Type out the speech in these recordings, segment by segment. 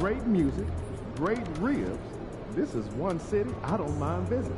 great music, great ribs. This is one city I don't mind visiting.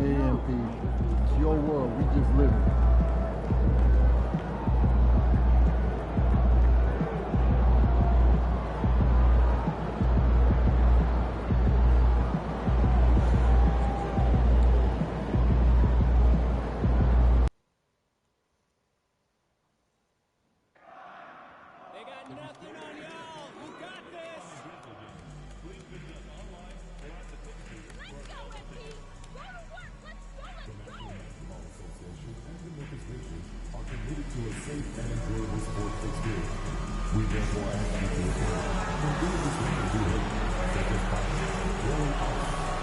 AMP. It's your world. We just live it. They got nothing on y'all. You got this. Let's go, MP. Go to work. Let's go. Let's go. Basketball Association and the Memphis Grizzlies are committed to a safe and enjoyable sports experience. We therefore ask you to attend when doing this behavior, such as fighting, throwing out,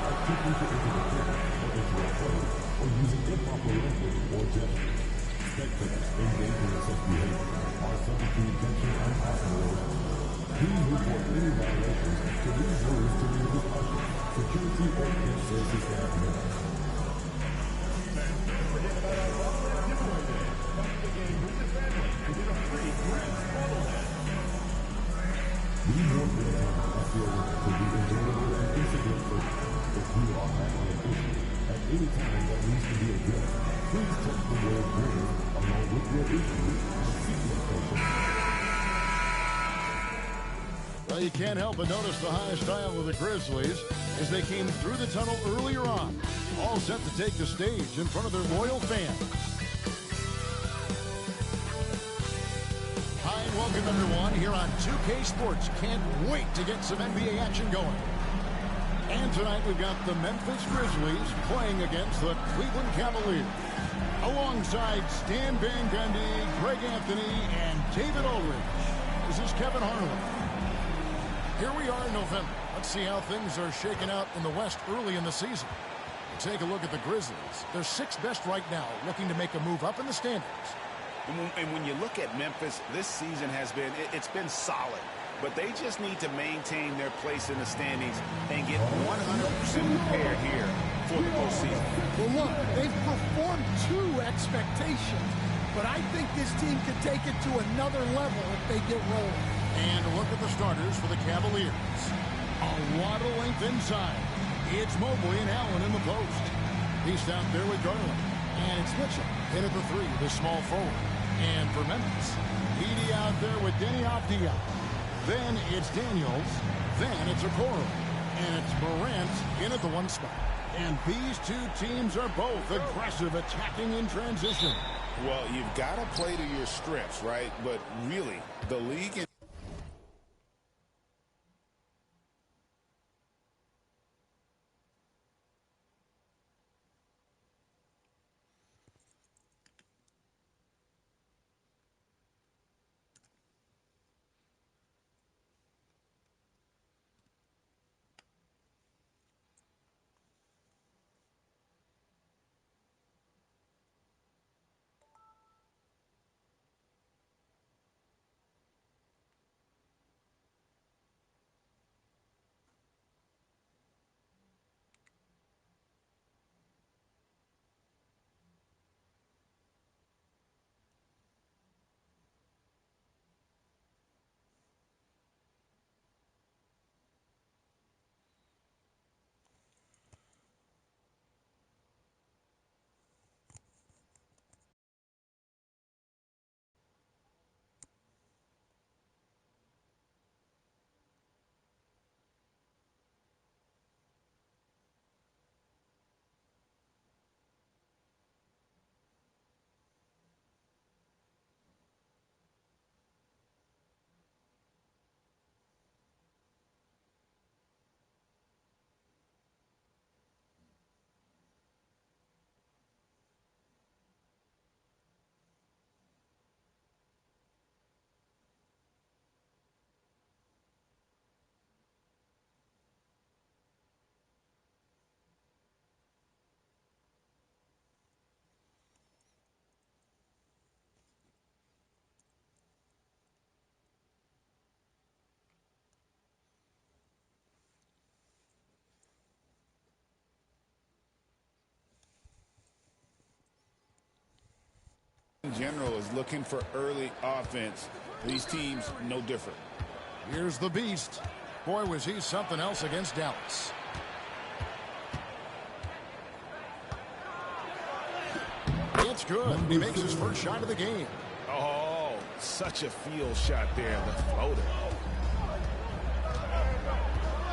attempting to enter the court or into a play, or using improper language or gestures. Spectators engaging in such behavior are subject to detention and possible arrest. Please report any violations to these rules to the Memphis Usher, security or guest services staff members. We want your experience to be enjoyable and incident-free. If you are having an issue at any time that needs to be addressed, please text the word "Grizz" along with your issue and sequence station. Well, you can't help but notice the high style of the Grizzlies as they came through the tunnel earlier on, all set to take the stage in front of their loyal fans. Hi, and welcome everyone, here on 2K Sports. Can't wait to get some NBA action going. And tonight we've got the Memphis Grizzlies playing against the Cleveland Cavaliers. Alongside Stan Van Gundy, Greg Anthony, and David Aldridge. This is Kevin Harlan. Here we are in November. Let's see how things are shaking out in the West early in the season. Take a look at the Grizzlies. They're sixth best right now, looking to make a move up in the standings. And when you look at Memphis, this season has been, it's been solid. But they just need to maintain their place in the standings and get 100% prepared here for the postseason. Well, look, they've performed to expectations, but I think this team could take it to another level if they get rolling. And look at the starters for the Cavaliers. A lot of length inside. It's Mobley and Allen in the post. He's out there with Garland. And it's Mitchell in at the three, the small forward. And for Memphis, Edey out there with Denny Avdia. Then it's Daniels. Then it's Okoro. And it's Morant in at the one spot. And these two teams are both aggressive, attacking in transition. Well, you've got to play to your strengths, right? But really, the league... in general is looking for early offense. These teams, no different. Here's the Beast. Boy, was he something else against Dallas. It's good. He makes his first shot of the game. Oh, such a field shot there, the floater.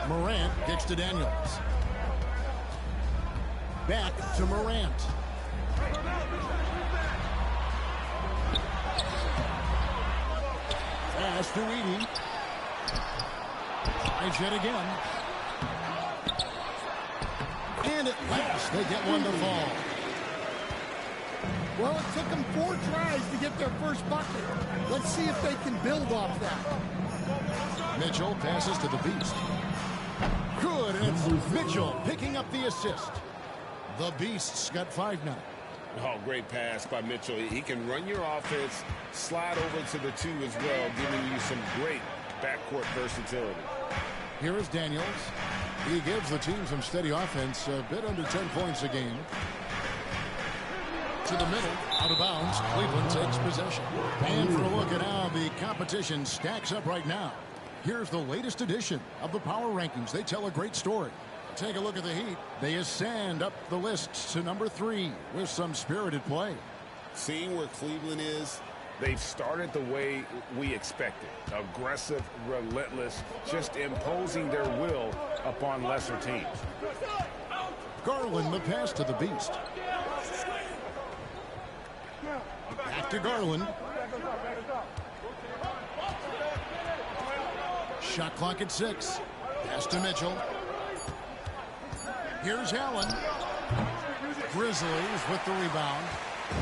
Morant kicks to Daniels. Back to Morant. Pass to Edey. Tries yet again. And at last, they get one to fall. Well, it took them 4 tries to get their first bucket. Let's see if they can build off that. Mitchell passes to the Beast. Good, and it's Mitchell picking up the assist. The Beast's got 5 now. Oh, great pass by Mitchell. He can run your offense, slide over to the 2 as well, giving you some great backcourt versatility. Here is Daniels. He gives the team some steady offense, a bit under 10 points a game. To the middle, out of bounds, Cleveland takes possession. And for a look at how the competition stacks up right now, here's the latest edition of the Power Rankings. They tell a great story. Take a look at the Heat. They ascend up the list to number 3 with some spirited play. Seeing where Cleveland is, they've started the way we expected. Aggressive, relentless, just imposing their will upon lesser teams. Garland, the pass to the Beast. Back to Garland. Shot clock at 6. Pass to Mitchell. Here's Allen. Grizzlies with the rebound.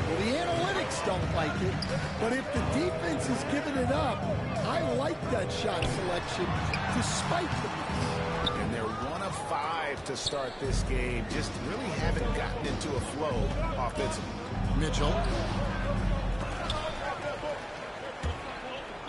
Well, the analytics don't like it, but if the defense is giving it up, I like that shot selection despite the miss. And they're 1 of 5 to start this game. Just really haven't gotten into a flow offensively. Mitchell.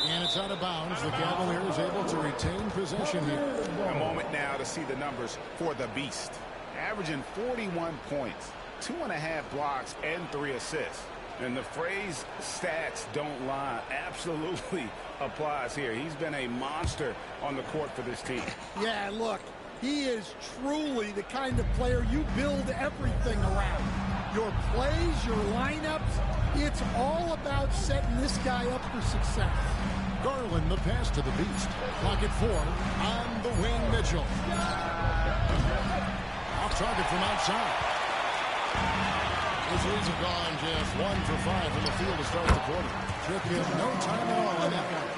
And it's out of bounds. The Cavaliers able to retain possession here. A moment now to see the numbers for the Beast. Averaging 41 points, 2.5 blocks, and 3 assists. And the phrase stats don't lie absolutely applies here. He's been a monster on the court for this team. Yeah, look, he is truly the kind of player you build everything around. Your plays, your lineups, it's all about setting this guy up for success. Garland, the pass to the Beast. Clock at 4. On the wing, Mitchell. Off target from outside. Grizzlies have gone just 1 for 5 from the field to start the quarter. Took him no time at all on that one.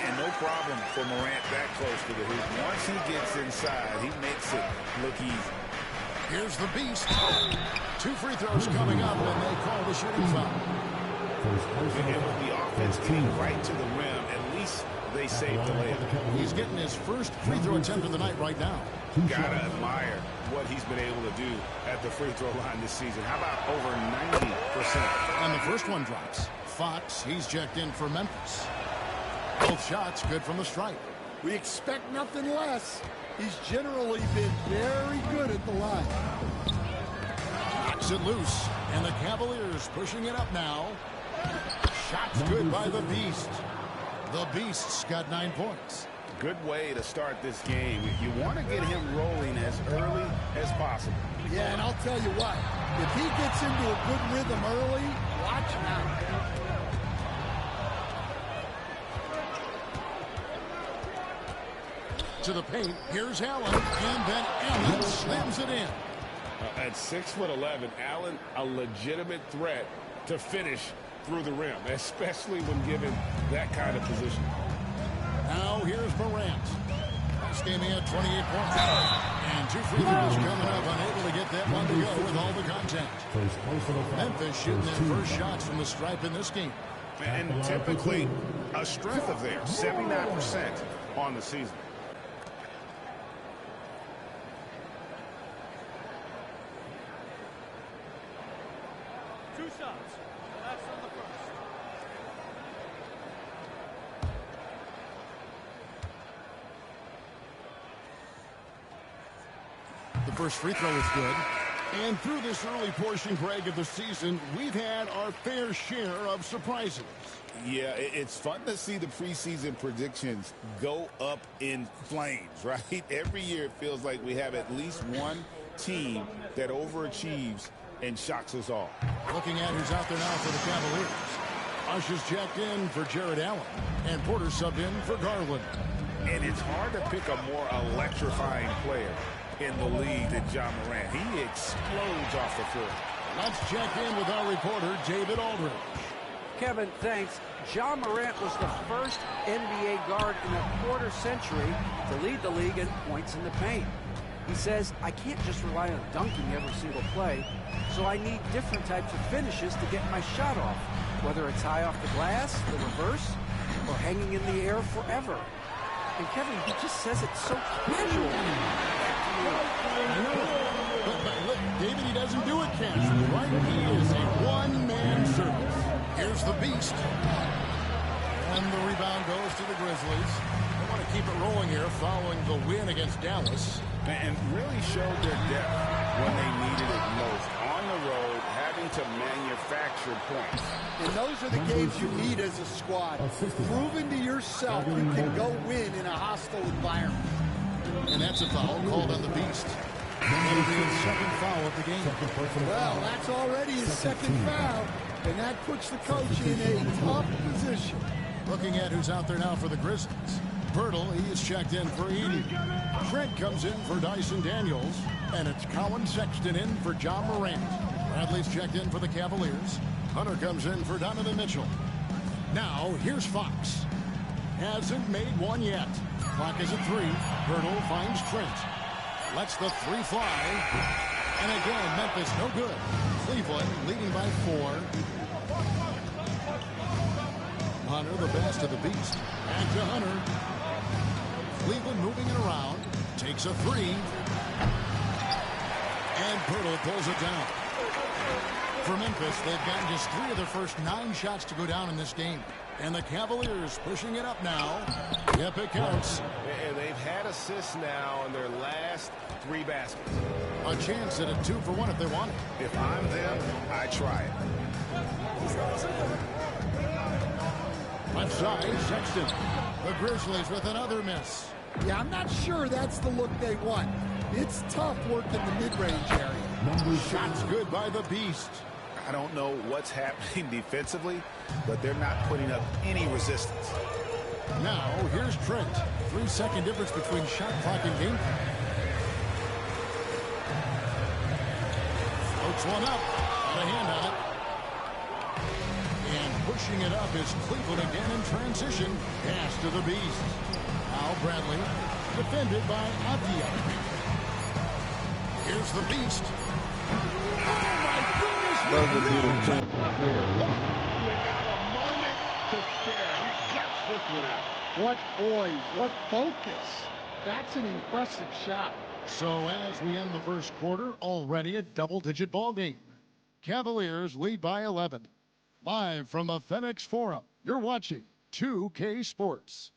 And no problem for Morant that close to the hoop. Once he gets inside, he makes it look easy. Here's the Beast. 2 free throws coming up, and they call the shooting foul. And with the offense getting right to the rim, at least they saved the layup. He's getting his first free throw attempt of the night right now. Gotta admire what he's been able to do at the free throw line this season. How about over 90%? And the first one drops. Fox, he's checked in for Memphis. Both shots good from the stripe. We expect nothing less. He's generally been very good at the line. Knocks it loose. And the Cavaliers pushing it up now. Shots good by the Beast. The Beast's got 9 points. Good way to start this game. You want to get him rolling as early as possible. Yeah, and I'll tell you what. If he gets into a good rhythm early, watch out. To the paint. Here's Allen. And then Allen slams it in. At 6'11", Allen, a legitimate threat to finish through the rim, especially when given that kind of position. Now here's Morant. This game he had 28 points. And 2 free throws coming up, unable to get that one to go with all the contact. Memphis shooting their first shots from the stripe in this game. And typically a strength of theirs, 79% on the season. Two shots. That's on the first. The first free throw is good. And through this early portion, Greg, of the season, we've had our fair share of surprises. Yeah, it's fun to see the preseason predictions go up in flames, right? Every year it feels like we have at least one team that overachieves and shocks us all. Looking at who's out there now for the Cavaliers. Ush's checked in for Jared Allen. And Porter subbed in for Garland. And it's hard to pick a more electrifying player in the league than Ja Morant. He explodes off the floor. Let's check in with our reporter, David Aldridge. Kevin, thanks. Ja Morant was the first NBA guard in a quarter-century to lead the league in points in the paint. He says, I can't just rely on dunking every single play, so I need different types of finishes to get my shot off, whether it's high off the glass, the reverse, or hanging in the air forever. And Kevin, he just says it so casually. But look, David, he doesn't do it casually, right? He is a one-man service. Here's the Beast. And the rebound goes to the Grizzlies. They want to keep it rolling here following the win against Dallas. And really showed their depth when they needed it most. On the road, having to manufacture points. And those are the games you need as a squad. Proving to yourself you can go win in a hostile environment. And that's a foul called on the Beast. That'll be his second foul of the game. Well, that's already his second foul, and that puts the coach in a tough position. Looking at who's out there now for the Grizzlies. Bertle, he is checked in for Edey. Trent comes in for Dyson Daniels. And it's Colin Sexton in for Ja Morant. Bradley's checked in for the Cavaliers. Hunter comes in for Donovan Mitchell. Now, here's Fox. hasn't made one yet. Clock is at 3. Hurdle finds Trent. Lets the 3 fly. And again, Memphis no good. Cleveland leading by 4. Hunter, the best of the beast. Back to Hunter. Cleveland moving it around. Takes a 3. And Pirtle pulls it down. For Memphis, they've gotten just 3 of their first 9 shots to go down in this game. And the Cavaliers pushing it up now. Yep, it counts. And they've had assists now in their last 3 baskets. A chance at a 2-for-1 if they want it. If I'm them, I try it. Left side, Sexton. The Grizzlies with another miss. Yeah, I'm not sure that's the look they want. It's tough work in the mid-range area. Shots good by the Beast. I don't know what's happening defensively, but they're not putting up any resistance. Now, here's Trent. 3-second difference between shot clock and game clock. Floats one up. Got a hand on it. And pushing it up is Cleveland again in transition. Pass to the Beast. Al Bradley, defended by Avdia. Here's the Beast. Oh, my goodness. What poise, what focus. That's an impressive shot. So as we end the first quarter, already a double-digit ball game. Cavaliers lead by 11. Live from the FedEx Forum, you're watching 2K Sports.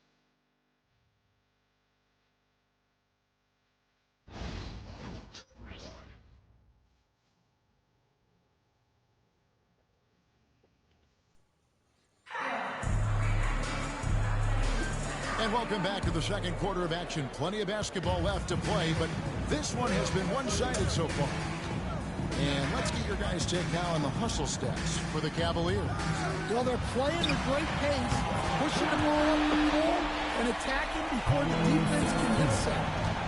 And welcome back to the second quarter of action. Plenty of basketball left to play, but this one has been one-sided so far. And let's get your guys' take now on the hustle stats for the Cavaliers. Well, they're playing at great pace, pushing the ball up the floor, and attacking before the defense can get set.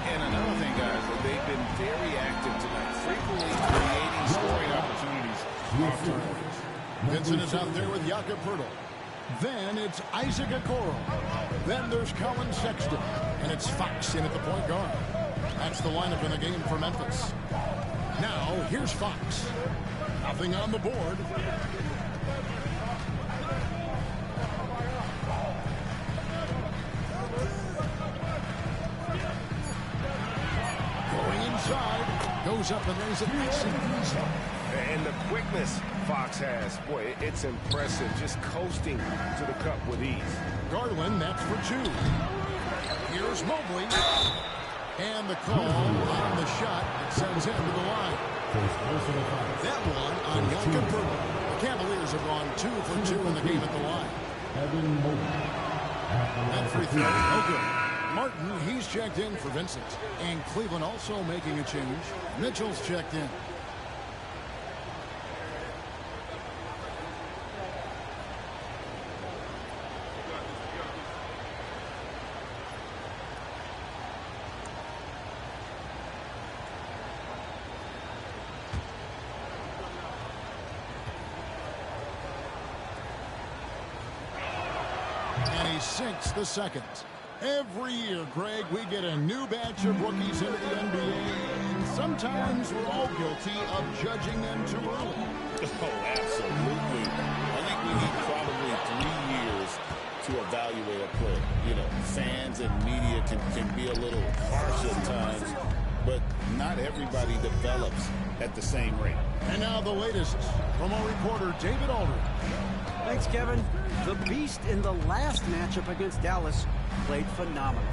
And another thing, guys, they've been very active tonight, frequently creating scoring opportunities off turnovers. Vincent is out there with Jakob Poeltl. Then it's Isaac Okoro. Then there's Colin Sexton. And it's Fox in at the point guard. That's the lineup in the game for Memphis. Now, here's Fox. Nothing on the board. Going inside. Goes up and lays it nice and easy. And the quickness Fox has, boy, it's impressive. Just coasting to the cup with ease. Garland, that's for 2. Here's Mobley. And the call on the shot that sends him to the line. That one on Jakob Poeltl. The Cavaliers have gone 2 for 2 in the game at the line. That free throw, no good. Martin, he's checked in for Vincent. And Cleveland also making a change. Mitchell's checked in. And he sinks the second. Every year, Greg, we get a new batch of rookies into the NBA. And sometimes we're all guilty of judging them too early. Oh, absolutely. I think we need probably 3 years to evaluate a player. You know, fans and media can be a little harsh at times, but not everybody develops at the same rate. And now the latest from our reporter, David Aldridge. Thanks, Kevin. The Beast in the last matchup against Dallas played phenomenal.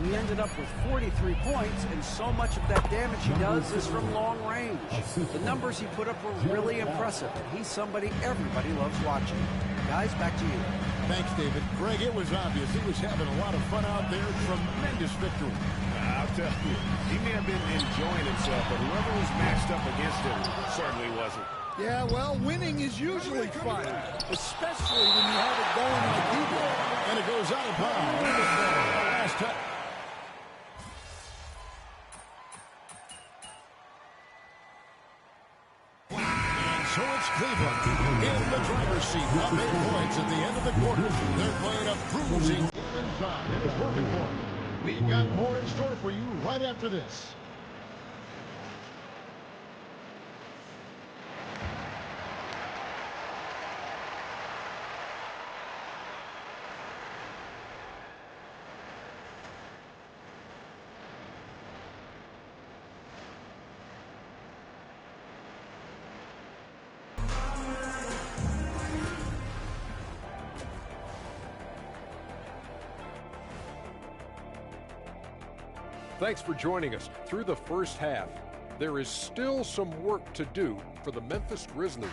He ended up with 43 points, and so much of that damage he does is from long range. The numbers he put up were really impressive, and he's somebody everybody loves watching. Guys, back to you. Thanks, David. Greg, it was obvious he was having a lot of fun out there. Tremendous victory. I'll tell you, he may have been enjoying himself, but whoever was matched up against him certainly wasn't. Yeah, well, winning is usually fun, especially when you have it going like he did. And it goes out of bounds. Last touch. And so it's Cleveland in the driver's seat. Up 8 points at the end of the quarter. They're playing a bruising halftime in his rookie form. We've got more in store for you right after this. Thanks for joining us through the first half. There is still some work to do for the Memphis Grizzlies.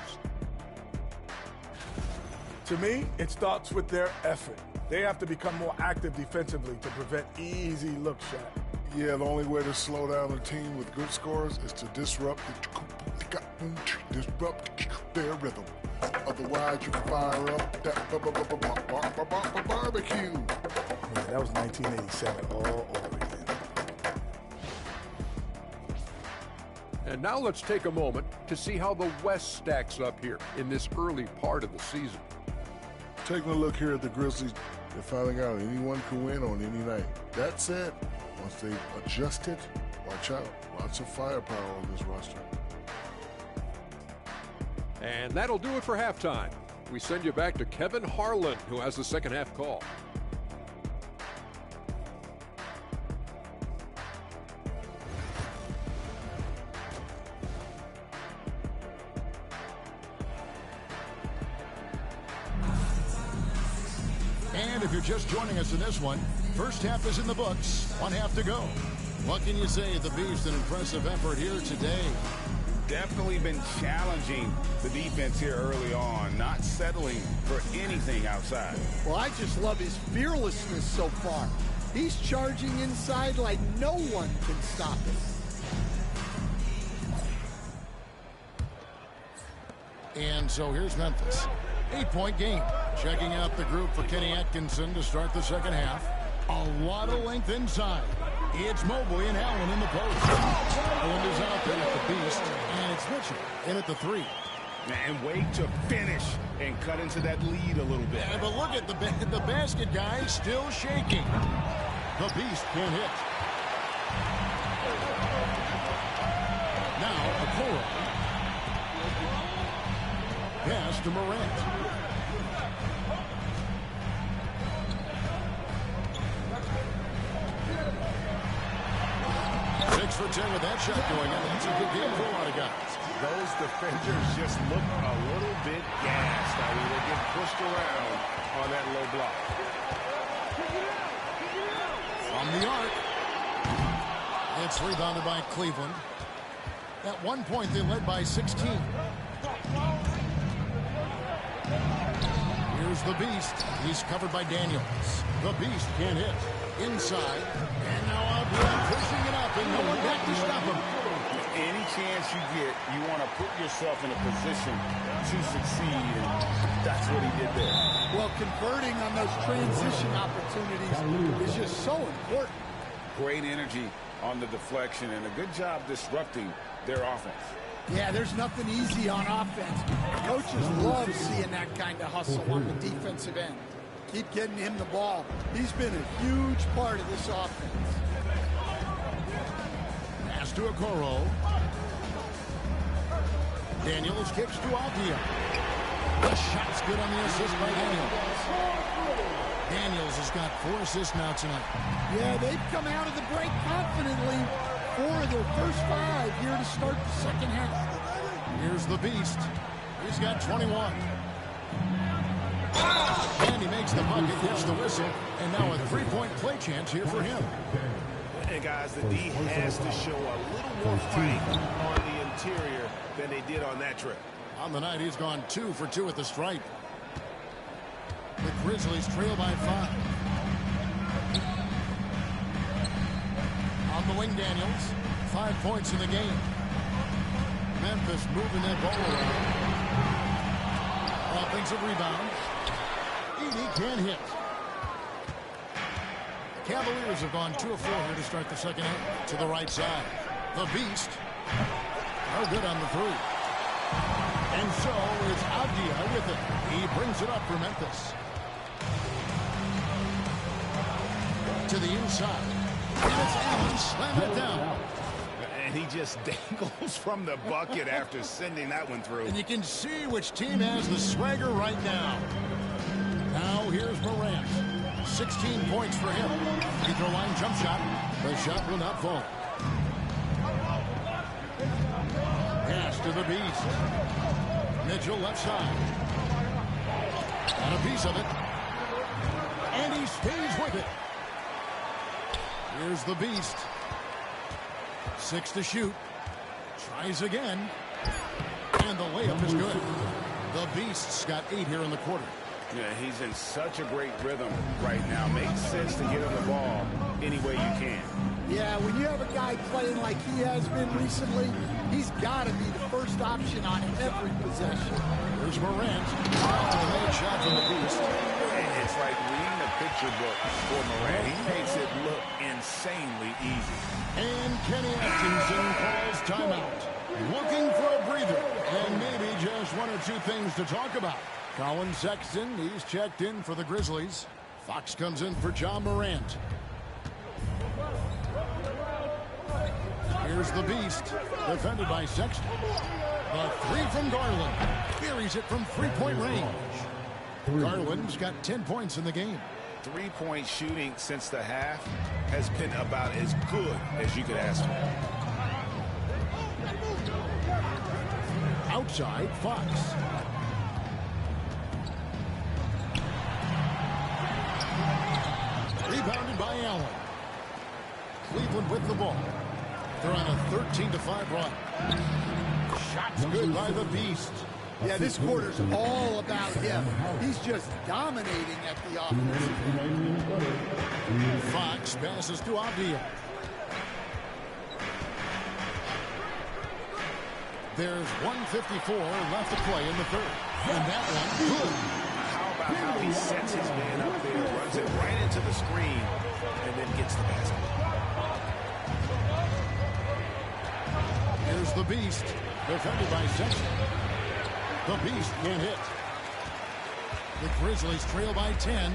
To me, it starts with their effort. They have to become more active defensively to prevent easy look shots. Yeah, the only way to slow down a team with good scores is to disrupt their rhythm. Otherwise, you can fire up that barbecue. Yeah, that was 1987 all over again. And now let's take a moment to see how the West stacks up here in this early part of the season. Taking a look here at the Grizzlies, they're finding out anyone can win on any night. That said, once they've adjusted, watch out. Lots of firepower on this roster. And that'll do it for halftime. We send you back to Kevin Harlan, who has the second half call. And if you're just joining us in this one, first half is in the books. One half to go. What can you say? The Beast, an impressive effort here today. Definitely been challenging the defense here early on, not settling for anything outside. Well, I just love his fearlessness so far. He's charging inside like no one can stop him. And so here's Memphis. 8-point game. Checking out the group for Kenny Atkinson to start the second half. A lot of length inside. It's Mobley and Allen in the post. Allen is out there at the Beast, and it's Mitchell in at the 3. And wait to finish and cut into that lead a little bit. Yeah, but look at the basket guy still shaking. The Beast can't hit. Now Okoro. Pass to Morant. 6 for 10 with that shot going in. That's a good game for a lot of guys. Those defenders just look a little bit gassed. I mean, they get pushed around on that low block. From the arc. It's rebounded by Cleveland. At one point, they led by 16. Here's the Beast. He's covered by Daniels. The Beast can't hit. Inside. And now out here pushing it up, and no one back to stop him. Any chance you get, you want to put yourself in a position to succeed, and that's what he did there. Well, converting on those transition opportunities is just so important. Great energy on the deflection, and a good job disrupting their offense. Yeah, there's nothing easy on offense. Coaches love seeing that kind of hustle on the defensive end. Keep getting him the ball. He's been a huge part of this offense. Pass to Okoro. Daniels kicks to Avdia. The shot's good on the assist by Daniels. Daniels has got 4 assists now tonight. Yeah, they've come out of the break confidently. 4 of their first 5 here to start the second half. Here's the Beast. He's got 21. And he makes the bucket, gets the whistle, and now a 3-point play chance here for him. And guys, the D has to show a little more fight on the interior than they did on that trip. On the night, he's gone 2 for 2 at the stripe. The Grizzlies trail by 5. On the wing, Daniels. 5 points in the game. Memphis moving that ball around. Offensive rebound. Edey can't hit. The Cavaliers have gone 2 of 4 here to start the second half. To the right side. The Beast. No good on the 3. And so it's Avdia with it. He brings it up for Memphis. to the inside. And it's Allen slamming it down. And he just dangles from the bucket after sending that one through. And you can see which team has the swagger right now. Now here's Morant. 16 points for him. Free throw line jump shot. The shot will not fall. Pass to the Beast. Mitchell left side. Got a piece of it. And he stays with it. Here's the Beast. 6 to shoot. Tries again. And the layup is good. The Beast's got 8 here in the quarter. Yeah, he's in such a great rhythm right now. Makes sense to get him the ball any way you can. Yeah, when you have a guy playing like he has been recently, he's got to be the first option on every possession. Here's Morant. Off-the-head shot from the Beast. It's like reading a picture book for Morant. He makes it look insanely easy. And Kenny Atkinson calls timeout. Looking for a breather and maybe just 1 or 2 things to talk about. Colin Sexton, he's checked in for the Grizzlies. Fox comes in for John Morant. Here's the Beast, defended by Sexton. The 3 from Garland. Buries it from 3-point range. Garland's got 10 points in the game. 3-point shooting since the half has been about as good as you could ask for. Outside, Fox. Rebounded by Allen. Cleveland with the ball. They're on a 13-5 run. Shots good by the Beast. Yeah, this quarter's all about him. He's just dominating at the offense. Fox passes to Avdia. There's 1:54 left to play in the third. And that one, good. How about how he sets his man up there, runs it right into the screen, and then gets the basket. Here's the Beast, defended by Sexton. The Beast can't hit. The Grizzlies trail by 10.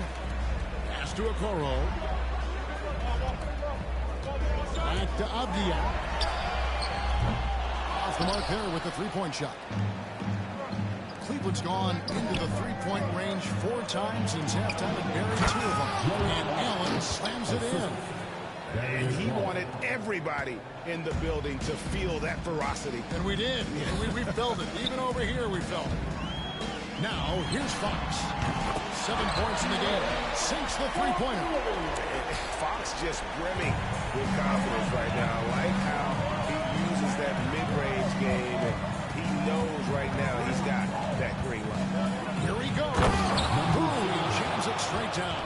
Pass to Okoro. Back to Avdia. Off the mark there with the 3-point shot. Cleveland's gone into the 3-point range 4 times since halftime and buried 2 of them. And Allen slams it in. And he wanted everybody in the building to feel that ferocity. And we did. And we felt it. Even over here, we felt it. Now, here's Fox. 7 points in the game. Sinks the 3-pointer. Fox just brimming with confidence right now. I like how he uses that mid-range game. And he knows right now he's got that green light. Here he goes. Boom, he jams it straight down.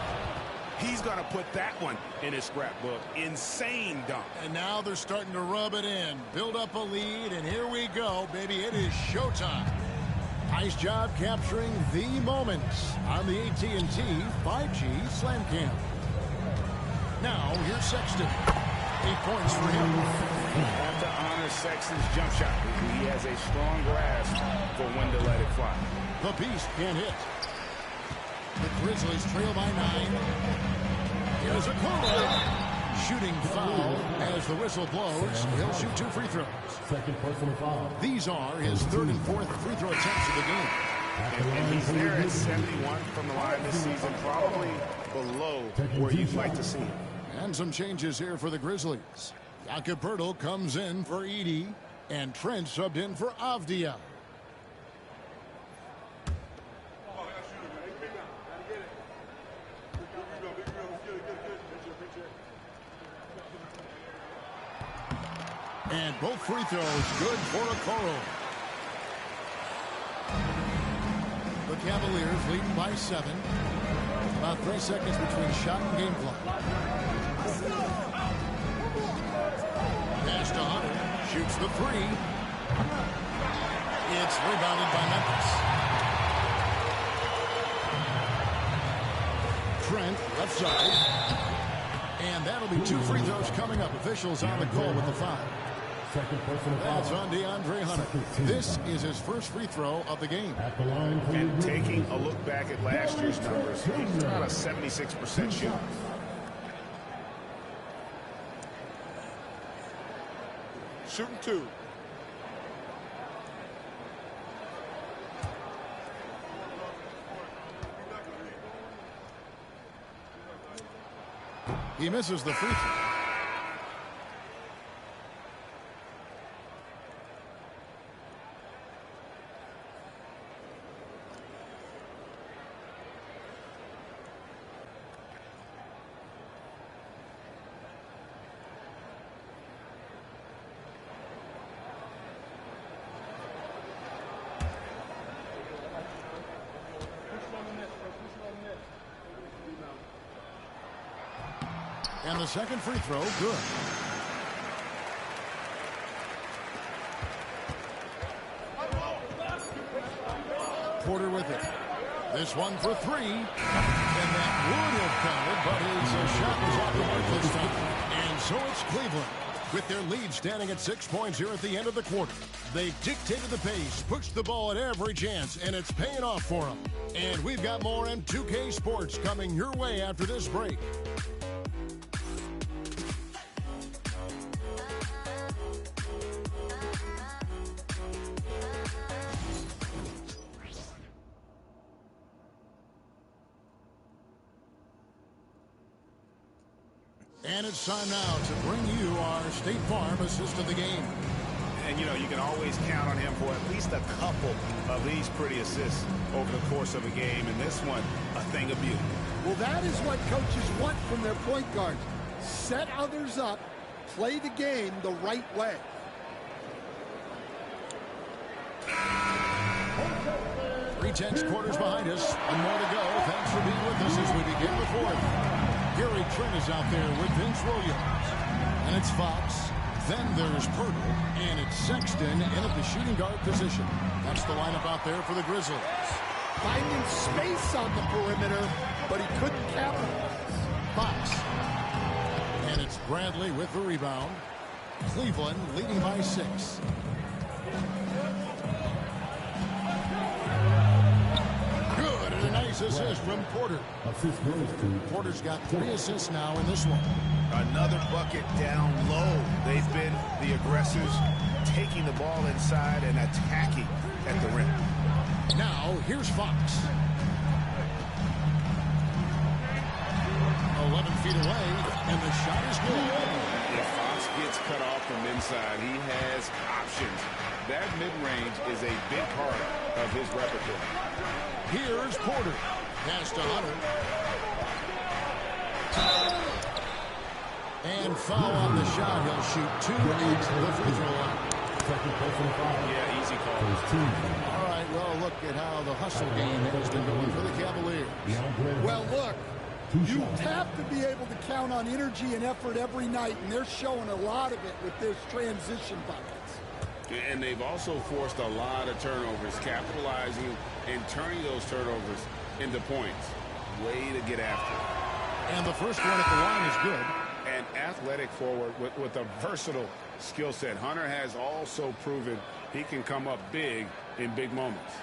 He's going to put that one in his scrapbook. Insane dunk. And now they're starting to rub it in. Build up a lead, and here we go, baby. It is showtime. Nice job capturing the moments on the AT&T 5G Slam Cam. Now, here's Sexton. 8 points for him. Have to honor Sexton's jump shot. He has a strong grasp for when to let it fly. The Beast can't hit. The Grizzlies trail by 9. Here's a corner. Shooting foul as the whistle blows. He'll shoot 2 free throws. Second personal foul. These are his 3rd and 4th free throw attempts of the game. And he's there at 71 from the line this season, probably below where you'd like to see him. And some changes here for the Grizzlies. Jakob Poeltl comes in for Edey, and Trent subbed in for Avdia. And both free throws good for Okoro. The Cavaliers leading by 7. About 3 seconds between shot and game clock. Pass to Hunter. Shoots the 3. It's rebounded by Memphis. Trent, left side. And that'll be 2 free throws coming up. Officials on the call with the foul. That's on DeAndre Hunter. This is his first free throw of the game. And taking a look back at last year's numbers, he's about a 76% shooter. shooting 2. He misses the free throw. And the second free throw, good. Porter with it. This one for 3. And that would have counted, but his shot was off the mark this time. And so it's Cleveland, with their lead standing at 6 points here at the end of the quarter. They dictated the pace, pushed the ball at every chance, and it's paying off for them. And we've got more M2K Sports coming your way after this break. And it's time now to bring you our State Farm assist of the game. And, you know, you can always count on him for at least a couple of these pretty assists over the course of a game. And this one, a thing of beauty. Well, that is what coaches want from their point guards. Set others up, play the game the right way. Three-tenths quarters behind us. One more to go. Thanks for being with us as we begin the fourth. Gary Trent is out there with Vince Williams. And it's Fox. Then there's Pirtle. And it's Sexton in at the shooting guard position. That's the lineup out there for the Grizzlies. Finding space on the perimeter, but he couldn't capitalize. Fox. And it's Bradley with the rebound. Cleveland leading by 6. Good, and a nice assist from Porter. Porter's got 3 assists now in this one. Another bucket down low. They've been the aggressors, taking the ball inside and attacking at the rim. Now, here's Fox. 11 feet away, and the shot is good. If Fox gets cut off from inside, he has options. That mid-range is a big part of his repertoire. Here's Porter. Pass to Hunter. And foul on the shot. He'll shoot 2 at the free throw line. Yeah, easy call. All right, well, look at how the hustle game has been going for the Cavaliers. Well, look, you have to be able to count on energy and effort every night, and they're showing a lot of it with this transition buckets. And they've also forced a lot of turnovers, capitalizing and turning those turnovers into points. Way to get after it. And the first one at the line is good. An athletic forward with a versatile skill set. Hunter has also proven he can come up big in big moments.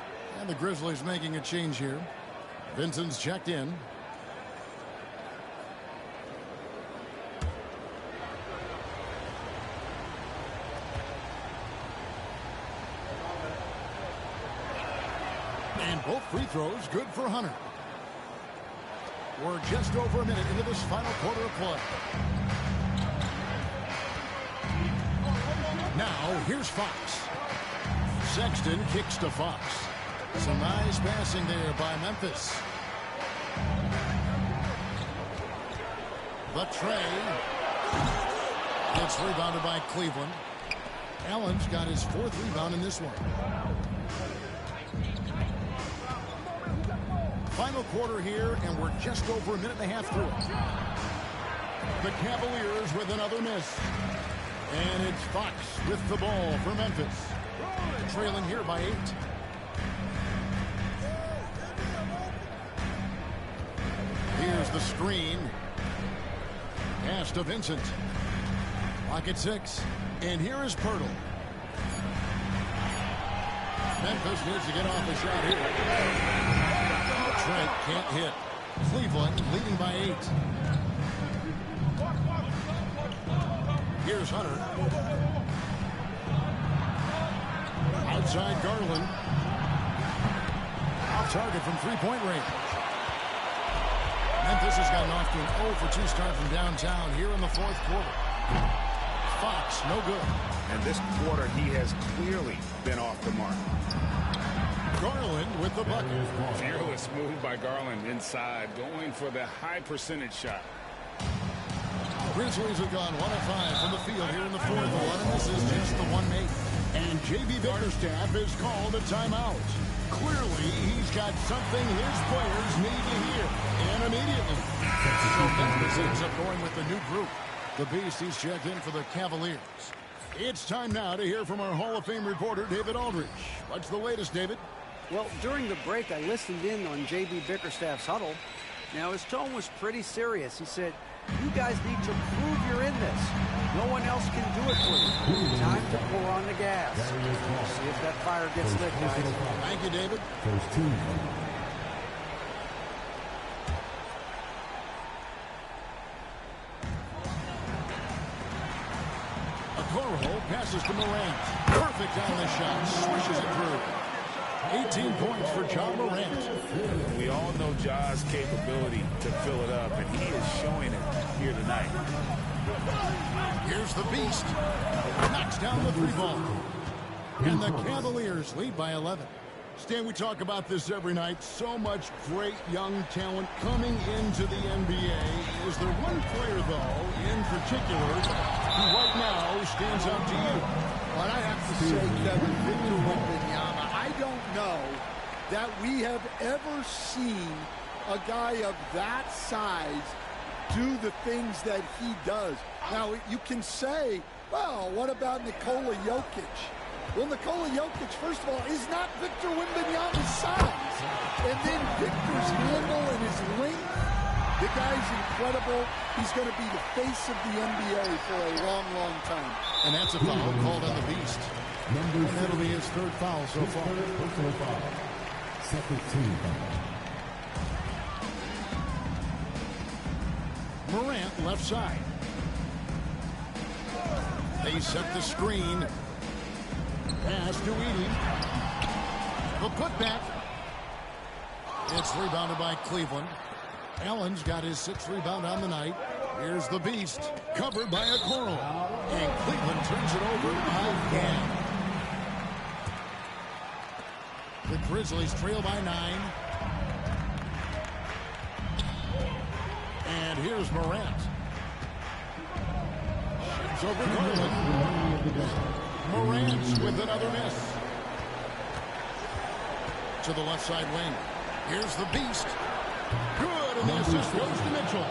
And the Grizzlies making a change here. Vincent's checked in. And both free throws good for Hunter. We're just over a minute into this final quarter of play. Now, here's Fox. Sexton kicks to Fox. Some nice passing there by Memphis. The tray. It's rebounded by Cleveland. Allen's got his 4th rebound in this one. Final quarter here, and we're just over a minute and a half through it. The Cavaliers with another miss. And it's Fox with the ball for Memphis. Trailing here by 8. Here's the screen. Pass to Vincent. Clock at 6. And here is Pirtle. Memphis needs to get off the shot here. Trent can't hit. Cleveland leading by 8. Here's Hunter. outside Garland. Off target from three-point range. Memphis has gotten off to an 0-for-2 start from downtown here in the fourth quarter. Fox, no good. And this quarter, he has clearly been off the mark. Garland with the bucket. Fearless move by Garland inside, going for the high percentage shot. Grizzlies have gone 1 of 5 from the field here in the fourth. And this is just the 1-8. And J.B. Bickerstaff has called a timeout. Clearly, he's got something his players need to hear. And immediately. So Memphis ends up going with the new group. The Beast, he's checked in for the Cavaliers. It's time now to hear from our Hall of Fame reporter, David Aldridge. What's the latest, David? Well, during the break, I listened in on J.B. Bickerstaff's huddle. Now, his tone was pretty serious. He said, you guys need to prove you're in this. No one else can do it for you. Time to pour on the gas. We'll see if that fire gets lit, guys. Thank you, David. Okoro passes to Morant. Perfect on the shot. Swishes it through. 18 points for Ja Morant. We all know Ja's capability to fill it up, and he is showing it here tonight. Here's the Beast. Knocks down the three ball. And the Cavaliers lead by 11. Stan, we talk about this every night. So much great young talent coming into the NBA. Is there one player, though, in particular, who right now stands out to you? Well, I have to say, Kevin, Victor Wembanyama. I don't know that we have ever seen a guy of that size do the things that he does. Now, you can say, well, what about Nikola Jokic? Well, Nikola Jokic, first of all, is not Victor Wembanyama's size. And then Victor's handle and his length, the guy's incredible. He's going to be the face of the NBA for a long, long time. And that's a foul called on the Beast. And that'll be his third foul so far. Personal foul. Second team foul. Morant left side. They set the screen. Pass to Edey. The putback. It's rebounded by Cleveland. Allen's got his 6th rebound on the night. Here's the Beast. Covered by Okoro. And Cleveland turns it over again. The Grizzlies trail by 9. And here's Morant. Shoots over Garland. Morant with another miss. To the left side wing. Here's the Beast. Good, and the assist goes to Mitchell.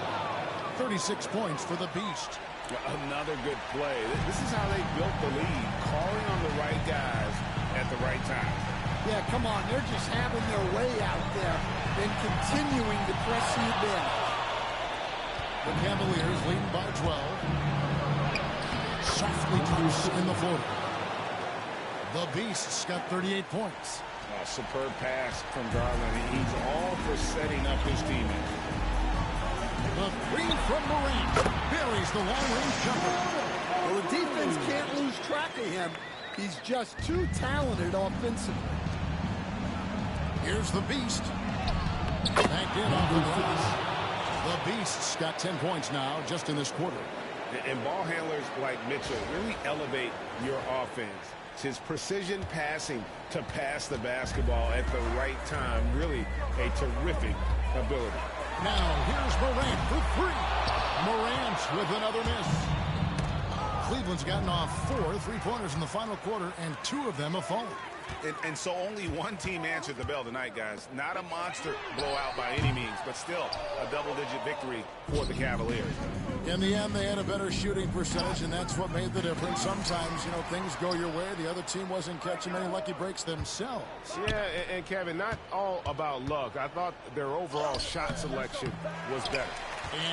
36 points for the Beast. Another good play. This is how they built the lead, calling on the right guys at the right time. Yeah, come on. They're just having their way out there and continuing to press the advantage. The Cavaliers leading by 12. Softly drops in the floor. The Beast's got 38 points. Oh, superb pass from Garland. He's all for setting up his teammates. The three from Morant buries the long-range jumper. Well, the defense can't lose track of him. He's just too talented offensively. Here's the Beast. Back in off the glass. The Beast's got 10 points now just in this quarter. And ball handlers like Mitchell really elevate your offense. It's his precision passing to pass the basketball at the right time. Really a terrific ability. Now here's Morant for 3. Morant with another miss. Cleveland's gotten off 4 3-pointers in the final quarter, and 2 of them have fallen. And so only one team answered the bell tonight, guys. Not a monster blowout by any means, but still a double-digit victory for the Cavaliers. In the end, they had a better shooting percentage, and that's what made the difference. Sometimes, you know, things go your way. The other team wasn't catching many lucky breaks themselves. Yeah, and Kevin, not all about luck. I thought their overall shot selection was better.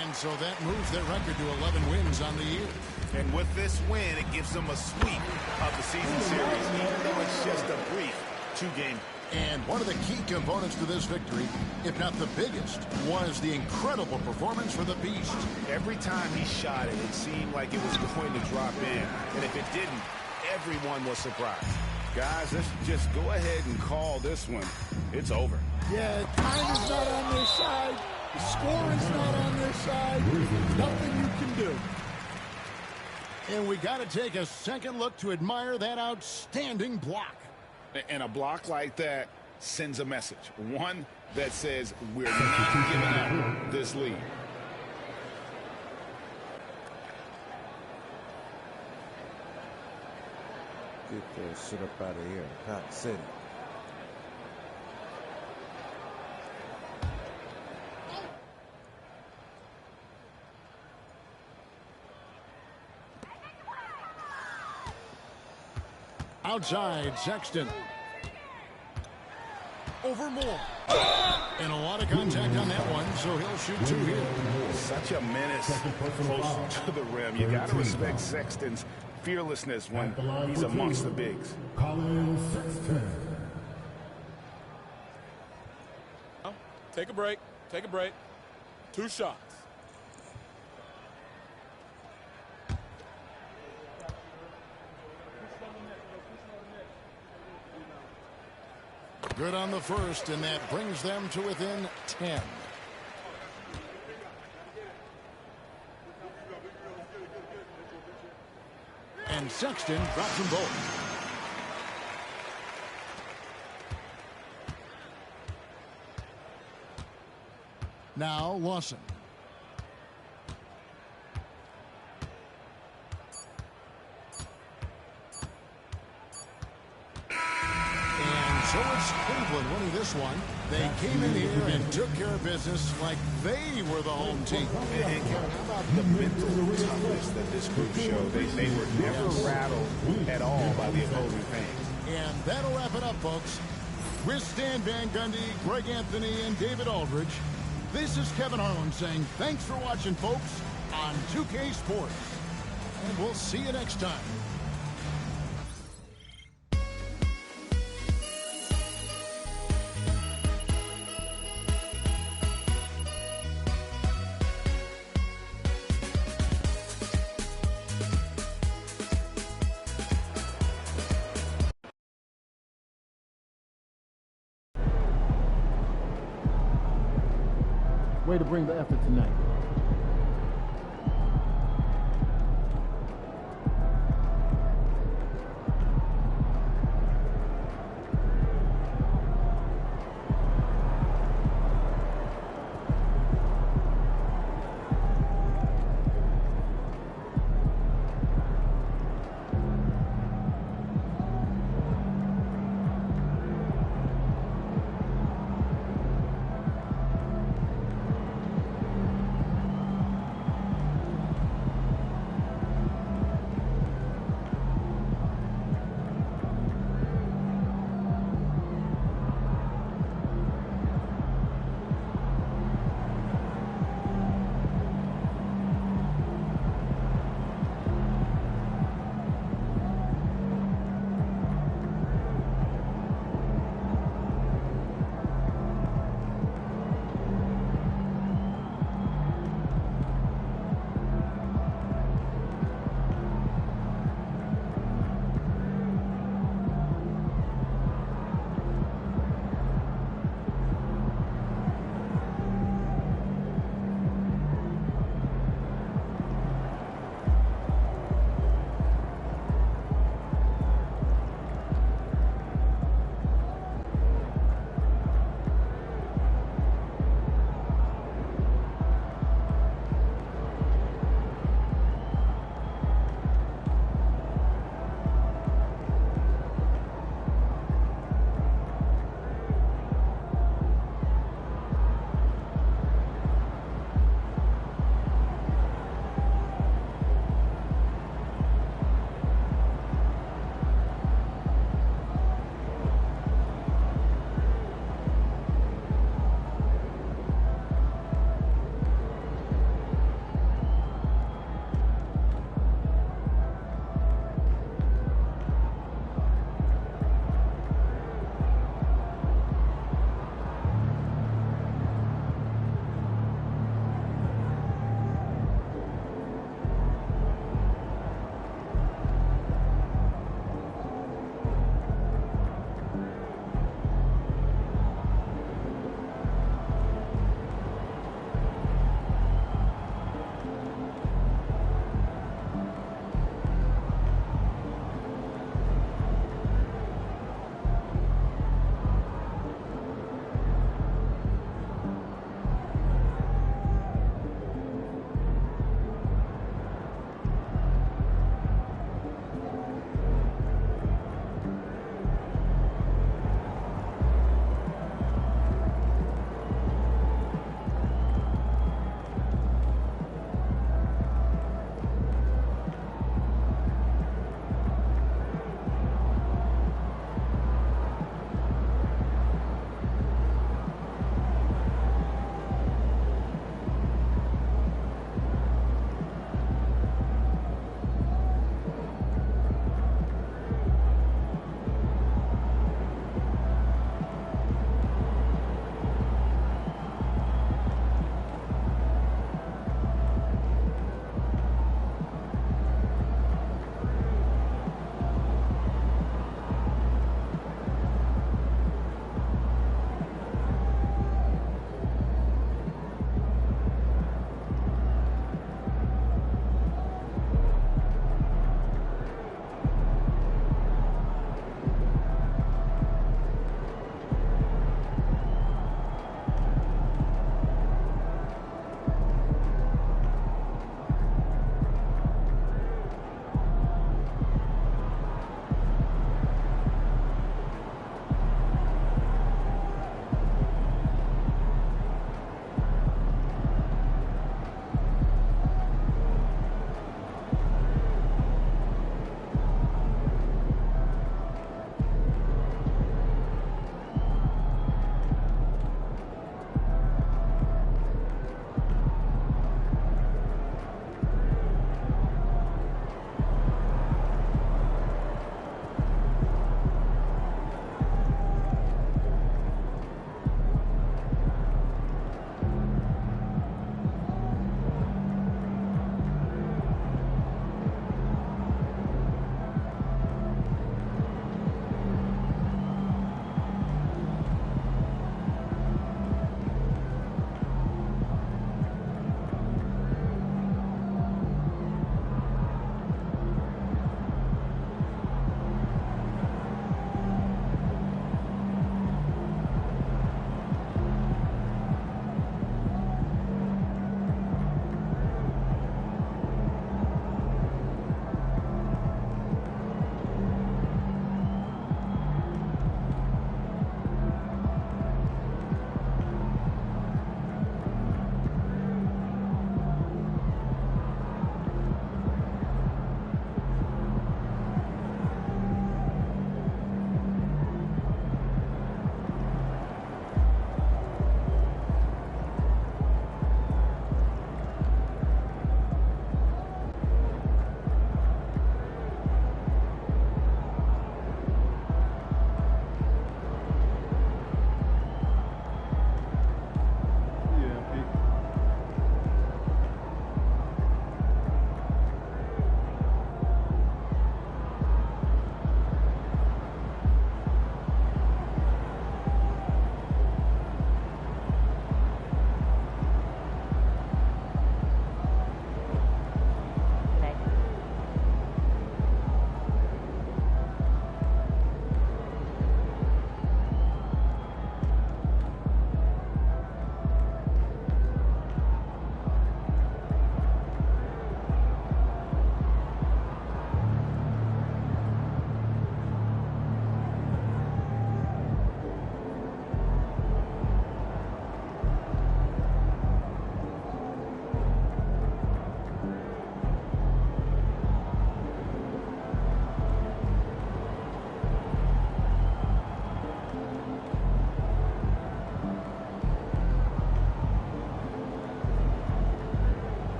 And so that moves their record to 11 wins on the year. And with this win, it gives them a sweep of the season series, even though it's just a brief 2-game. And one of the key components to this victory, if not the biggest, was the incredible performance for the Beast. Every time he shot it, it seemed like it was going to drop in. And if it didn't, everyone was surprised. Guys, let's just go ahead and call this one. It's over. Yeah, time is not on their side. The score is not on their side. There's nothing you can do. And we got to take a second look to admire that outstanding block. And a block like that sends a message. One that says we're not giving up this lead. Get that shit up out of here. Hot City. Outside, Sexton. Over Moore. And a lot of contact on that one, so he'll shoot 2 here. Such a menace close to the rim. You got to respect Sexton's fearlessness when he's amongst the bigs. Colin Sexton. Take a break. Take a break. 2 shots. Good on the first, and that brings them to within 10. And Sexton drops them both. Now Lawson. So it's Cleveland winning this one. They came in here and took care of business like they were the home team. And Kevin, how about the mental toughness that this group showed? They were never rattled at all by the opposing fans. And that'll wrap it up, folks. With Stan Van Gundy, Greg Anthony, and David Aldridge, this is Kevin Harlan saying thanks for watching, folks, on 2K Sports. And we'll see you next time. Way to bring the effort tonight.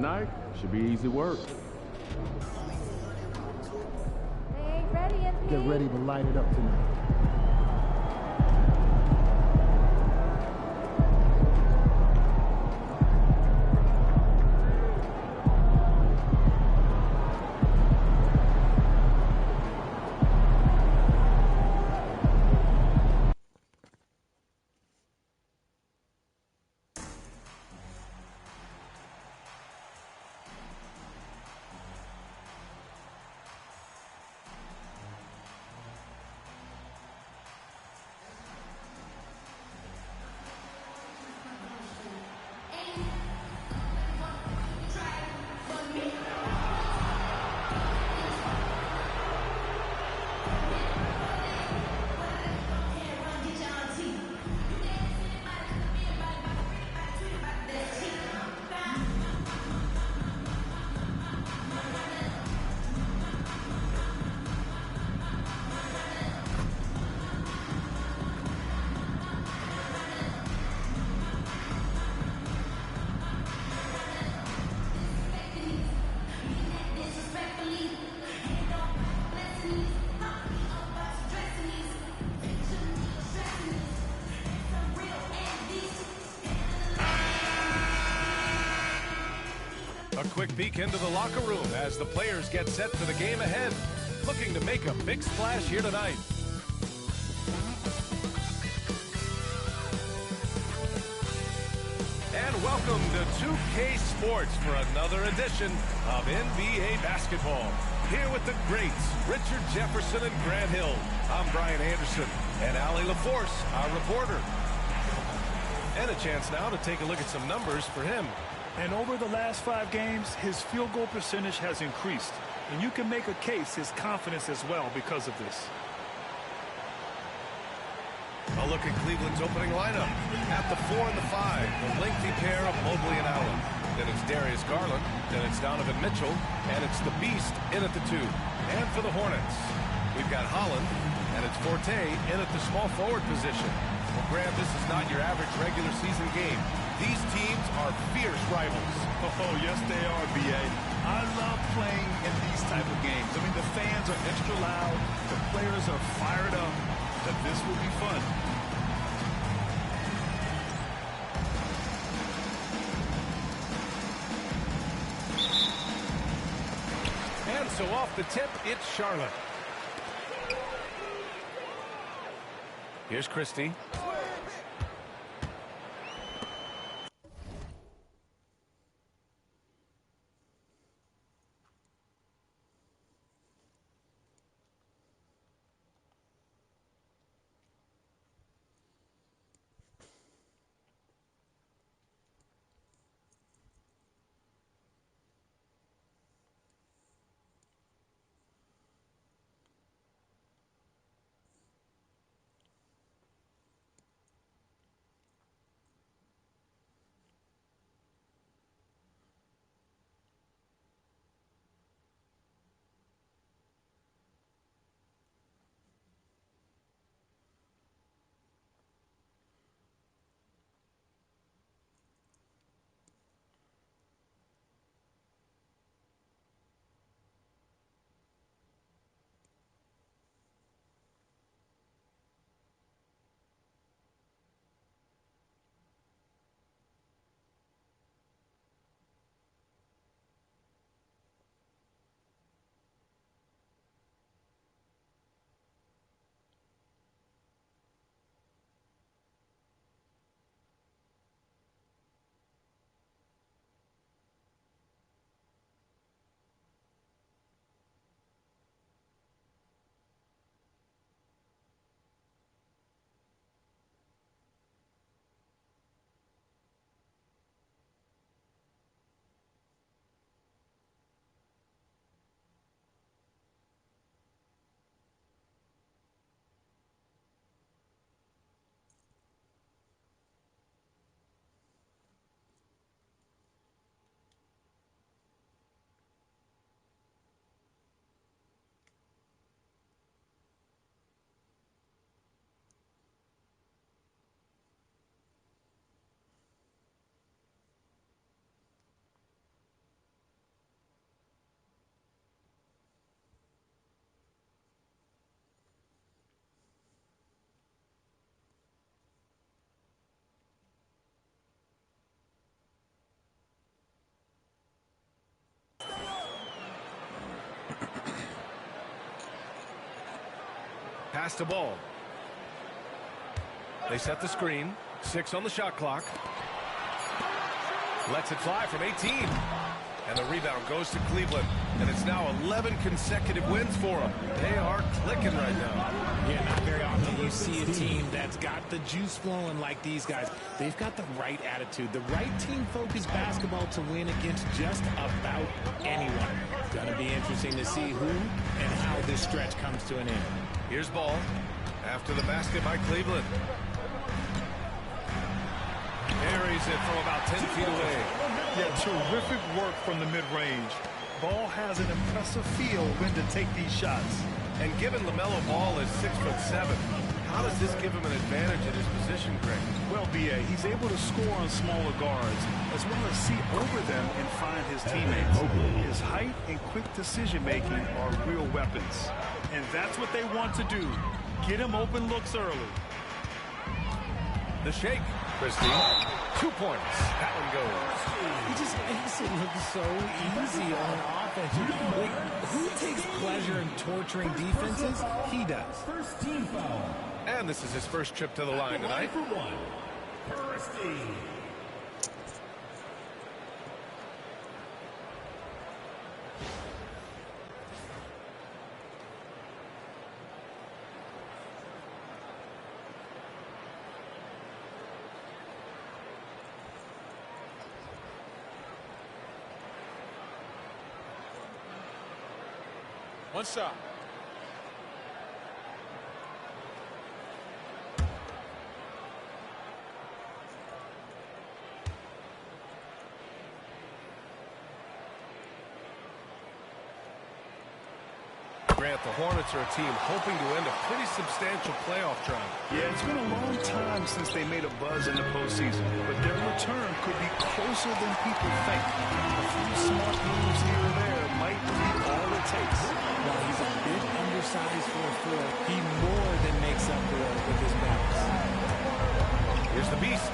tonight should be easy work. They ain't ready, MP. Get ready to light it up tonight. A quick peek into the locker room as the players get set for the game ahead, looking to make a big splash here tonight. And welcome to 2K Sports for another edition of NBA basketball. Here with the greats, Richard Jefferson and Grant Hill. I'm Brian Anderson, and Allie LaForce, our reporter. And a chance now to take a look at some numbers for him. And over the last 5 games, his field goal percentage has increased. And you can make a case his confidence as well because of this. A look at Cleveland's opening lineup. At the 4 and the 5, the lengthy pair of Mobley and Allen. Then it's Darius Garland, then it's Donovan Mitchell, and it's the Beast in at the 2. And for the Hornets, we've got Holland, and it's Forte in at the small forward position. Well, Graham, this is not your average regular season game. These teams are fierce rivals. Oh, yes, they are, B.A. I love playing in these type of games. I mean, the fans are extra loud. The players are fired up. But this will be fun. And so off the tip, it's Charlotte. Here's Christie. pass to Ball. They set the screen. 6 on the shot clock. Lets it fly from 18. And the rebound goes to Cleveland. And it's now 11 consecutive wins for them. They are clicking right now. Yeah, not very often you see a team that's got the juice flowing like these guys. They've got the right attitude, the right team-focused basketball to win against just about anyone. It's going to be interesting to see who and how this stretch comes to an end. Here's Ball after the basket by Cleveland. Carries it from about 10 feet away. Yeah, terrific work from the mid-range. Ball has an impressive feel when to take these shots. And given LaMelo Ball is 6'7", how does this give him an advantage at his position, Greg? Well, B.A., he's able to score on smaller guards, as well as see over them and find his teammates. His height and quick decision-making are real weapons. And that's what they want to do. Get him open looks early. The shake. Christie, 2 points. That one goes. He just makes it look so easy on offense. Like, who takes pleasure in torturing defenses? He does. First team foul. And this is his first trip to the line tonight. One shot. Grant, the Hornets are a team hoping to end a pretty substantial playoff drive. Yeah, it's been a long time since they made a buzz in the postseason, but their return could be closer than people think. A few smart moves here or there might be all it takes. While he's a bit undersized for a four, he more than makes up for it with his bounce. Here's the Beast.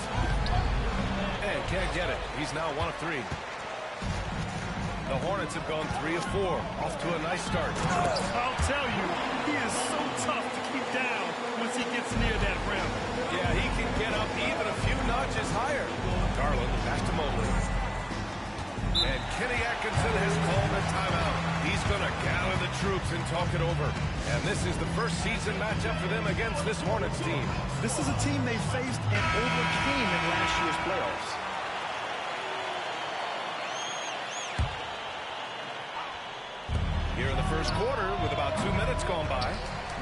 And can't get it. He's now 1 of 3. The Hornets have gone 3 of 4. Off to a nice start. I'll tell you, he is so tough to keep down once he gets near that rim. Yeah, he can get up even a few notches higher. Garland pass to Mobley. And Kenny Atkinson has called a timeout. He's going to gather the troops and talk it over. And this is the first season matchup for them against this Hornets team. This is a team they faced and overcame in last year's playoffs. Here in the first quarter with about 2 minutes gone by.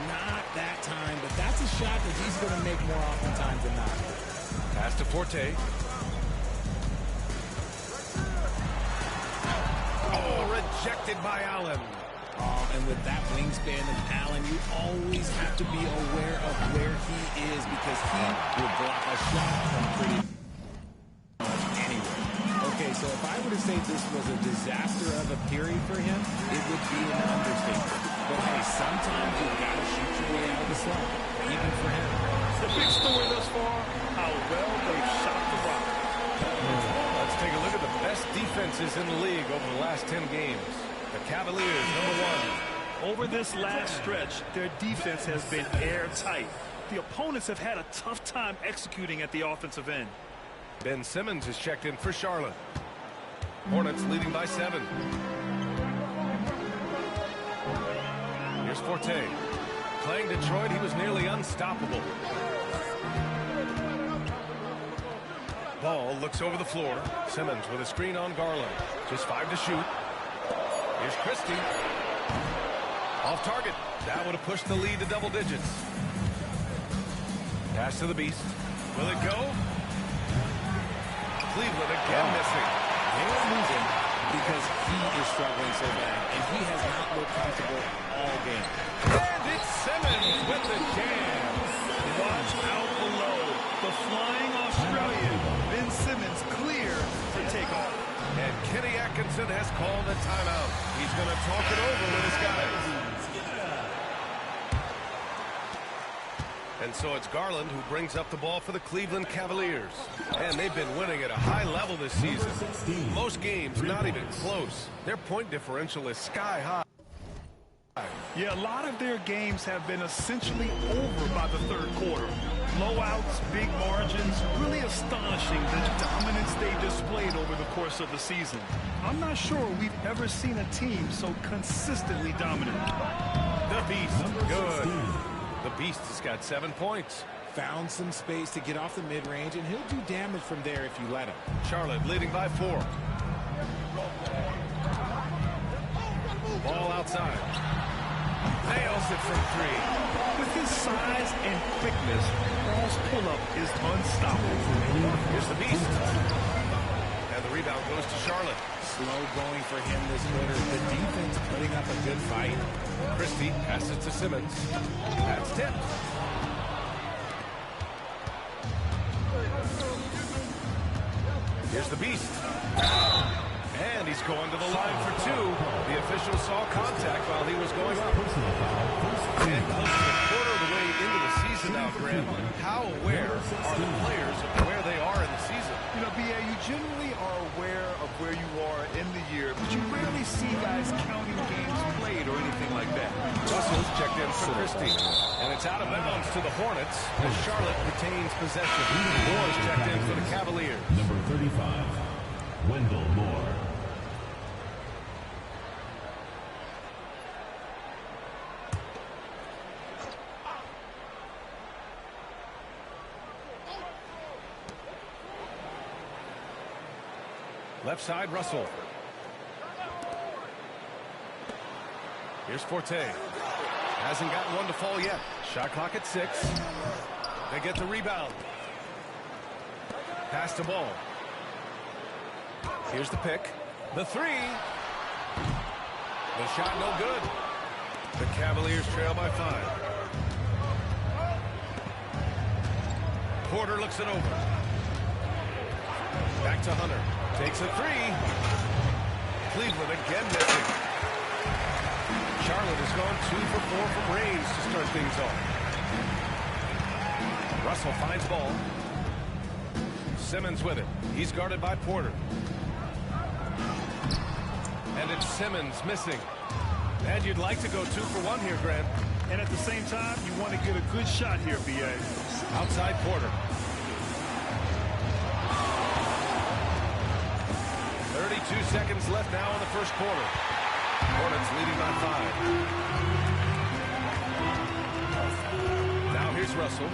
Not that time, but that's a shot that he's going to make more oftentimes than not. Pass to Forte. Oh, rejected by Allen. Oh, and with that wingspan of Allen, you always have to be aware of where he is because he will block a shot from pretty much anywhere. Okay, so if I were to say this was a disaster of a period for him, it would be an understatement. But hey, sometimes you've got to shoot your way out of the slump, even for him. The big story thus far, how well they've shot the rock. Let's take a look at the best defenses in the league over the last 10 games. The Cavaliers, #1. Over this last stretch, their defense has been airtight. The opponents have had a tough time executing at the offensive end. Ben Simmons is checked in for Charlotte. Hornets leading by 7. Here's Forte. Playing Detroit, he was nearly unstoppable. Ball looks over the floor. Simmons with a screen on Garland. Just 5 to shoot. Here's Christie. Off target. That would have pushed the lead to double digits. Pass to the Beast. Will it go? Cleveland again missing. They're losing because he is struggling so bad, and he has not looked comfortable all game. And it's Simmons with the jam. Watch out below. The flying Australian, Ben Simmons, clear for takeoff. And Kenny Atkinson has called a timeout. He's going to talk it over with his guys. And so it's Garland who brings up the ball for the Cleveland Cavaliers. And they've been winning at a high level this season. Most games not even close. Their point differential is sky high. Yeah, a lot of their games have been essentially over by the third quarter. Blowouts, big margins, really astonishing the dominance they displayed over the course of the season. I'm not sure we've ever seen a team so consistently dominant. The Beast, good. The Beast has got 7 points. Found some space to get off the mid-range, and he'll do damage from there if you let him. Charlotte leading by 4. Ball outside. Nails it from 3. With his size and quickness, Paul's pull-up is unstoppable. Here's the Beast. And the rebound goes to Charlotte. Slow going for him this quarter. The defense putting up a good fight. Christie passes to Simmons. That's tipped. Here's the Beast. And he's going to the line for 2. The official saw contact while he was going up. And close to a quarter of the way into the season now, Grant. How aware are the players of where they are in the season? You know, B.A., you generally are aware of where you are in the year, but you rarely see guys counting games played or anything like that. Russell's checked in for Christie. And it's out of bounds to the Hornets as Charlotte retains possession. Moore's checked in for the Cavaliers. Number 35, Wendell Moore. Left side, Russell. Here's Forte. Hasn't gotten one to fall yet. Shot clock at 6. They get the rebound. Pass to Ball. Here's the pick. The 3. The shot no good. The Cavaliers trail by 5. Porter looks it over. Back to Hunter. Takes a 3. Cleveland again missing. Charlotte has gone 2 for 4 from range to start things off. Russell finds Ball. Simmons with it. He's guarded by Porter. And it's Simmons missing. And you'd like to go 2 for 1 here, Grant. And at the same time, you want to get a good shot here, B.A. Outside Porter. 32 seconds left now in the first quarter. Hornets leading by 5. Now here's Russell.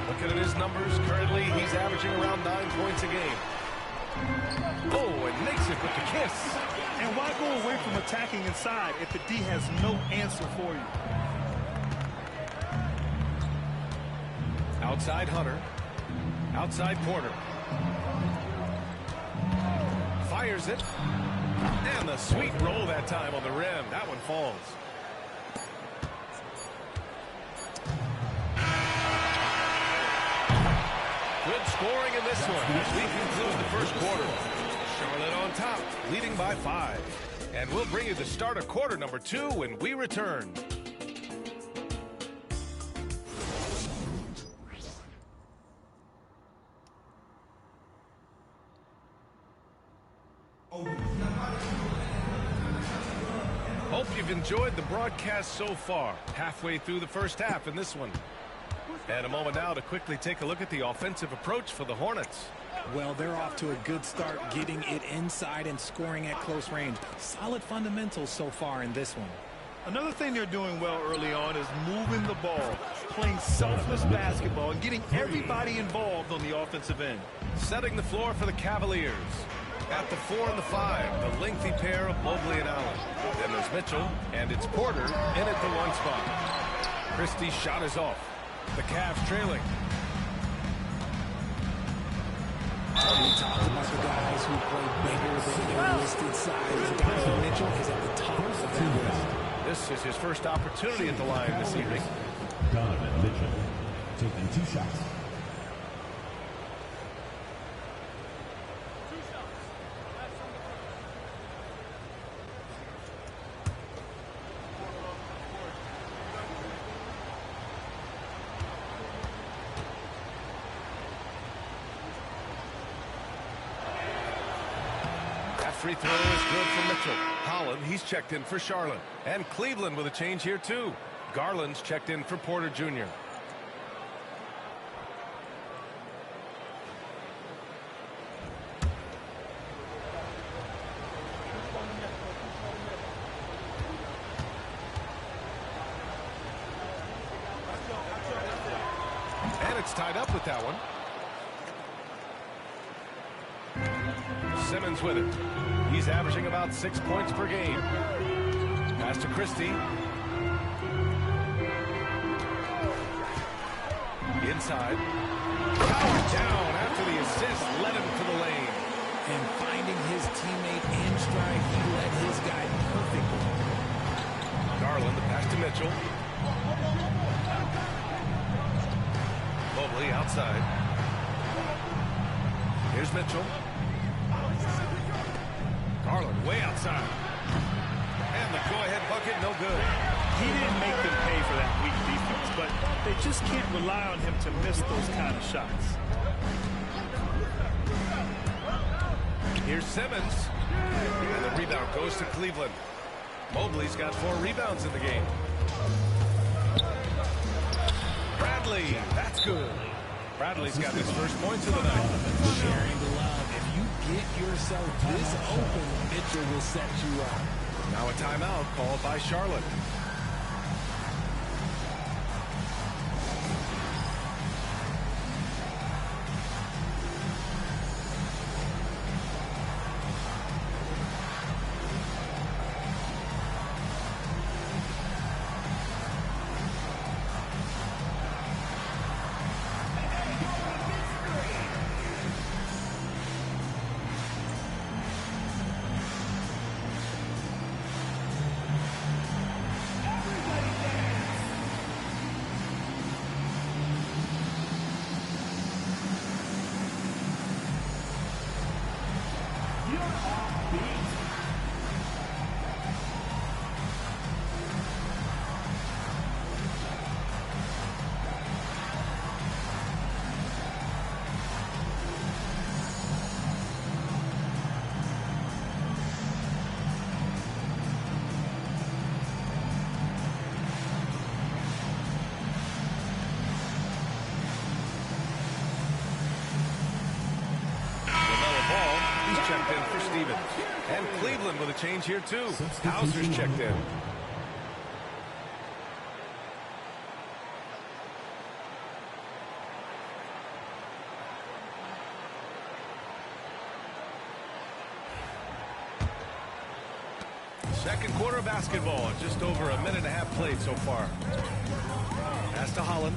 Looking at his numbers, currently he's averaging around 9 points a game. Oh, and makes it with the kiss. And why go away from attacking inside if the D has no answer for you? Outside Hunter. Outside Porter. Fires it. And the sweet roll that time on the rim. That one falls. Good scoring in this one as we conclude the first quarter. Charlotte on top, leading by 5. And we'll bring you the start of quarter number 2 when we return. Hope you've enjoyed the broadcast so far. Halfway through the first half in this one. And a moment now to quickly take a look at the offensive approach for the Hornets. Well, they're off to a good start getting it inside and scoring at close range. Solid fundamentals so far in this one. Another thing they're doing well early on is moving the ball, playing selfless basketball, and getting everybody involved on the offensive end. Setting the floor for the Cavaliers. At the 4 and the 5, the lengthy pair of Mobley and Allen. Then there's Mitchell, and it's Porter in at the 1 spot. Christie's shot is off. The Cavs trailing. We talked about the guys who play bigger than their listed size. Donovan Mitchell is at the top of that list. This is his first opportunity at the line this evening. Donovan Mitchell taking 2 shots. free throw is good for Mitchell. Holland, he's checked in for Charlotte. And Cleveland with a change here, too. Garland's checked in for Porter Jr. And it's tied up with that one. Simmons with it. He's averaging about 6 points per game. Pass to Christie. Inside. Power down after the assist. Led him to the lane. And finding his teammate in stride, he led his guy perfectly. Garland, the pass to Mitchell. Mobley outside. Here's Mitchell. Garland way outside. And the go-ahead bucket, no good. He didn't make them pay for that weak defense, but they just can't rely on him to miss those kind of shots. Here's Simmons. And the rebound goes to Cleveland. Mobley's got 4 rebounds in the game. Bradley, that's good. Bradley's got his first points of the night. Sharing the love. If you get yourself this open, Mitchell will set you up. Now a timeout called by Charlotte. Checked in for Stevens. And Cleveland with a change here, too. Hauser's checked in. Second quarter basketball. Just over a minute and a half played so far. Pass to Holland.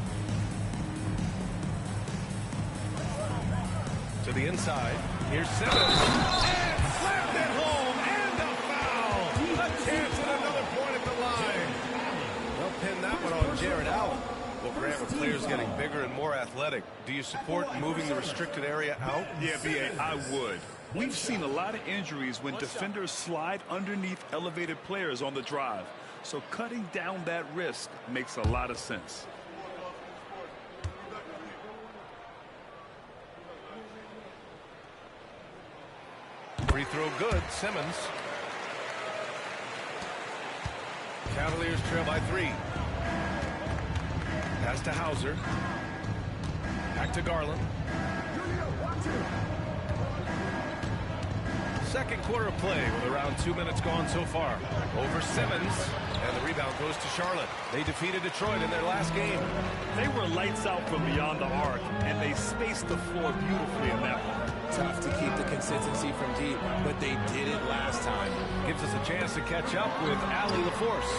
To the inside. Here's Simmons. And slammed it home. And a foul. A chance at another point at the line. They'll pin that one on Jared Allen. Well, Grant, with players getting bigger and more athletic, do you support moving the restricted area out? Yeah, B.A., I would. We've seen a lot of injuries when defenders slide underneath elevated players on the drive. So cutting down that risk makes a lot of sense. Free throw good. Simmons. Cavaliers trail by 3. Pass to Hauser. Back to Garland. Second quarter of play with around 2 minutes gone so far. Over Simmons. And the rebound goes to Charlotte. They defeated Detroit in their last game. They were lights out from beyond the arc, and they spaced the floor beautifully in that one. Tough to keep the consistency from deep, but they did it last time. Gives us a chance to catch up with Allie LaForce.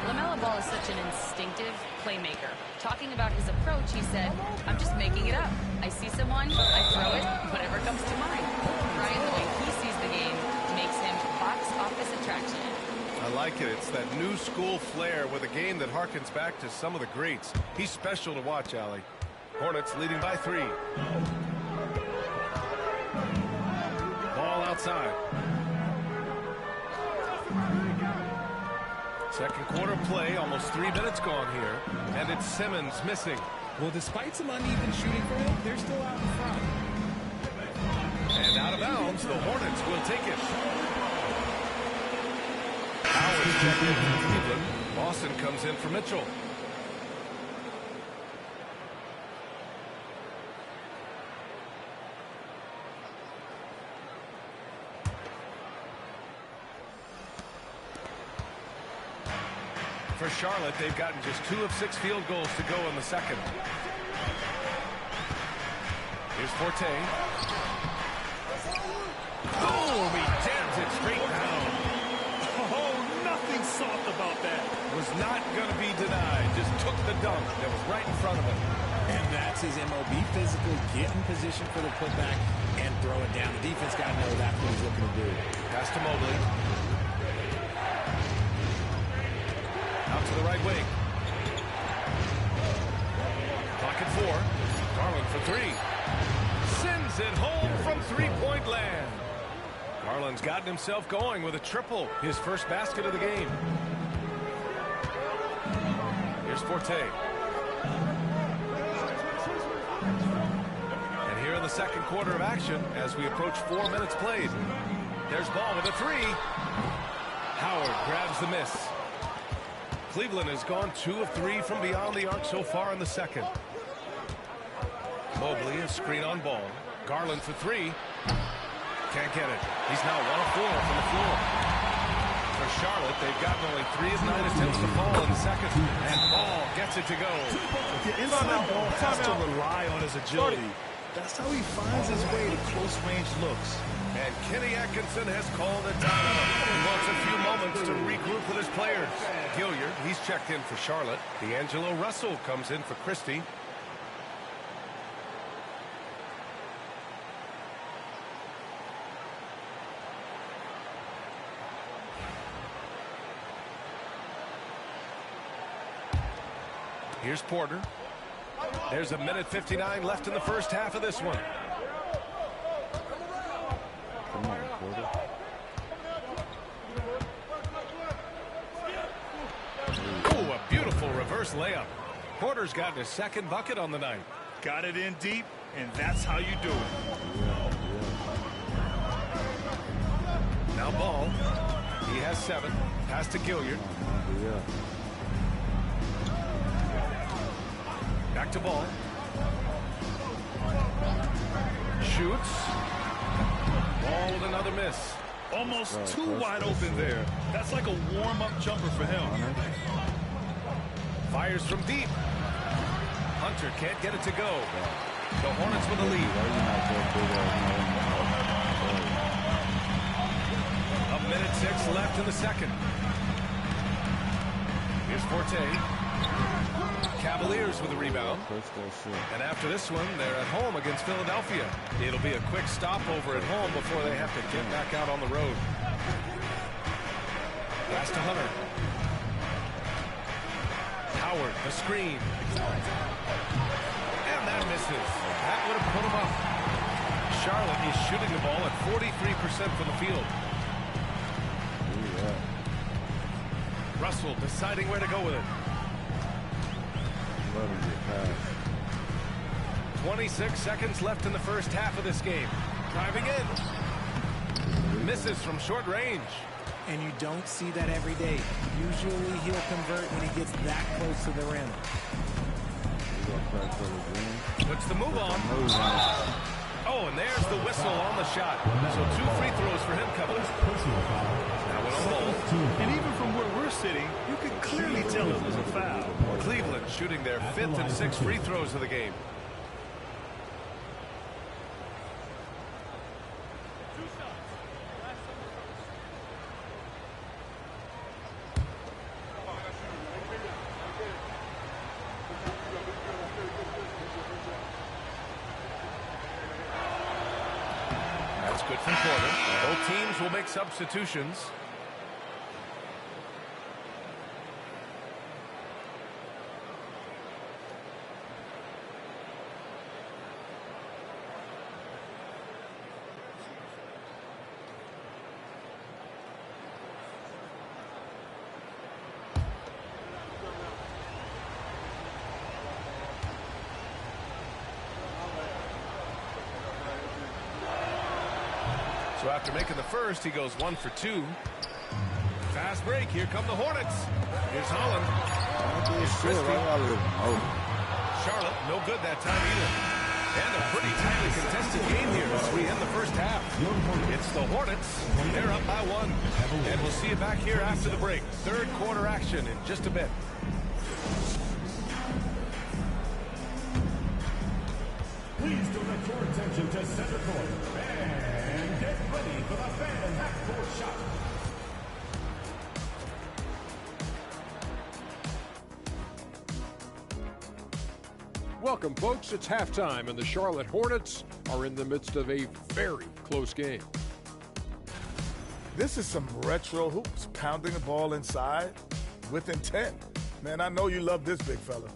LaMelo Ball is such an instinctive playmaker. Talking about his approach, he said, I'm just making it up. I see someone, I throw it, whatever comes to mind. Ryan, the way he sees the game makes him box office attraction. I like it. It's that new school flair with a game that harkens back to some of the greats. He's special to watch, Allie. Hornets leading by 3. Ball outside. Second quarter play, almost 3 minutes gone here. And it's Simmons missing. Well, despite some uneven shooting for him, they're still out in front. And out of bounds, the Hornets will take it. check in for Cleveland. Boston comes in for Mitchell. For Charlotte, they've gotten just 2 of 6 field goals to go in the second. Here's Forte. Boom! He jams it straight down. Oh, nothing soft about that. Was not going to be denied. Just took the dunk that was right in front of him. And that's his MO. Be physical, get in position for the putback, and throw it down. The defense got to know that's what he's looking to do. Pass to Mobley. Out to the right wing. Clock at 4. Garland for 3. Sends it home from three-point land. Garland's gotten himself going with a triple. His first basket of the game. Here's Forte. And here in the second quarter of action, as we approach 4 minutes played. There's Ball with a 3. Howard grabs the miss. Cleveland has gone 2 of 3 from beyond the arc so far in the second. Mobley, a screen on Ball. Garland for 3. Can't get it. He's now 1 of 4 from the floor. For Charlotte, they've gotten only 3 of 9 attempts to fall in the second. And Ball gets it to go. The inside ball has to rely on his agility. That's how he finds his way to close-range looks. And Kenny Atkinson has called a timeout. He wants a few moments to regroup with his players. Gilliard, he's checked in for Charlotte. D'Angelo Russell comes in for Christie. Here's Porter. There's a minute 59 left in the first half of this one. Come on, Porter. Oh, a beautiful reverse layup. Porter's gotten his second bucket on the night. Got it in deep, and that's how you do it. Now Ball. He has 7. Pass to Gilliard. Back to Ball. Shoots. Ball with another miss. Almost too wide open there. That's like a warm-up jumper for him. Fires from deep. Hunter can't get it to go. The Hornets with the lead. A minute 6 left in the second. Here's Forte. Cavaliers with a rebound. And after this one, they're at home against Philadelphia. It'll be a quick stopover at home before they have to get back out on the road. Pass to Hunter. Howard, the screen. And that misses. That would have put him up. Charlotte is shooting the ball at 43% from the field. Russell deciding where to go with it. 26 seconds left in the first half of this game. Driving in. Misses from short range. And you don't see that every day. Usually he'll convert when he gets that close to the rim. Puts the move on. Oh, and there's the whistle on the shot. So 2 free throws for him coming. Now one on Ball. And even from where we're sitting, you can clearly tell it was a foul. Cleveland shooting their 5th and 6th free throws of the game. That's good from Porter. Both teams will make substitutions. So after making the first, he goes 1 for 2. Fast break. Here come the Hornets. Here's Holland. Here's Shit, Christie. oh. Charlotte, no good that time either. And a pretty tightly contested game here as we end the first half. It's the Hornets. They're up by 1. And we'll see you back here after the break. Third quarter action in just a bit. Please direct your attention to center court and get ready for the fan half-court shot. Welcome, folks. It's halftime, and the Charlotte Hornets are in the midst of a very close game. This is some retro hoops, pounding the ball inside with intent. Man, I know you love this big fella.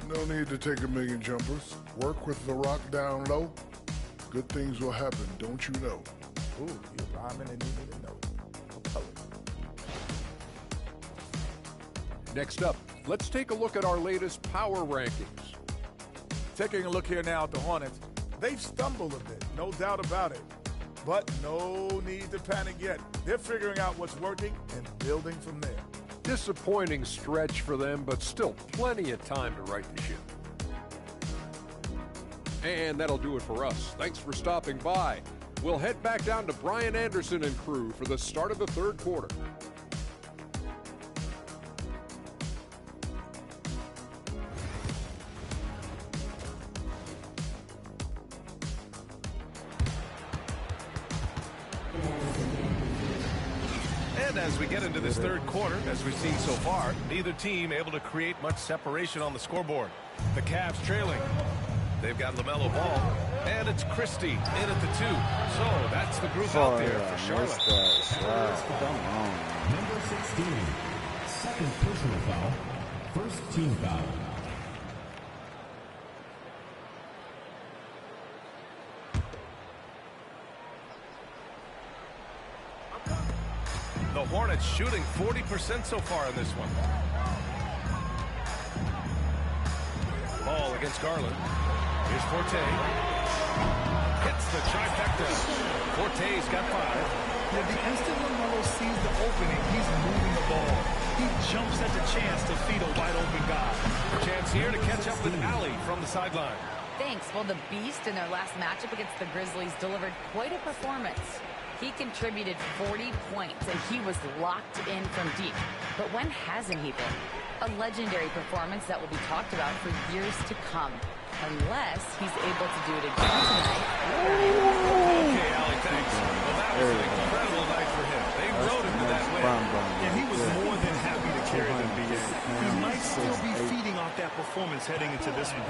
No need to take a million jumpers. Work with the rock down low. Good things will happen, don't you know? Ooh, you're rhyming and you need to know. Color. Next up, let's take a look at our latest power rankings. Taking a look here now at the Hornets, they've stumbled a bit, no doubt about it. But no need to panic yet. They're figuring out what's working and building from there. Disappointing stretch for them, but still plenty of time to right the ship. And that'll do it for us. Thanks for stopping by. We'll head back down to Brian Anderson and crew for the start of the third quarter. And as we get into this third quarter, as we've seen so far, neither team able to create much separation on the scoreboard. The Cavs trailing. They've got LaMelo Ball, and it's Christie in at the 2. So that's the group out there for Charlotte. Number 16, second personal foul, first team foul. The Hornets shooting 40% so far in this one. Ball against Garland. Here's Forte. Hits the trifecta. Forte's got 5. Yeah, the instant LaMelo sees the opening, he's moving the ball. He jumps at the chance to feed a wide open guy. Chance here to catch up with Allie from the sideline. Thanks. Well, the Beast in their last matchup against the Grizzlies delivered quite a performance. He contributed 40 points, and he was locked in from deep. But when hasn't he been? A legendary performance that will be talked about for years to come. Unless he's able to do it again tonight. Okay, Allie, thanks. Well, that was an incredible night for him. They rode him to that win. And he was more than happy to carry them, BA. He might still be feeding off that performance heading into this one.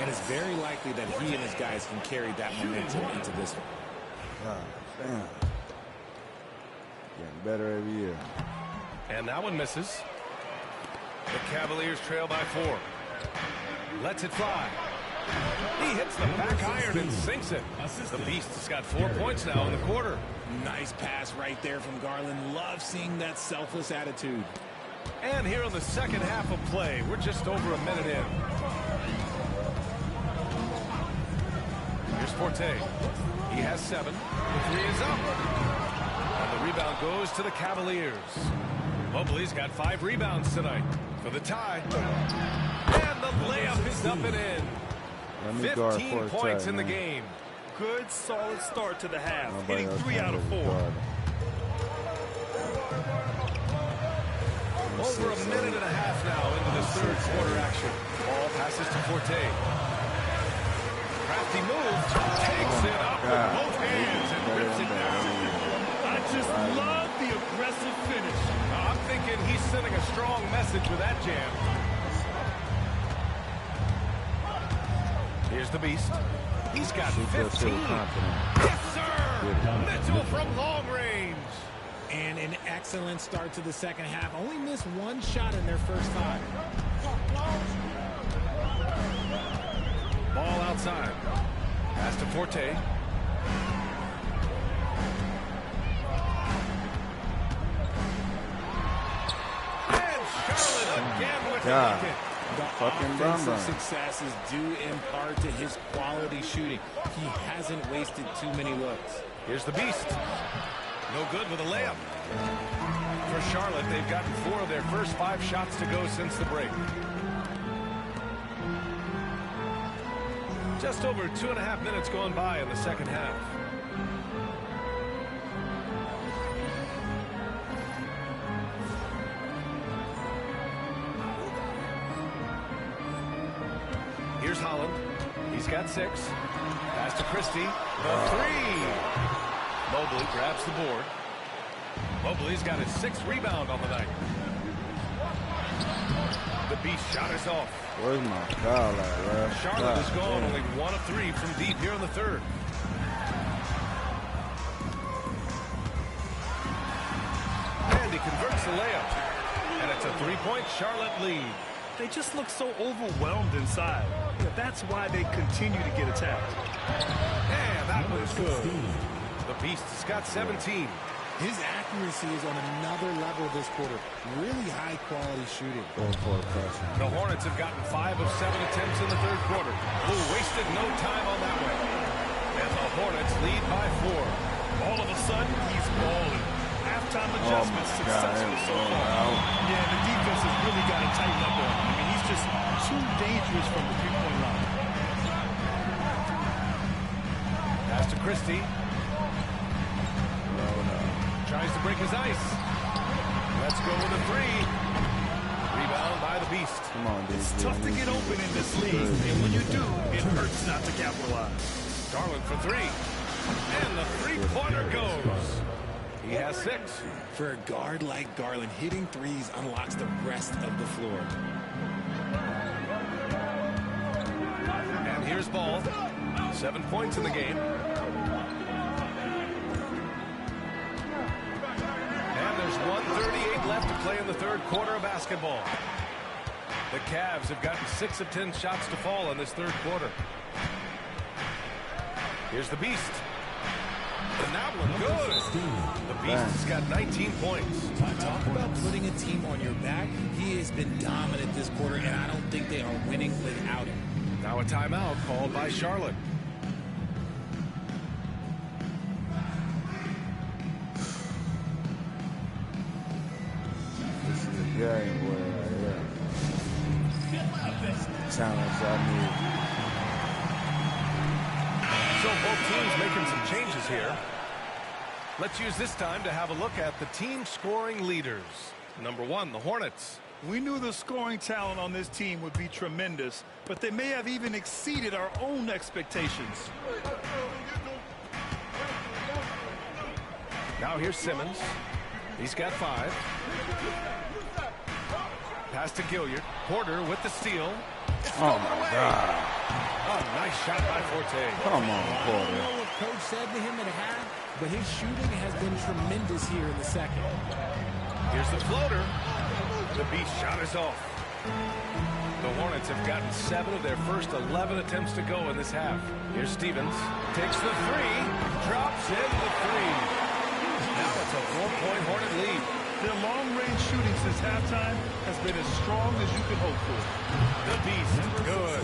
And it's very likely that he and his guys can carry that momentum into this one. Damn. Getting better every year. And that one misses. The Cavaliers trail by 4. Lets it fly. He hits the back iron and sinks it. The Beast's got 4 points now in the quarter. Nice pass right there from Garland. Love seeing that selfless attitude. And here in the second half of play, we're just over a minute in. Here's Forte. He has 7. The 3 is up. And the rebound goes to the Cavaliers. Mobley's got 5 rebounds tonight for the tie. And the layup is up and in. 15 points in the game. Good, solid start to the half. Hitting 3 out of 4. Over a minute and a half now into this third quarter action. Ball passes to Forte. Crafty move. Takes it up with both hands and rips it down. I just love the aggressive finish. I'm thinking he's sending a strong message with that jam. Here's the Beast. He's got 15. Yes, sir! Mitchell from long range. And an excellent start to the second half. Only missed 1 shot in their first time. Ball outside. Pass to Forte. And Charlotte again with the bucket. The offensive success is due in part to his quality shooting. He hasn't wasted too many looks. Here's the Beast. No good with a layup. For Charlotte, they've gotten 4 of their first 5 shots to go since the break. Just over 2.5 minutes gone by in the second half. Here's Holland. He's got 6. Pass to Christie. The 3. Mobley grabs the board. Mobley's got his 6th rebound on the night. The Beast shot is off. Where's my foul at, bro? Charlotte is gone, only 1 of 3 from deep here in the third. And he converts the layup. And it's a 3-point Charlotte lead. They just look so overwhelmed inside. That's why they continue to get attacked. And that one's good. The Beast has got 17. His accuracy is on another level this quarter. Really high-quality shooting. The Hornets have gotten 5 of 7 attempts in the third quarter. Blue wasted no time on that one. And the Hornets lead by 4. All of a sudden, he's balling. Halftime adjustments successful so far. Yeah, the defense has really got to tighten up on him. I mean, he's just too dangerous from the three-point line. Pass to Christie. Tries to break his ice. Let's go with a 3. Rebound by the Beast. Come on, dude. It's tough to get open in this league, and when you do, it hurts not to capitalize. Garland for 3. And the three-pointer goes. He has 6. For a guard like Garland, hitting threes unlocks the rest of the floor. And here's Ball. 7 points in the game. There's 1:38 left to play in the third quarter of basketball. The Cavs have gotten 6 of 10 shots to fall in this third quarter. Here's the Beast. And that one good. The Beast has got 19 points. Talk about putting a team on your back. He has been dominant this quarter, and I don't think they are winning without him. Now a timeout called by Charlotte. Game where challenge I need. So both teams making some changes here. Let's use this time to have a look at the team scoring leaders. Number 1, the Hornets. We knew the scoring talent on this team would be tremendous, but they may have even exceeded our own expectations. Now here's Simmons. He's got 5. Pass to Gilliard. Porter with the steal. Oh, my God. Oh, nice shot by Forte. Come on, I don't Porter. know what Coach said to him at half, but his shooting has been tremendous here in the second. Here's the floater. The Beast shot is off. The Hornets have gotten 7 of their first 11 attempts to go in this half. Here's Stevens. Takes the 3. Drops in the 3. Now it's a 4-point Hornet lead. Their long-range shooting since halftime has been as strong as you could hope for. The Beast, good.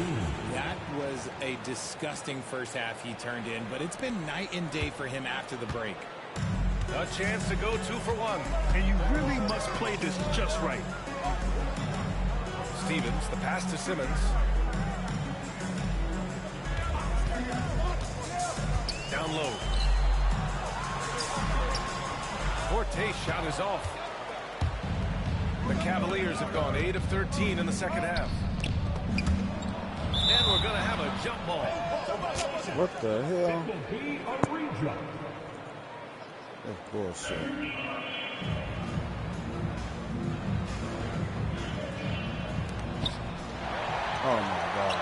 That was a disgusting first half he turned in, but it's been night and day for him after the break. A chance to go 2 for 1. And you really must play this just right. Stevens, the pass to Simmons. Down low. Forte's shot is off. The Cavaliers have gone 8 of 13 in the second half. And we're going to have a jump ball. What the hell? That's bullshit. Oh, my God.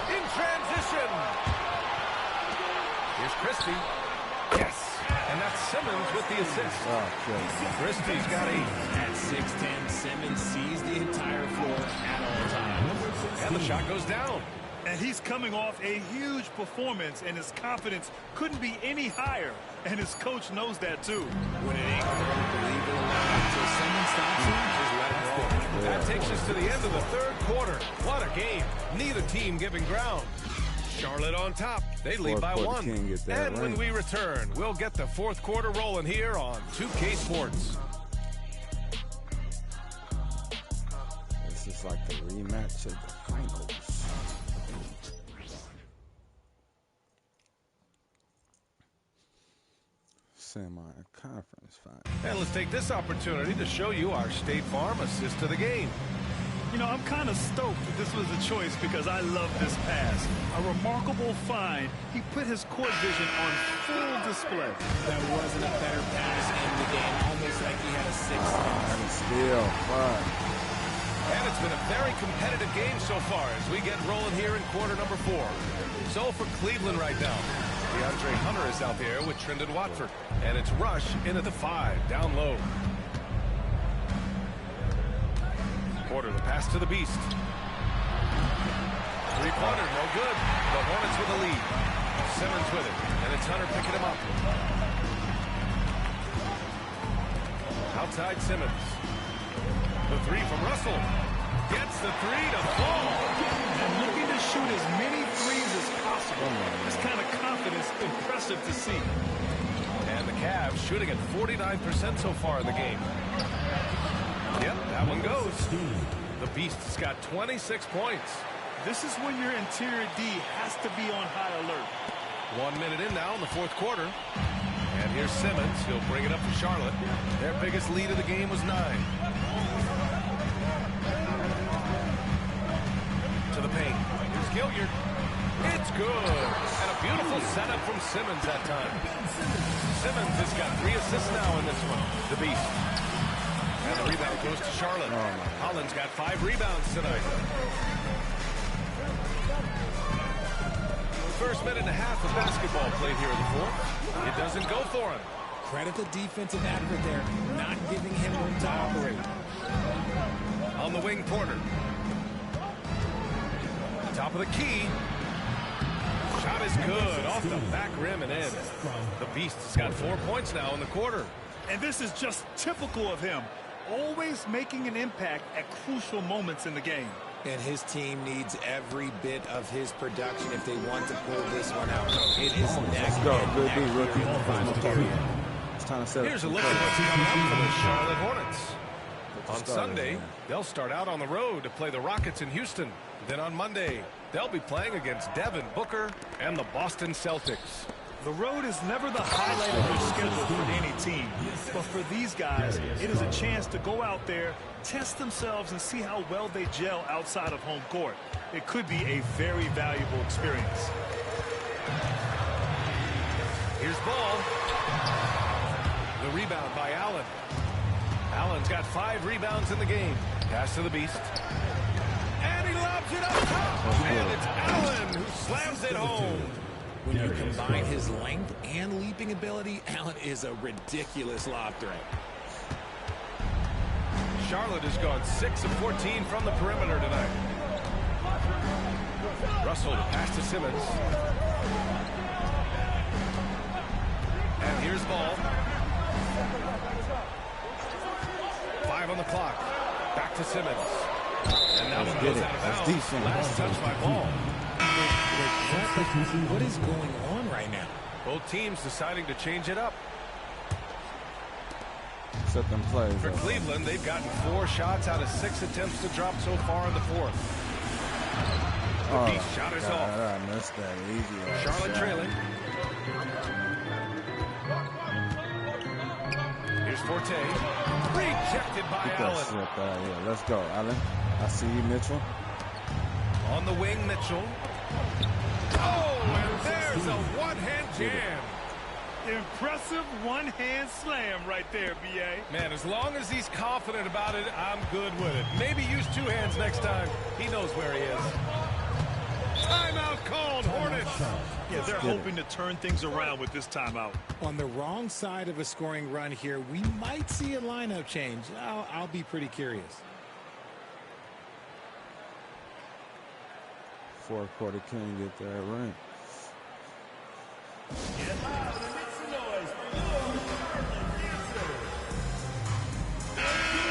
In transition. Here's Christie. Yes. And that's Simmons with the assist. Christie's got 8. At 6'10", Simmons sees the entire floor at all times. And the shot goes down. And he's coming off a huge performance, and his confidence couldn't be any higher. And his coach knows that, too. When it ain't going, believe it or not, until someone stops him, just let him roll. That takes us to the end of the third quarter. What a game. Neither team giving ground. Charlotte on top. They lead by 1. And when we return, we'll get the fourth quarter rolling here on 2K Sports. It's like the rematch of the finals. Semi-conference final. And let's take this opportunity to show you our State Farm assist to the game. You know, I'm kind of stoked that this was a choice because I love this pass. A remarkable find. He put his court vision on full display. That wasn't a better pass in the game. Almost like he had a sixth sense. And still fun. And it's been a very competitive game so far as we get rolling here in quarter number 4. So for Cleveland right now, DeAndre Hunter is out there with Trendon Watford. And it's Rush in at the 5, down low. Porter, the pass to the Beast. Three-pointer, no good. The Hornets with the lead. Simmons with it, and it's Hunter picking him up. Outside Simmons. The 3 from Russell. Gets the 3 to fall. And looking to shoot as many threes as possible. This kind of confidence, impressive to see. And the Cavs shooting at 49% so far in the game. Yep, that one goes. The Beast's got 26 points. This is when your interior D has to be on high alert. 1 minute in now in the fourth quarter. And here's Simmons. He'll bring it up for Charlotte. Their biggest lead of the game was 9. To the paint. Here's Gilliard. It's good. And a beautiful setup from Simmons that time. Simmons has got 3 assists now in this one. The Beast. And the rebound goes to Charlotte. Holland's got 5 rebounds tonight. First minute and a half of basketball played here in the fourth. It doesn't go for him. Credit the defensive effort there, not giving him room to operate. On the wing, Porter. Top of the key. Shot is good off the back rim and in. The Beast's got 4 points now in the quarter. And this is just typical of him. Always making an impact at crucial moments in the game. And his team needs every bit of his production if they want to pull this one out. It is next. Let's go. Good D, rookie. It's time to set Here's a look at what's coming up for the Charlotte Hornets. On Sunday, they'll start out on the road to play the Rockets in Houston. Then on Monday, they'll be playing against Devin Booker and the Boston Celtics. The road is never the highlight of their schedule for any team. But for these guys, it is a chance to go out there, test themselves, and see how well they gel outside of home court. It could be a very valuable experience. Here's Ball. The rebound by Allen. Allen's got 5 rebounds in the game. Pass to the Beast. And he lobs it up top. And it's Allen who slams it home. When you combine his length and leaping ability, Allen is a ridiculous lob threat. Charlotte has gone 6 of 14 from the perimeter tonight. Russell to pass to Simmons. And here's Ball. 5 on the clock. Back to Simmons. And now one goes out of bounds. Last touch by Ball. What is going on right now? Both teams deciding to change it up. Set them plays. For Cleveland, they've gotten 4 shots out of 6 attempts to drop so far in the fourth. The Beast shot is off. I missed that easy. Charlotte trailing. Here's Forte. Rejected by Allen. Yeah, let's go, Allen. I see you, Mitchell. On the wing, Mitchell. Oh, and there's a one-hand jam. Impressive one-hand slam right there, B.A. Man, as long as he's confident about it, I'm good with it. Maybe use 2 hands next time. He knows where he is. Timeout called, Hornets. Yeah, they're hoping to turn things around with this timeout. On the wrong side of a scoring run here, we might see a lineup change. I'll be pretty curious. Fourth quarter can't get that right.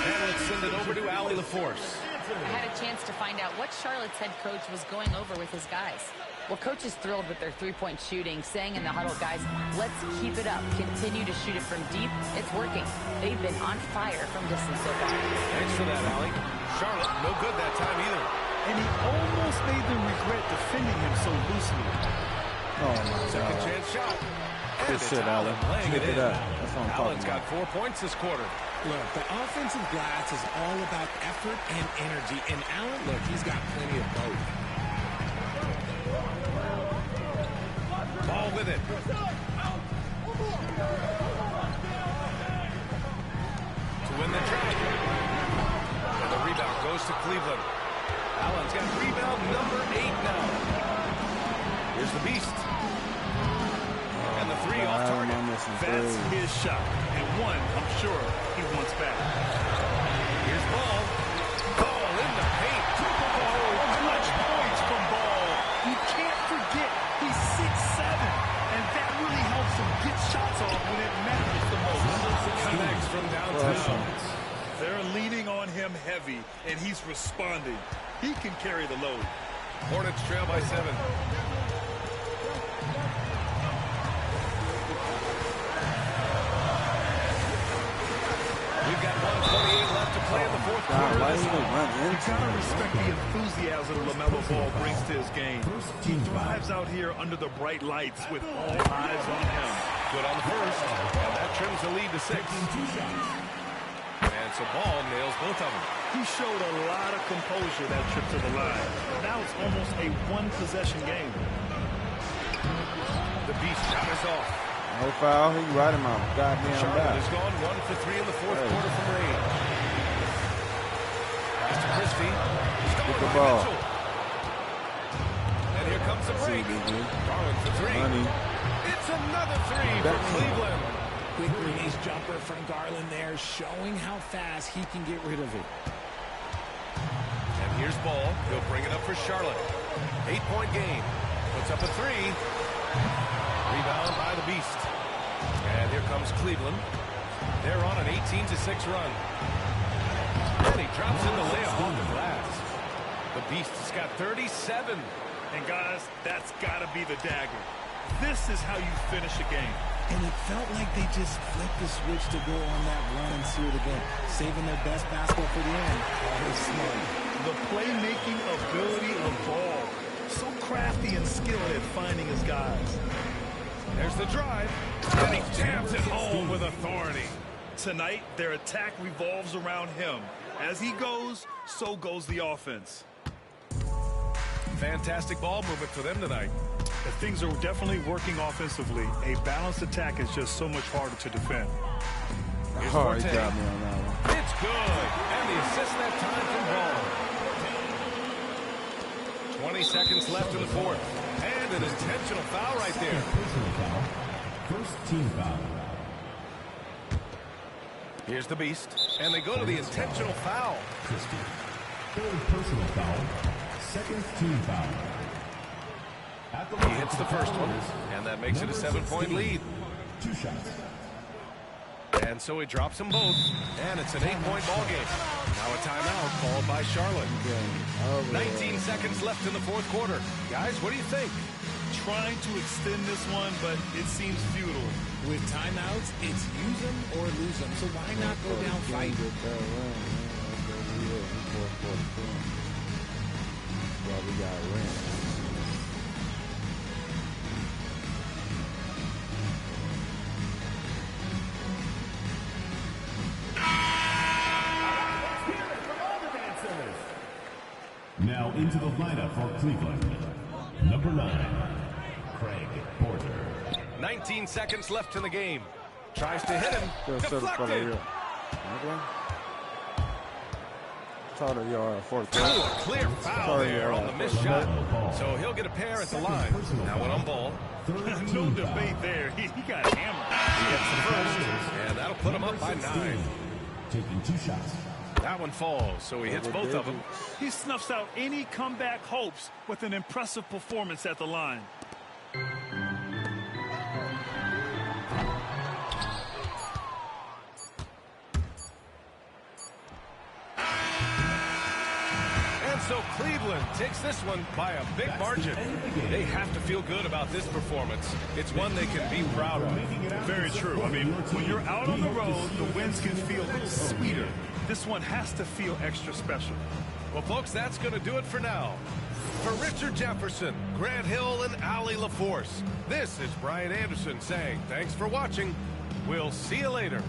And let's send it over to Allie LaForce. I had a chance to find out what Charlotte's head coach was going over with his guys. Well, coach is thrilled with their three-point shooting, saying in the huddle, guys, let's keep it up. Continue to shoot it from deep. It's working. They've been on fire from distance so far. Thanks for that, Allie. Charlotte, no good that time either. And he almost made them regret defending him so loosely. Oh, my Second God. chance shot. Good And shit, it's Allen. laying Keep it it in. up. That's what I'm talking Allen's got about. 4 points this quarter. Look, the offensive glass is all about effort and energy. And Allen, look, he's got plenty of both. Ball with it. To win the track. And the rebound goes to Cleveland. Allen's got rebound number 8 now. Here's the Beast. And the 3 off target. That's his shot. And one, I'm sure, he wants back. Here's Ball. Ball in the paint. Oh, clutch points from Ball. You can't forget he's 6'7", and that really helps him get shots off when it matters the most. Connects from downtown. They're leaning on him heavy, and he's responding. He can carry the load. Hornets trail by 7. We've got 1:28 left to play in the fourth quarter. You gotta respect the enthusiasm LaMelo Ball brings to his game. He thrives out here under the bright lights with all eyes on him. Good on the first, and that trims the lead to 6. And so Ball nails both of them. He showed a lot of composure that trip to the line. Now it's almost a one-possession game. The Beast shot is off. No foul. He right in my goddamn Charlotte back. is gone 1 for 3 in the fourth quarter from range. Pass to Christie. Get the ball. Mitchell. And here comes the break. Garland for 3. Money. It's another 3 for Cleveland. Quick release jumper from Garland there, showing how fast he can get rid of it. And here's Ball. He'll bring it up for Charlotte. 8-point game. Puts up a 3. Rebound by the Beast. And here comes Cleveland. They're on an 18-6 run. And he drops in the layup on the glass. The Beast's got 37. And guys, that's got to be the dagger. This is how you finish a game. And it felt like they just flipped the switch to go on that run and seal the game, saving their best basketball for the end. Oh, smart. The playmaking ability of Ball. So crafty and skilled at finding his guys. There's the drive. And he jams it home with authority. Tonight, their attack revolves around him. As he goes, so goes the offense. Fantastic ball movement for them tonight. But things are definitely working offensively. A balanced attack is just so much harder to defend. Here's Oh, Forte. he got me on that one. It's good. And the assist that time from Ball. 20 seconds left in the fourth. And an intentional foul right there. First team foul. Here's the Beast. And they go to the intentional foul. Christie. Third personal foul. Second team foul. He hits the first one, and that makes it a 7-point lead. 2 shots. And so he drops them both, and it's an 8-point ball game. Now a timeout called by Charlotte. 19 seconds left in the fourth quarter. Guys, what do you think? Trying to extend this one, but it seems futile. With timeouts, it's use them or lose them. So why not go down fighting? Well, we got ring. Now into the lineup for Cleveland. Number 9, Craig Porter. 19 seconds left in the game. Tries to hit him. Deflected. Total yard, 42. Ooh, a clear foul there on the missed shot. So he'll get a pair at the line. Now one on Ball. No debate there. He got hammered. He gets the first, and that'll put him up by 9. Taking 2 shots. That one falls, so he hits both of them. He snuffs out any comeback hopes with an impressive performance at the line. And so Cleveland takes this one by a big margin. They have to feel good about this performance. It's one they can be proud of. Very true. I mean, when you're out on the road, the wins can feel a little sweeter. this one has to feel extra special. Well, folks, that's going to do it for now. For Richard Jefferson, Grant Hill, and Allie LaForce, this is Brian Anderson saying thanks for watching. We'll see you later.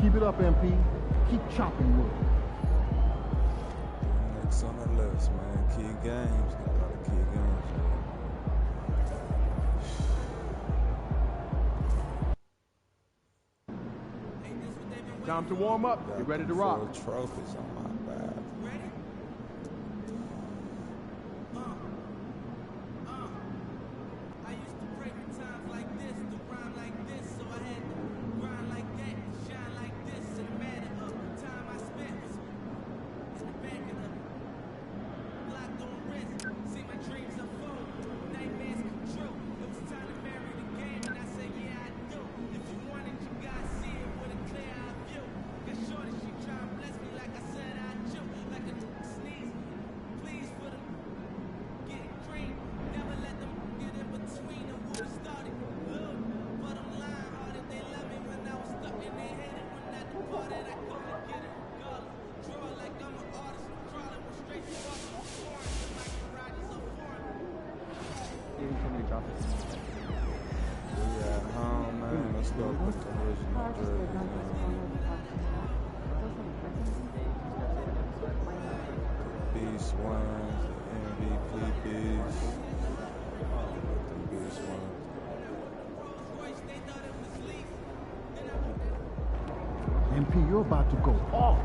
Keep it up, MP. Keep chopping wood. Next on the list, man. Key games. Got a lot of key games, man. Time to warm up. Get ready to rock. Trophies on my back. MP, you're about to go off.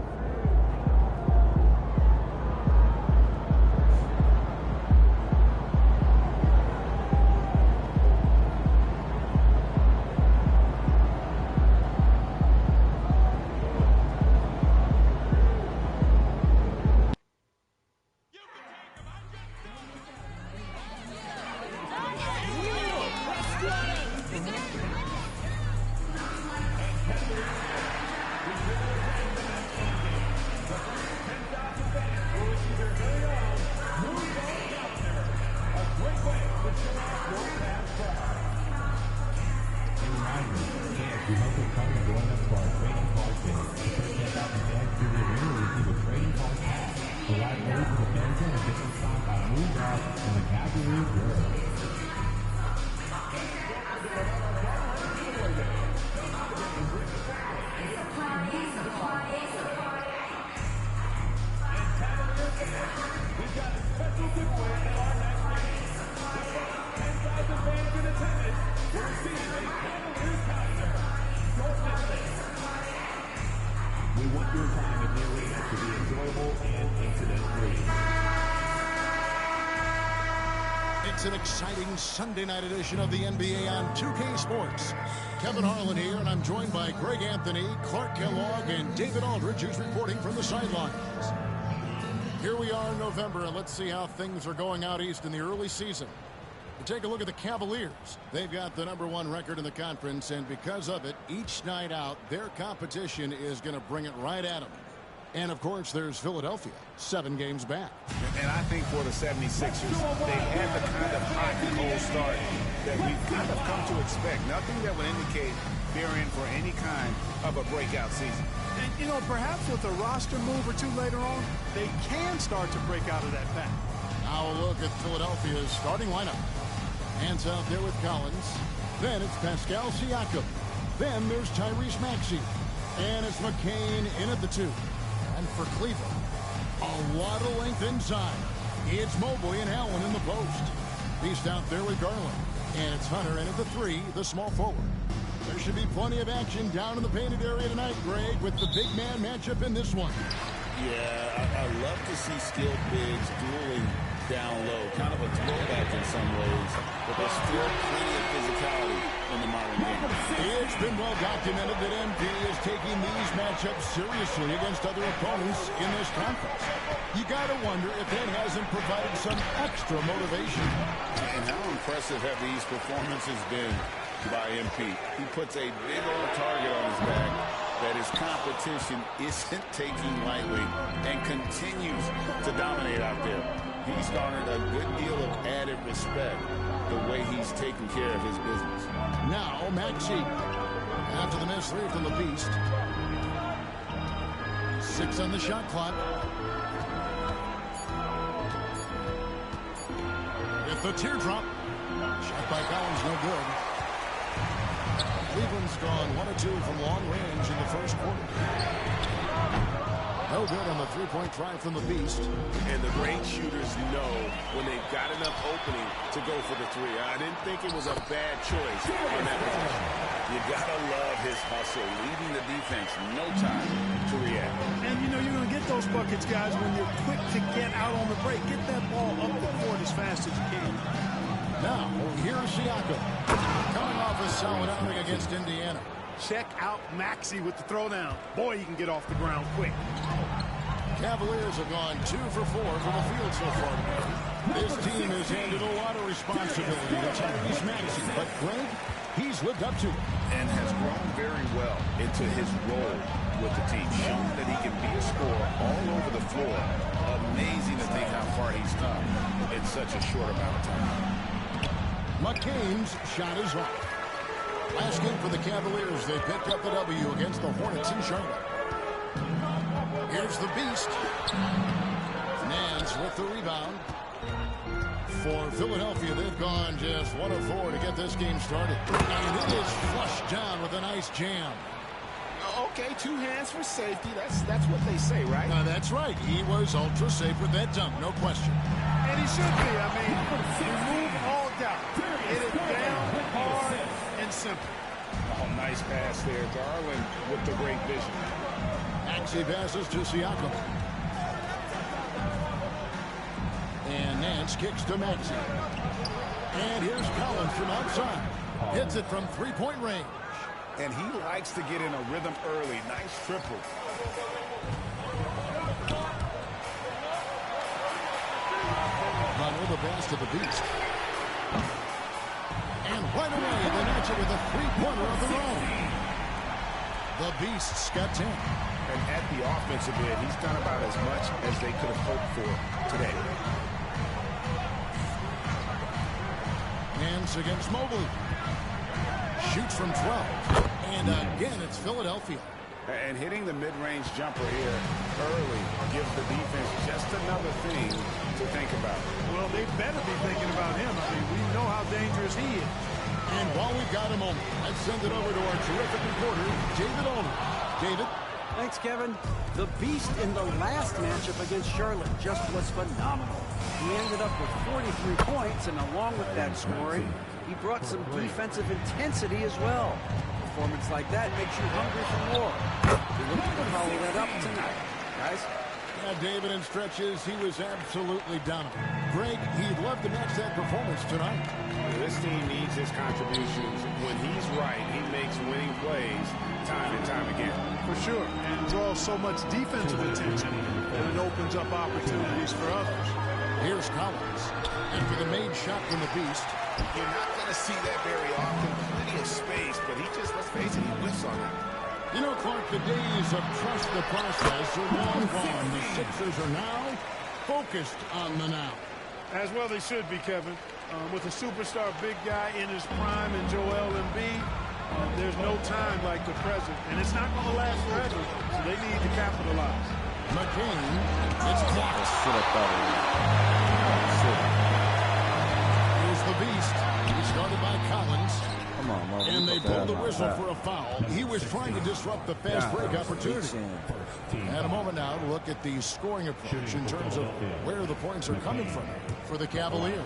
It's an exciting Sunday night edition of the NBA on 2K Sports. Kevin Harlan here, and I'm joined by Greg Anthony, Clark Kellogg, and David Aldridge, who's reporting from the sidelines. Here we are in November, and let's see how things are going out east in the early season. We take a look at the Cavaliers. They've got the #1 record in the conference, and because of it, each night out, their competition is going to bring it right at them. And, of course, there's Philadelphia, 7 games back. And I think for the 76ers, they had the kind of hot and cold start that we've kind of come to expect. Nothing that would indicate they're in for any kind of a breakout season. And, you know, perhaps with a roster move or two later on, they can start to break out of that pack. Now a look at Philadelphia's starting lineup. Hands out there with Collins. Then it's Pascal Siakam. Then there's Tyrese Maxey. And it's McCain in at the 2. And for Cleveland, a lot of length inside. It's Mobley and Allen in the post. Beast out there with Garland. And it's Hunter in at the 3, the small forward. There should be plenty of action down in the painted area tonight, Greg, with the big man matchup in this one. Yeah, I love to see skilled bigs dueling down low. Kind of a throwback in some ways, but there's still plenty of physicality in the modern game. It's been well documented that MP is taking these matchups seriously against other opponents in this conference. You got to wonder if that hasn't provided some extra motivation. And how impressive have these performances been by MP? He puts a big old target on his back that his competition isn't taking lightly and continues to dominate out there. He's garnered a good deal of added respect the way he's taking care of his business. Now, Maxey. After the miss three from the Beast. 6 on the shot clock. With the teardrop. Shot by Collins, no good. Cleveland's gone 1 of 2 from long range in the first quarter. No good on the three-point try from the Beast. And the great shooters know when they've got enough opening to go for the three. I didn't think it was a bad choice on that position. You gotta love his hustle, leading the defense, no time to react. And you know you're going to get those buckets, guys, when you're quick to get out on the break. Get that ball up the court as fast as you can. Now, here's Siakam. Coming off a solid outing against Indiana. Check out Maxey with the throwdown. Boy, he can get off the ground quick. Cavaliers have gone 2 for 4 from the field so far today. This team has handed a lot of responsibility to Tyrese Maxey, but Greg, he's lived up to it. And has grown very well into his role with the team, showing that he can be a scorer all over the floor. Amazing to think how far he's come in such a short amount of time. McCain's shot is off. Last game for the Cavaliers, they picked up the W against the Hornets in Charlotte. Here's the Beast. Nance with the rebound. For Philadelphia, they've gone just 1 of 4 to get this game started. And it is flushed down with a nice jam. Okay, 2 hands for safety. That's what they say, right? That's right. He was ultra safe with that dunk, no question. And he should be. I mean, remove all doubt. Hit it down, hard, and simple. Oh, nice pass there. Garland with the great vision. Maxey passes to Siakam. And Nance kicks to Maxey. And here's Collins from outside. Hits it from three-point range. And he likes to get in a rhythm early. Nice triple. Runner the pass to the Beast. And right away, they match it with a three-pointer of their own. The Beast's got 10. And at the offensive end, he's done about as much as they could have hoped for today. Nance against Mobley. Shoots from 12. And again, it's Philadelphia. And hitting the mid-range jumper here early gives the defense just another thing to think about. Well, they better be thinking about him. I mean, we know how dangerous he is. And while we've got a moment, let's send it over to our terrific reporter, David Aldridge. David? Thanks, Kevin. The Beast in the last matchup against Charlotte just was phenomenal. He ended up with 43 points, and along with that scoring, he brought some defensive intensity as well. A performance like that makes you hungry for more. We're looking to follow that up tonight. Guys? Yeah, David, in stretches, he was absolutely dominant. Greg, he'd love to match that performance tonight. This team needs his contributions. When he's right, he makes winning plays time and time again. For sure, and draws so much defensive attention that it opens up opportunities for others. Here's Collins. And for the made shot from the Beast. You're not going to see that very often. Plenty of space, but he just, let's face it, he whiffs on that. You know, Clark, the days of trust the process are long gone. The Sixers are now focused on the now. As well they should be, Kevin. With a superstar big guy in his prime and Joel Embiid, there's no time like the present. And it's not going to last forever, so they need to capitalize. McCain, it's blocked. Here's the Beast. He started by Collins. Come on, Mo. And they pulled the whistle for a foul. He was trying to disrupt the fast break opportunity. And a moment now to look at the scoring approach in terms of where the points are coming from for the Cavaliers.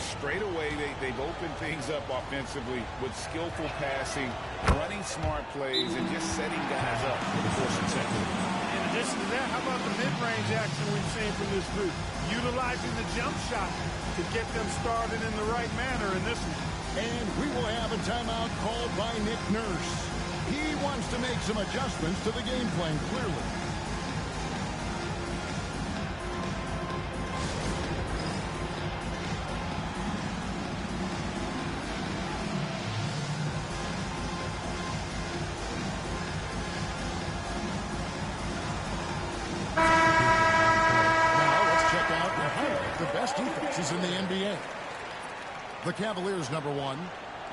Straight away, they've opened things up offensively with skillful passing, running smart plays, and just setting guys up for the course of second. In addition to that, how about the mid-range action we've seen from this group? Utilizing the jump shot to get them started in the right manner in this one. And we will have a timeout called by Nick Nurse. He wants to make some adjustments to the game plan, clearly. The Cavaliers number 1.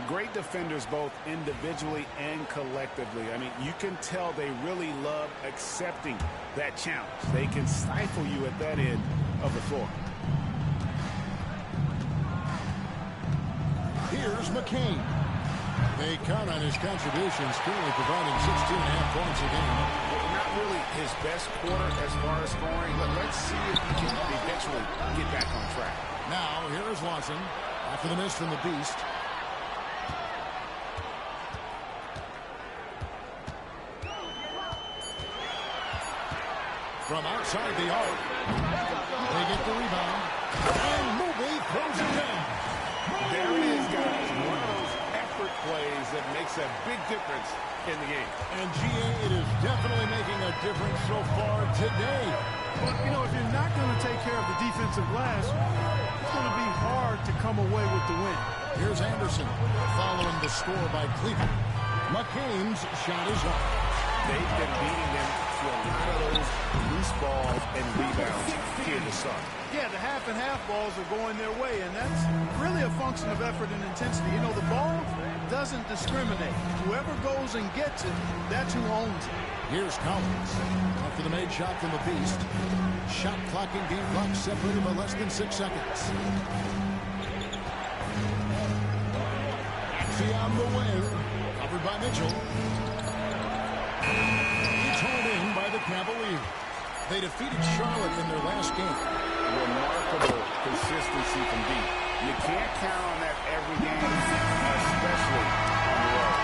Great defenders both individually and collectively. I mean, you can tell they really love accepting that challenge. They can stifle you at that end of the floor. Here's McCain. They count on his contributions, currently providing 16.5 points a game. Not really his best quarter as far as scoring, but let's see if he can eventually get back on track. Now, here is Watson after the miss from the Beast. From outside the arc, they get the rebound, and Mobley throws it down. There it is, guys. One of those effort plays that makes a big difference in the game. And GA, it is definitely making a difference so far today. But, you know, if you're not going to take care of the defensive glass, it's going to be hard to come away with the win. Here's Anderson following the score by Cleveland. McCain's shot is up. They've been beating them to a lot of those loose balls and rebounds here to start. Yeah, the half-and-half balls are going their way, and that's really a function of effort and intensity. You know, the ball doesn't discriminate. Whoever goes and gets it, that's who owns it. Here's Collins after the made shot from the Beast. Shot clocking game clock separated by less than 6 seconds. Axiom the way, covered by Mitchell. It's hauled in by the Cavaliers. They defeated Charlotte in their last game. Remarkable consistency from deep. You can't count on that every game, especially on the road.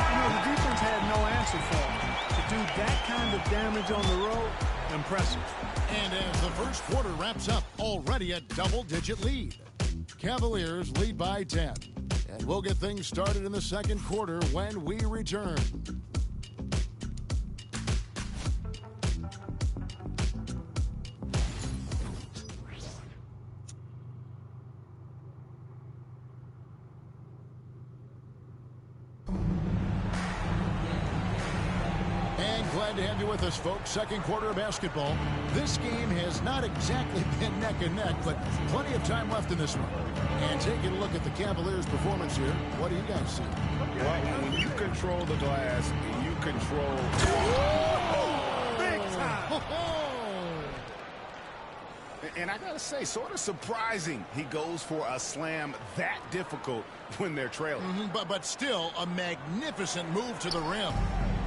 You know, the defense had no answer for them. To do that kind of damage on the road, impressive. And as the first quarter wraps up, already a double-digit lead. Cavaliers lead by 10. And we'll get things started in the second quarter when we return. Glad to have you with us, folks. Second quarter of basketball. This game has not exactly been neck and neck, but plenty of time left in this one. And taking a look at the Cavaliers' performance here, what do you guys see? Well, when you control the glass, you control... Big time! And I gotta say, sort of surprising he goes for a slam that difficult when they're trailing. But still, a magnificent move to the rim.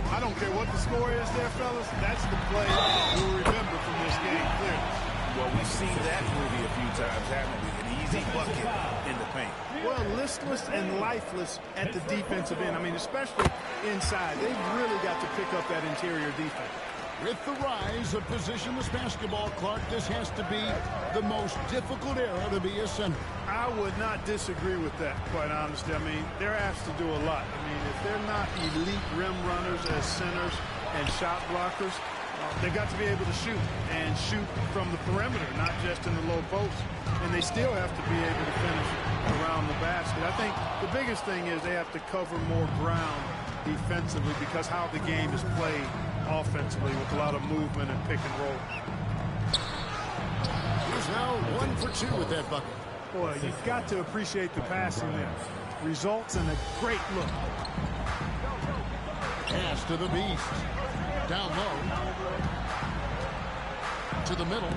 I don't care what the score is there, fellas. That's the play we'll remember from this game, clearly. Well, we've seen that movie a few times, haven't we? An easy bucket in the paint. Well, listless and lifeless at the defensive end. I mean, especially inside. They've really got to pick up that interior defense. With the rise of positionless basketball, Clark, this has to be the most difficult era to be a center. I would not disagree with that, quite honestly. I mean, they're asked to do a lot. I mean, if they're not elite rim runners as centers and shot blockers, they've got to be able to shoot and shoot from the perimeter, not just in the low post. And they still have to be able to finish around the basket. I think the biggest thing is they have to cover more ground defensively because how the game is played offensively with a lot of movement and pick and roll. He's now 1 for 2 with that bucket. Boy, you've got to appreciate the passing there. Results in a great look. Pass to the Beast. Down low. To the middle.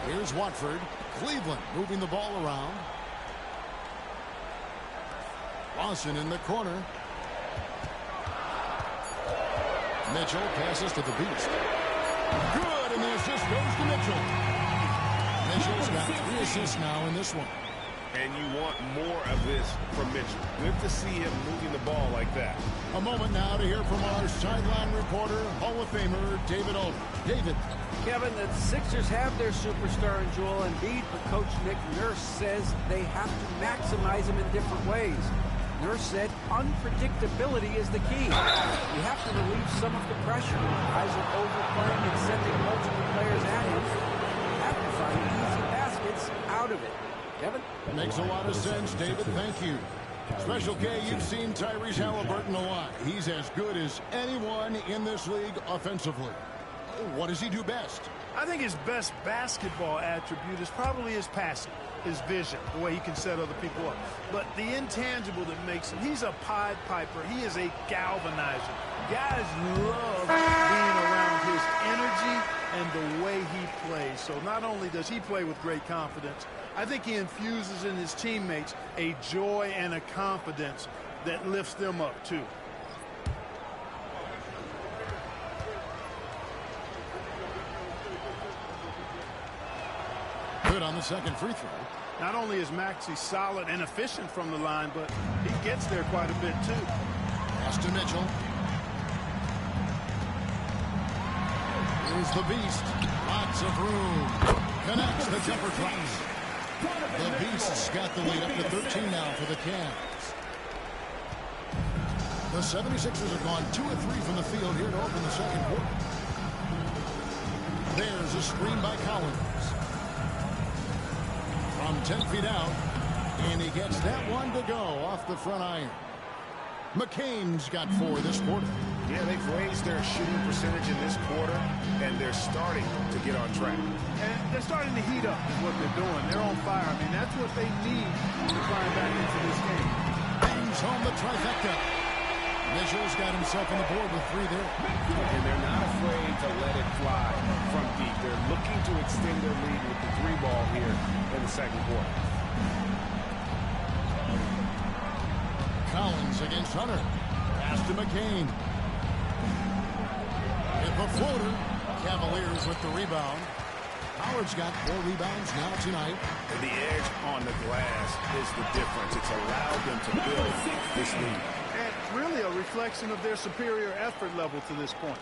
Here's Watford. Cleveland moving the ball around. Lawson in the corner. Mitchell passes to the Beast. Good, and the assist goes to Mitchell. Mitchell's got 3 assists now in this one. And you want more of this from Mitchell. Good to see him moving the ball like that. A moment now to hear from our sideline reporter, Hall of Famer David Aldridge. David. Kevin, the Sixers have their superstar in Joel Embiid, but Coach Nick Nurse says they have to maximize him in different ways. Nurse said unpredictability is the key. You have to relieve some of the pressure. Guys are overplaying and sending multiple players at him. You have to find easy baskets out of it. Kevin? Makes a lot of sense, David. Thank you. Special K, you've seen Tyrese Halliburton a lot. He's as good as anyone in this league offensively. what does he do best? I think his best basketball attribute is probably his passing, his vision, the way he can set other people up. But the intangible that makes him, he's a Pied Piper. He is a galvanizer. Guys love being around his energy and the way he plays. So not only does he play with great confidence, I think he infuses in his teammates a joy and a confidence that lifts them up too. Good on the second free throw. Not only is Maxey solid and efficient from the line, but he gets there quite a bit too. Pass to Mitchell. Here's the beast. Lots of room. Connects the jumper twice. The beast's got the lead up to 13 now for the Cavs. The 76ers have gone 2 of 3 from the field here to open the second quarter. There's a screen by Collins. From 10 feet out, and he gets that one to go off the front iron. McCain's got 4 this quarter. Yeah, they've raised their shooting percentage in this quarter, and they're starting to get on track. And they're starting to heat up is what they're doing. They're on fire. I mean, that's what they need to climb back into this game. Bangs home the trifecta. Mitchell's got himself on the board with 3 there. And they're not afraid to let it fly from deep. They're looking to extend their lead with the 3 ball here in the second quarter. Collins against Hunter. Pass to McCain. Hit the floater. Cavaliers with the rebound. Howard's got 4 rebounds now tonight. And the edge on the glass is the difference. It's allowed them to build this lead. And really a reflection of their superior effort level to this point.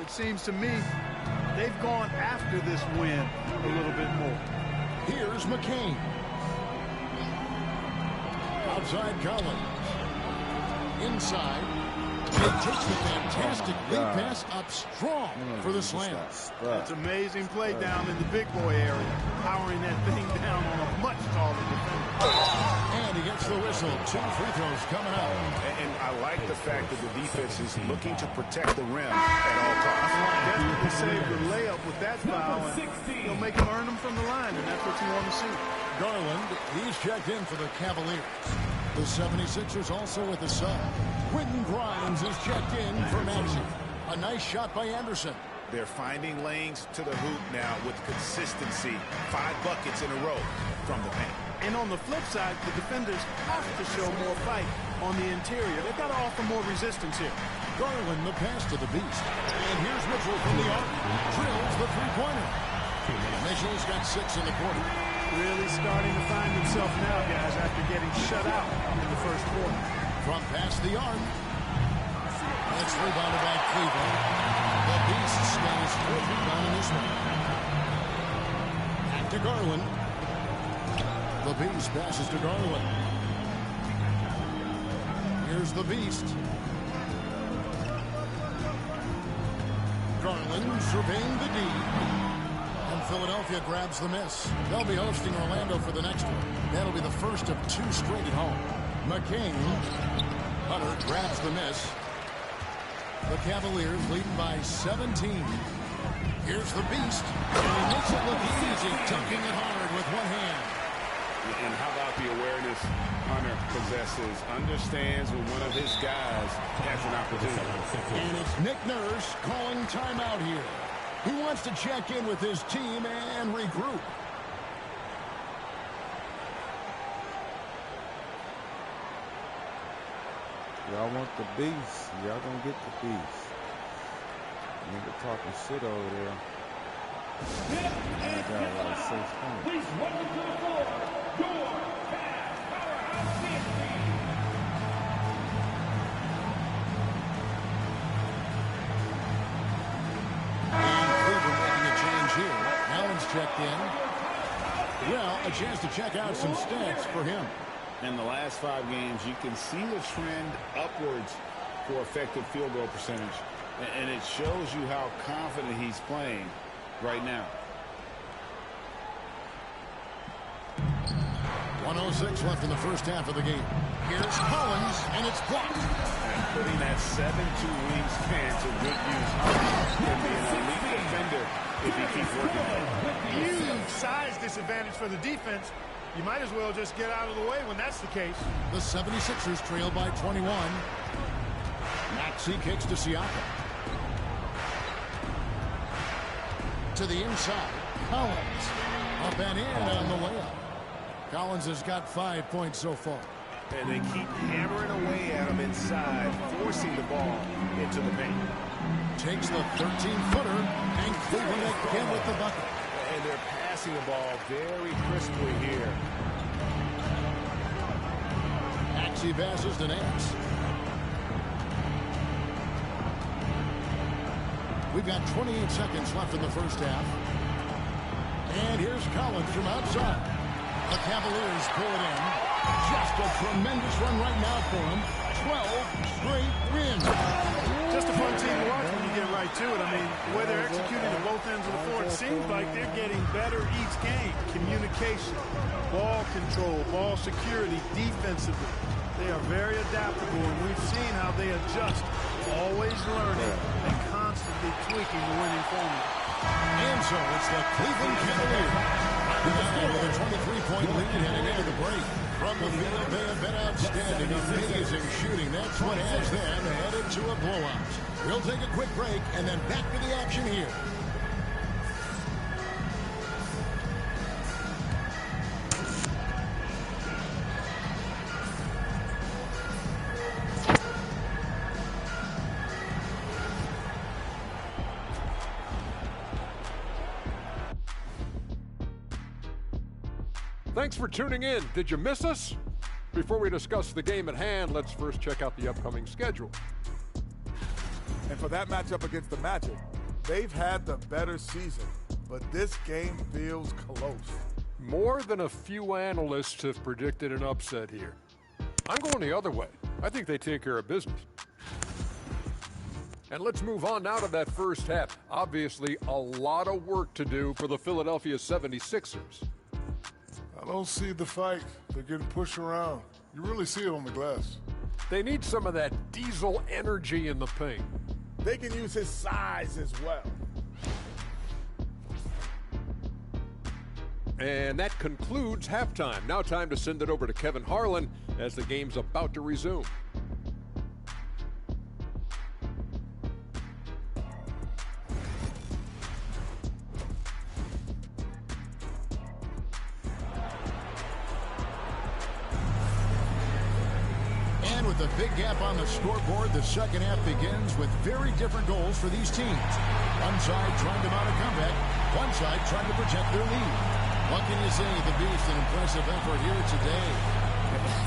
It seems to me they've gone after this win a little bit more. Here's McCain. Outside Collins. Inside. He takes the fantastic lead pass up strong for the slam. That's amazing play down in the big boy area. Powering that thing down on a much taller defender. And he gets the whistle. 2 free throws coming up. And I like the fact that the defense is looking to protect the rim at all costs. Definitely saved the layup with that foul. And he'll make him earn them from the line, and that's what you want to see. Garland, he's checked in for the Cavaliers. The 76ers also with a sub. Quentin Grimes is checked in for Maxey. A nice shot by Anderson. They're finding lanes to the hoop now with consistency. 5 buckets in a row from the paint. And on the flip side, the defenders have to show more fight on the interior. They've got to offer more resistance here. Garland, the pass to the beast. And here's Mitchell from the arc. Drills the three-pointer. Mitchell's got 6 in the quarter. Really starting to find himself now, guys, after getting shut out in the first quarter. From past the arc. It's rebounded by Cleveland. The Beast's got his 4th rebound in this one. Back to Garland. The Beast passes to Garland. Here's the Beast. Garland surveying the D. And Philadelphia grabs the miss. They'll be hosting Orlando for the next one. That'll be the first of 2 straight at home. McCain. Hunter grabs the miss. The Cavaliers leading by 17. Here's the Beast. And he makes it look easy, dunking it hard with one hand. And how about the awareness Hunter possesses? Understands when one of his guys has an opportunity. And it's Nick Nurse calling timeout here. He wants to check in with his team and regroup. Y'all want the beast. Y'all gonna get the beast. Nigga talking shit over there. I got like 600. Please welcome to the floor, your Cavs powerhouse champion. And Cleveland making a change here. Allen's checked in. Well, a chance to check out some stats for him. In the last 5 games, you can see the trend upwards for effective field goal percentage. And it shows you how confident he's playing right now. 1:07 1:06 left in the first half of the game. Here's Collins, and it's blocked. And putting that 7-2 wingspan to good use. Can be an elite defender if he keeps working. Huge size disadvantage for the defense. You might as well just get out of the way when that's the case. The 76ers trail by 21. Maxey kicks to Siakam. To the inside. Collins. Up and in on the layup. Collins has got 5 points so far. And they keep hammering away at him inside, forcing the ball into the paint. Takes the 13-footer, and Cleveland again with the bucket. And they're passing the ball very crisply here. Maxey passes to Nance. We've got 28 seconds left in the first half. And here's Collins from outside. The Cavaliers pull it in. Just a tremendous run right now for him. 12 straight wins. Just a fun team to watch when you get right to it. I mean, the way they're executing at both ends of the floor, it seems like they're getting better each game. Communication, ball control, ball security, defensively. They are very adaptable, and we've seen how they adjust, always learning and constantly tweaking the winning formula. And so it's the Cleveland Cavaliers with a 23-point lead heading into the break. From the field, they have been outstanding, amazing shooting. That's what has them headed to a blowout. We'll take a quick break and then back to the action here. Thanks for tuning in. Did you miss us? Before we discuss the game at hand, let's first check out the upcoming schedule. And for that matchup against the Magic, they've had the better season, but this game feels close. More than a few analysts have predicted an upset here. I'm going the other way. I think they take care of business. And let's move on now to that first half. Obviously, a lot of work to do for the Philadelphia 76ers. I don't see the fight. They're getting pushed around. You really see it on the glass. They need some of that diesel energy in the paint. They can use his size as well. And that concludes halftime. Now time to send it over to Kevin Harlan as the game's about to resume. With a big gap on the scoreboard, the second half begins with very different goals for these teams. One side trying to mount a comeback, one side trying to protect their lead. What can you say? The Beast, an impressive effort here today.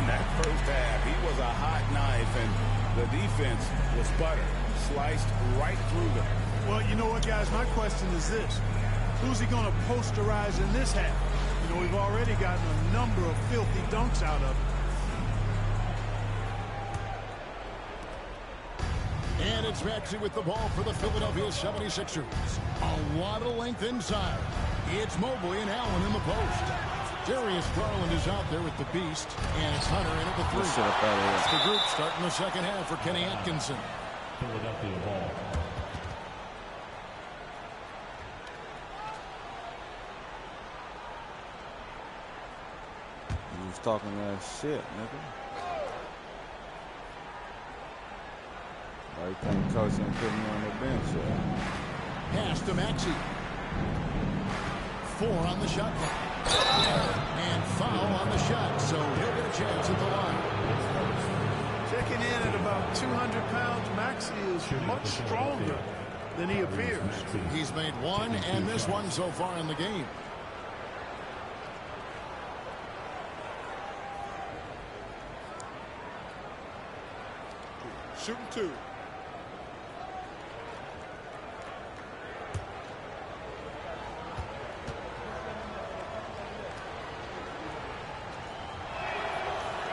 In that first half, he was a hot knife, and the defense was butter, sliced right through them. Well, you know what, guys? My question is this. Who's he going to posterize in this half? You know, we've already gotten a number of filthy dunks out of him. And it's Maxey with the ball for the Philadelphia 76ers. A lot of length inside. It's Mobley and Allen in the post. Darius Garland is out there with the Beast, and it's Hunter in at the three. It's the group starting the second half for Kenny Atkinson. Philadelphia ball. He was talking that shit, nigga. Why you think coach ain't put me on the bench yet? Pass to Maxey. 4 on the shot clock. And foul on the shot, so he'll get a chance at the line. Checking in at about 200 pounds, Maxey is much stronger than he appears. He's made one and this one so far in the game. Shooting 2.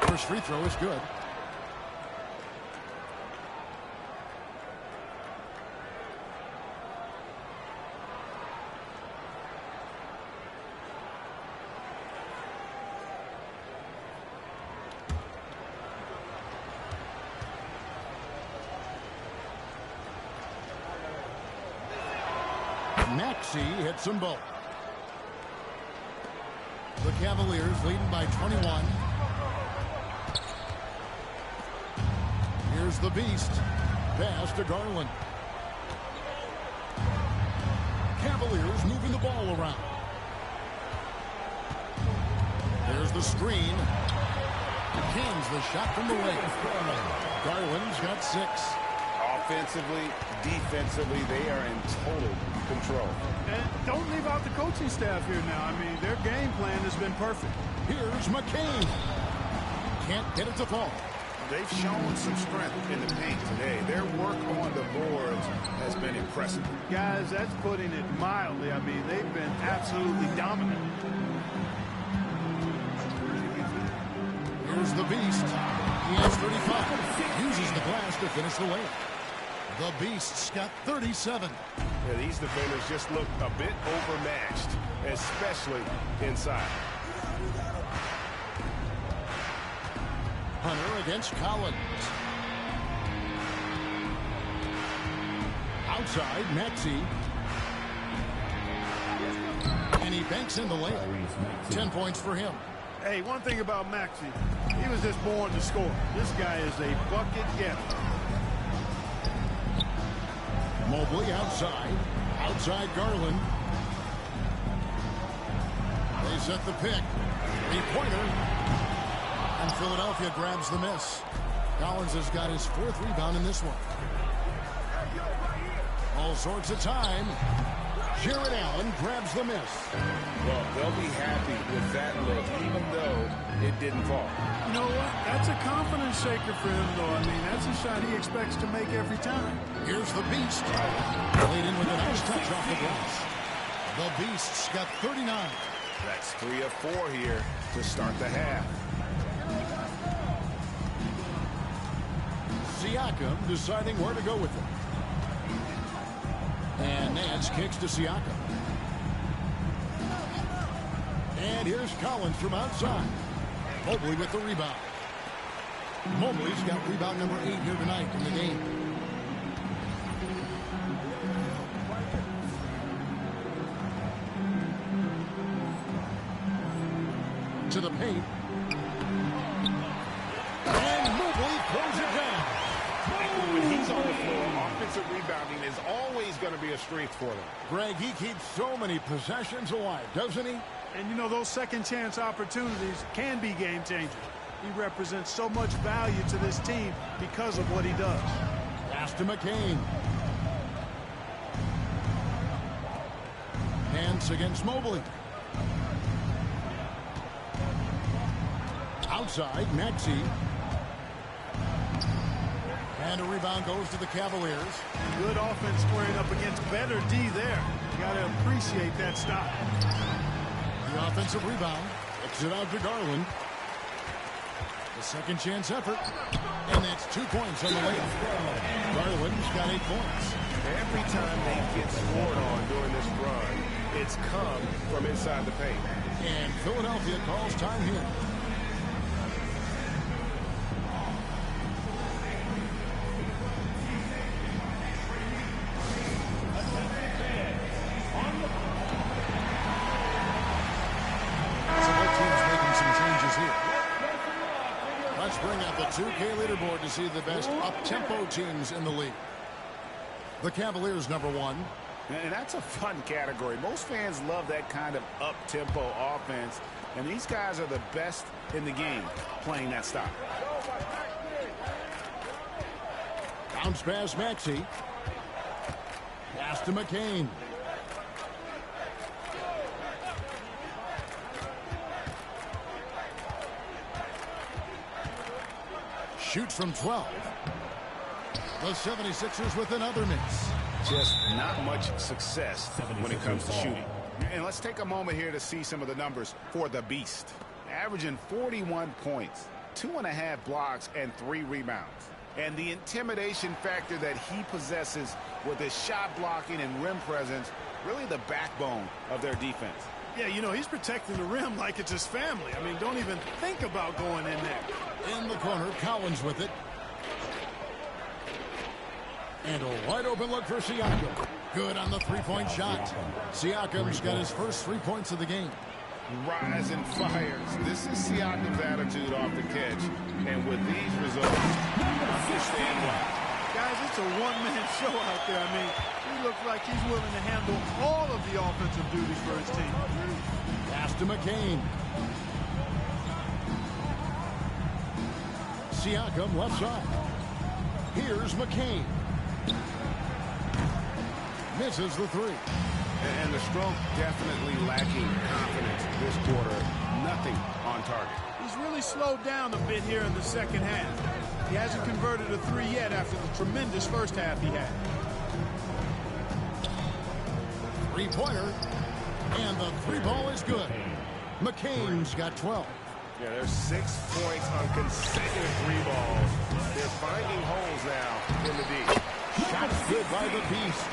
First free throw is good. Maxey hits them both. The Cavaliers leading by 21. Here's the Beast. Pass to Garland. Cavaliers moving the ball around. There's the screen. Cans the shot from the lane. Garland's got 6. Offensively, defensively, they are in total control. And don't leave out the coaching staff here now. I mean, their game plan has been perfect. Here's McCain. Can't get it to fall. They've shown some strength in the paint today. Their work on the boards has been impressive. Guys, that's putting it mildly. I mean, they've been absolutely dominant. Here's the Beast. He has 35. Uses the glass to finish the layup. The Beast's got 37. Yeah, these defenders just look a bit overmatched, especially inside. Hunter against Collins. Outside, Maxey. And he banks in the layup. 10 points for him. Hey, one thing about Maxey, he was just born to score. This guy is a bucket getter. Mobley outside. Outside Garland. They set the pick. 3-pointer. And Philadelphia grabs the miss. Collins has got his 4th rebound in this one. All sorts of time. Jared Allen grabs the miss. Well, they'll be happy with that look, even though it didn't fall. You know what? That's a confidence shaker for him, though. I mean, that's a shot he expects to make every time. Here's the Beast. Played in with a nice touch off the glass. The Beast's got 39. That's 3 of 4 here to start the half. Siakam deciding where to go with it. And Nance kicks to Siakam. And here's Collins from outside. Mobley with the rebound. Mobley's got rebound number 8 here tonight in the game. To the paint. And Mobley throws it down. When he's on the floor, offensive rebounding is always going to be a strength for them. Greg, he keeps so many possessions alive, doesn't he? And, you know, those second-chance opportunities can be game changers. He represents so much value to this team because of what he does. Pass to McCain. Nance against Mobley. Outside, Maxey. And a rebound goes to the Cavaliers. Good offense squaring up against better D there. You got to appreciate that stop. The offensive rebound. Kicks it out to Garland. The second chance effort. And that's 2 points on the layup. Garland's got 8 points. Every time they get scored on during this run, it's come from inside the paint. And Philadelphia calls time here. Let's bring out the 2K leaderboard to see the best up-tempo teams in the league. The Cavaliers, number 1. And that's a fun category. Most fans love that kind of up-tempo offense, and these guys are the best in the game playing that style. Bounce pass, Maxey. Pass to McCain. Shoots from 12. The 76ers with another miss. Just not much success when it comes to shooting. And let's take a moment here to see some of the numbers for the Beast. Averaging 41 points, 2.5 blocks, and 3 rebounds. And the intimidation factor that he possesses with his shot blocking and rim presence, really the backbone of their defense. Yeah, you know, he's protecting the rim like it's his family. I mean, don't even think about going in there. In the corner, Collins with it. And a wide open look for Siakam. Good on the three-point shot. Siakam's got his first 3 points of the game. Rising fires. This is Siakam's attitude off the catch. And with these results, you understand why. Guys, it's a one-man show out there. I mean, he looks like he's willing to handle all of the offensive duties for his team. Pass to McCain. Siakam left side. Here's McCain. Misses the three. And the stroke definitely lacking confidence this quarter. Nothing on target. He's really slowed down a bit here in the second half. He hasn't converted a three yet after the tremendous first half he had. Three-pointer. And the three ball is good. McCain's got 12. Yeah, there's 6 points on consecutive three balls. They're finding holes now in the D. Shots good by the Beast.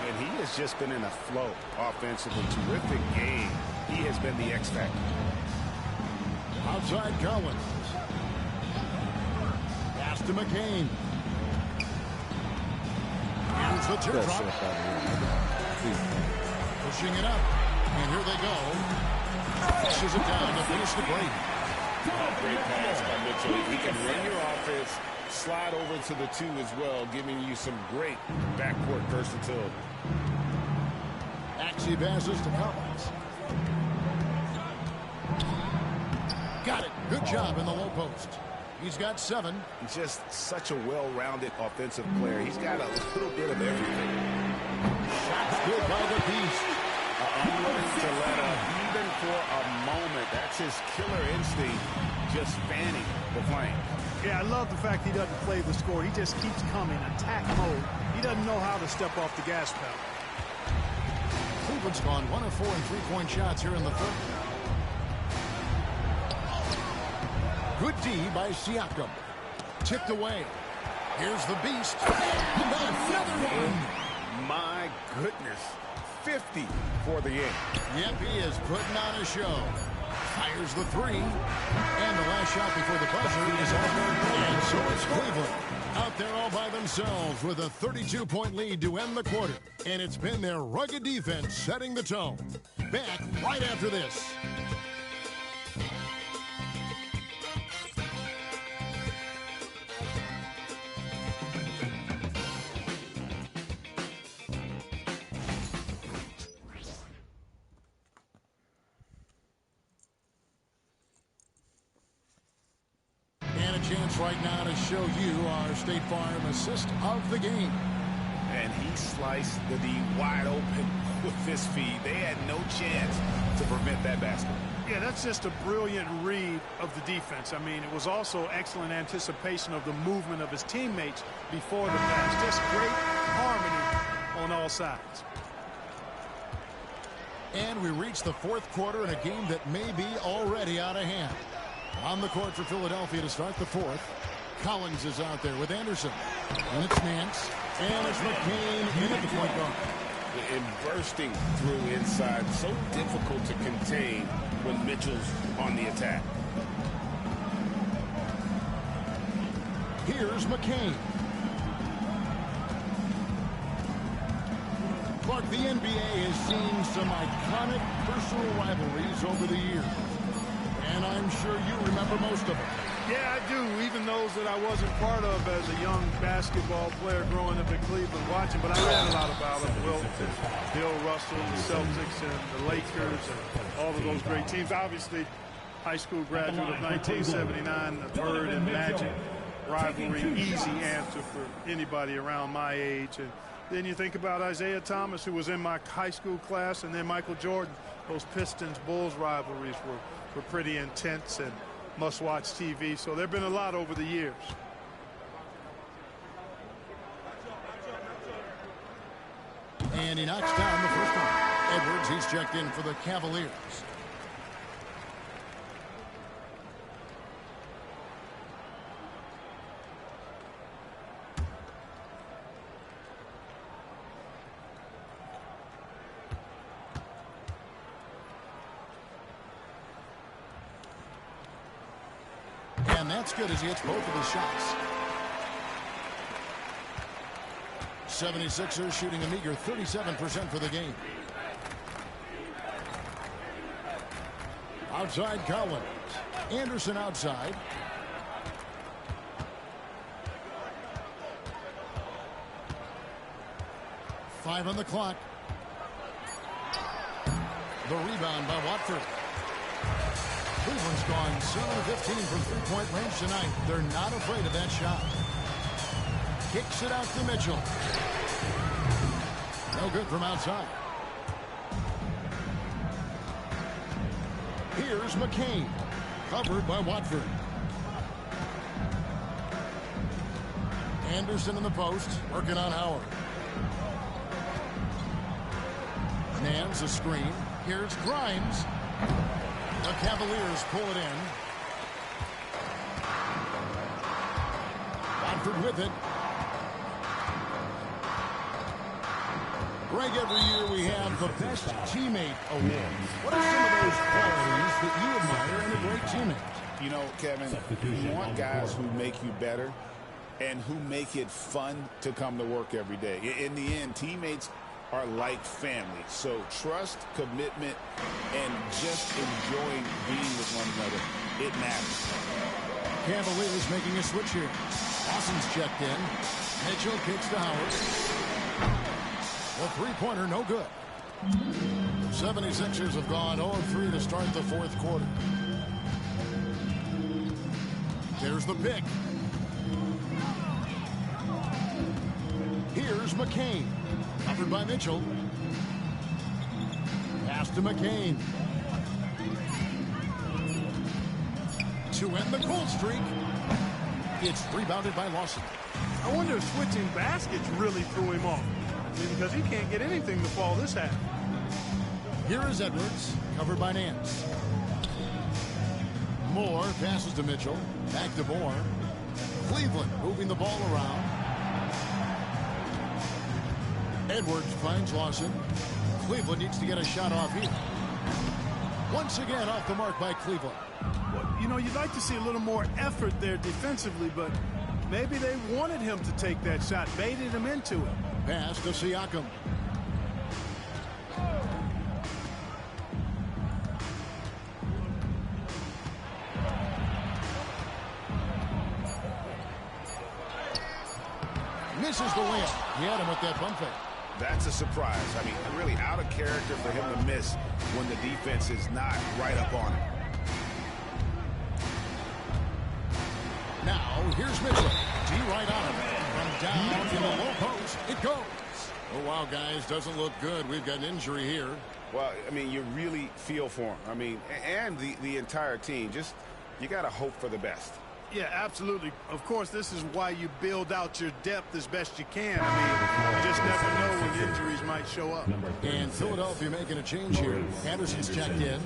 And he has just been in a flow offensively. Terrific game. He has been the X factor. Outside Collins. Pass to McCain. Here's the teardrop. Pushing it up. And here they go. Pushes it down to finish the break. Great pass by Mitchell. He can run your offense, slide over to the 2 as well, giving you some great backcourt versatility. Axie passes to Collins. Got it. Good job in the low post. He's got 7. He's just such a well-rounded offensive player. He's got a little bit of everything. Shots good by the Beast. Unwilling to let up even for a moment. That's his killer instinct, just fanning the flame. Yeah, I love the fact he doesn't play the score. He just keeps coming, attack mode. He doesn't know how to step off the gas pedal. Cleveland's gone 1 of 4 in three-point shots here in the third. Good D by Siakam. Tipped away. Here's the Beast. Another one. My goodness. 50 for the game. Yep, he is putting on a show. Fires the three. And the last shot before the buzzer is off. And so it's Cleveland. Out there all by themselves with a 32-point lead to end the quarter. And it's been their rugged defense setting the tone. Back right after this. Chance right now to show you our State Farm assist of the game. And he sliced the D wide open with his feet. They had no chance to prevent that basket. Yeah, that's just a brilliant read of the defense. I mean, it was also excellent anticipation of the movement of his teammates before the pass. Just great harmony on all sides. And we reach the fourth quarter in a game that may be already out of hand. On the court for Philadelphia to start the fourth. Collins is out there with Anderson. And it's Nance. And it's McCain in at the point guard. And bursting through inside. So difficult to contain when Mitchell's on the attack. Here's McCain. Clark, the NBA has seen some iconic personal rivalries over the years. And I'm sure you remember most of them. Yeah, I do. Even those that I wasn't part of as a young basketball player growing up in Cleveland watching. But I read a lot about them. Wilt, Bill Russell, the Celtics, and the Lakers, and all of those great teams. Obviously, high school graduate of 1979, the Bird and Magic rivalry. Easy answer for anybody around my age. And then you think about Isaiah Thomas, who was in my high school class, and then Michael Jordan. Those Pistons-Bulls rivalries were pretty intense and must-watch TV. So there have been a lot over the years. And he knocks down the first one. Edwards, he's checked in for the Cavaliers. And that's good as he hits both of his shots. 76ers shooting a meager 37% for the game. Outside Collins. Anderson outside. Five on the clock. The rebound by Watford. Cleveland's gone 7 of 15 from three-point range tonight. They're not afraid of that shot. Kicks it out to Mitchell. No good from outside. Here's McCain. Covered by Watford. Anderson in the post. Working on Howard. Nance a screen. Here's Grimes. The Cavaliers pull it in. Watford with it. Greg, every year we have the best teammate awards. What are some of those qualities that you admire in a great teammate? You know, Kevin, you want guys who make you better and who make it fun to come to work every day. In the end, teammates are like family. So trust, commitment, and just enjoying being with one another. It matters. Cavaliers making a switch here. Austin's checked in. Mitchell kicks to Howard. The three-pointer, no good. The 76ers have gone 0-3 to start the fourth quarter. There's the pick. Here's McCain. Covered by Mitchell. Pass to McCain. To end the cold streak. It's rebounded by Lawson. I wonder if switching baskets really threw him off. Because he can't get anything to fall this half. Here is Edwards, covered by Nance. Moore passes to Mitchell. Back to Moore. Cleveland moving the ball around. Edwards finds Lawson. Cleveland needs to get a shot off here. Once again off the mark by Cleveland. Well, you know, you'd like to see a little more effort there defensively, but maybe they wanted him to take that shot, baited him into it. Pass to Siakam. Misses the layup. He had him with that bump fake. That's a surprise. I mean, really out of character for him to miss when the defense is not right up on him. Now, here's Mitchell. D right on him. From down in the low post, it goes. Oh, wow, guys, doesn't look good. We've got an injury here. Well, I mean, you really feel for him. I mean, and the entire team. Just, you got to hope for the best. Yeah, absolutely. Of course, this is why you build out your depth as best you can. I mean, you just never know when injuries might show up. And Philadelphia making a change here. Anderson's checked in.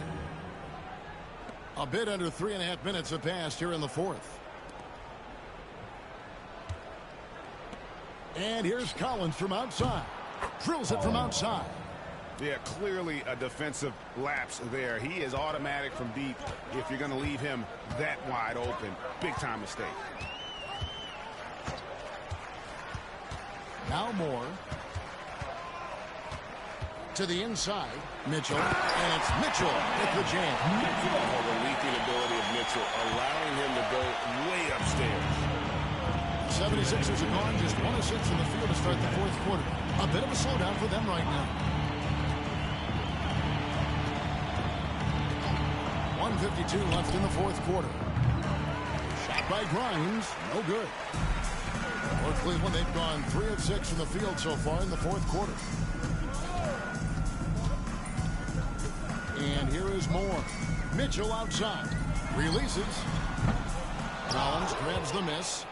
A bit under 3.5 minutes have passed here in the fourth. And here's Collins from outside. Drills it from outside. Yeah, clearly a defensive lapse there. He is automatic from deep if you're going to leave him that wide open. Big time mistake. Now Moore. To the inside. Mitchell. And it's Mitchell with the jam. Oh, the leaping ability of Mitchell, allowing him to go way upstairs. 76ers are gone just 1 of 6 in the field to start the fourth quarter. A bit of a slowdown for them right now. 1:52 left in the fourth quarter. Shot by Grimes. No good. For Cleveland, they've gone 3 of 6 from the field so far in the fourth quarter. And here is Moore. Mitchell outside. Releases. Collins grabs the miss.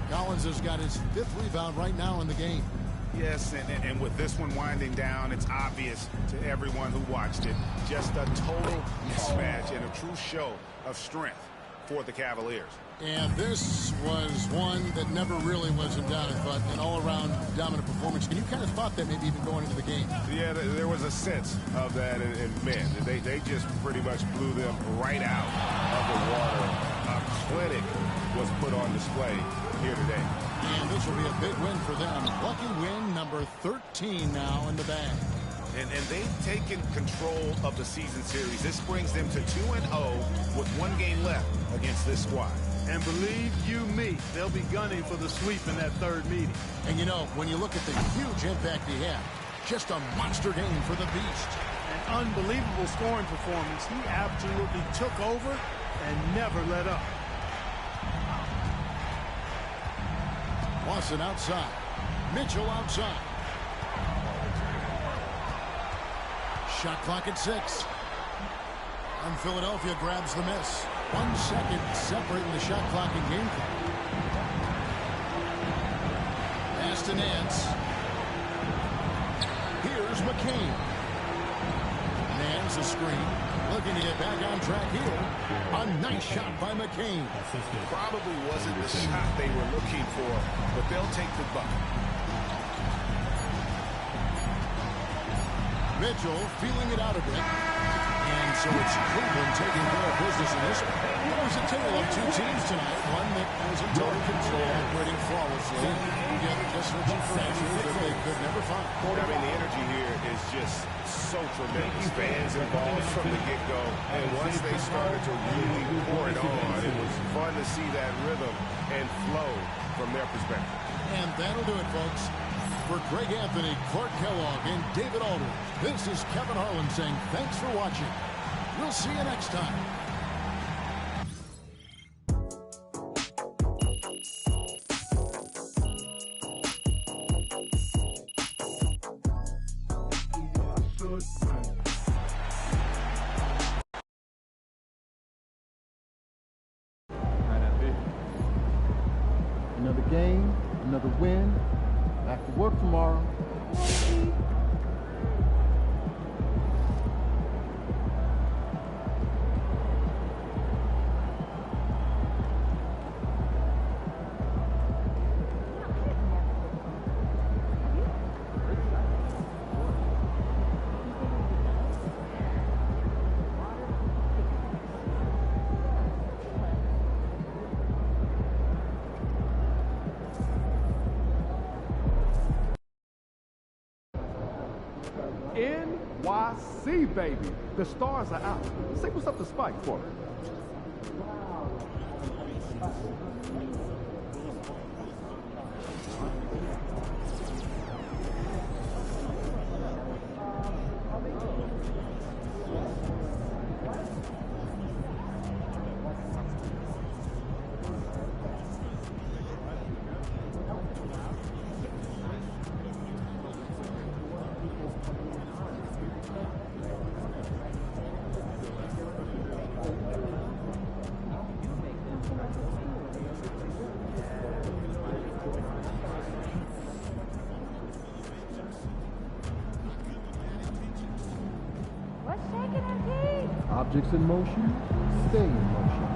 Collins has got his 5th rebound right now in the game. Yes, and with this one winding down, it's obvious to everyone who watched it. Just a total mismatch and a true show of strength for the Cavaliers. And this was one that never really was in doubt, but an all-around dominant performance. And you kind of thought that maybe even going into the game. Yeah, there was a sense of that, and man, they just pretty much blew them right out of the water. A clinic was put on display here today. And this will be a big win for them. Lucky win number 13 now in the bag. And they've taken control of the season series. This brings them to 2-0 with 1 game left against this squad. And believe you me, they'll be gunning for the sweep in that third meeting. And you know, when you look at the huge impact he had, just a monster game for the Beast. An unbelievable scoring performance. He absolutely took over and never let up. Lawson outside. Mitchell outside. Shot clock at 6. And Philadelphia grabs the miss. 1 second separating the shot clock and game clock. Pass to Nance. Here's McCain. Nance a screen. Looking to get back on track here. A nice shot by McCain. Probably wasn't the shot they were looking for, but they'll take the bucket. Mitchell feeling it out a bit. And so it's Cleveland taking care of business in this one. It was a tale of 2 teams tonight. One that was in total control, operating flawlessly. The other just searching for answers that they could never find. I mean, the energy here is just so tremendous. Fans involved from the get-go. And once they started to really pour it on, it was fun to see that rhythm and flow from their perspective. And that'll do it, folks. For Greg Anthony, Clark Kellogg, and David Aldridge, this is Kevin Harlan saying thanks for watching. We'll see you next time. Another game, another win. Back to work tomorrow. NYC, baby. The stars are out. Say what's up to Spike for me. Objects in motion, stay in motion.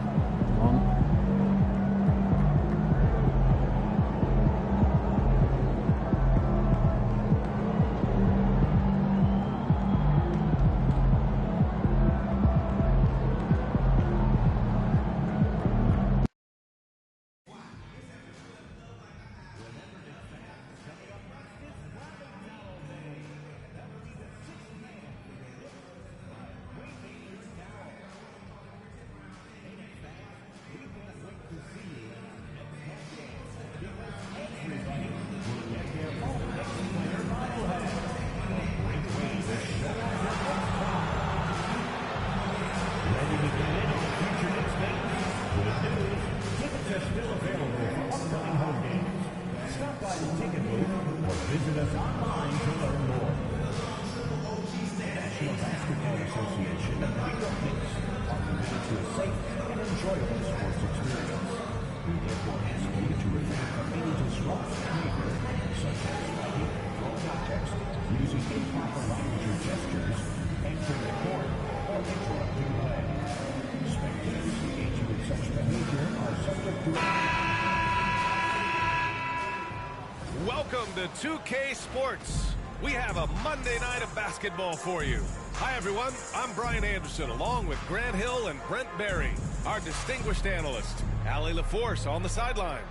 Welcome to 2K Sports. We have a Monday night of basketball for you. Hi, everyone. I'm Brian Anderson, along with Grant Hill and Brent Barry, our distinguished analyst. Allie LaForce on the sidelines.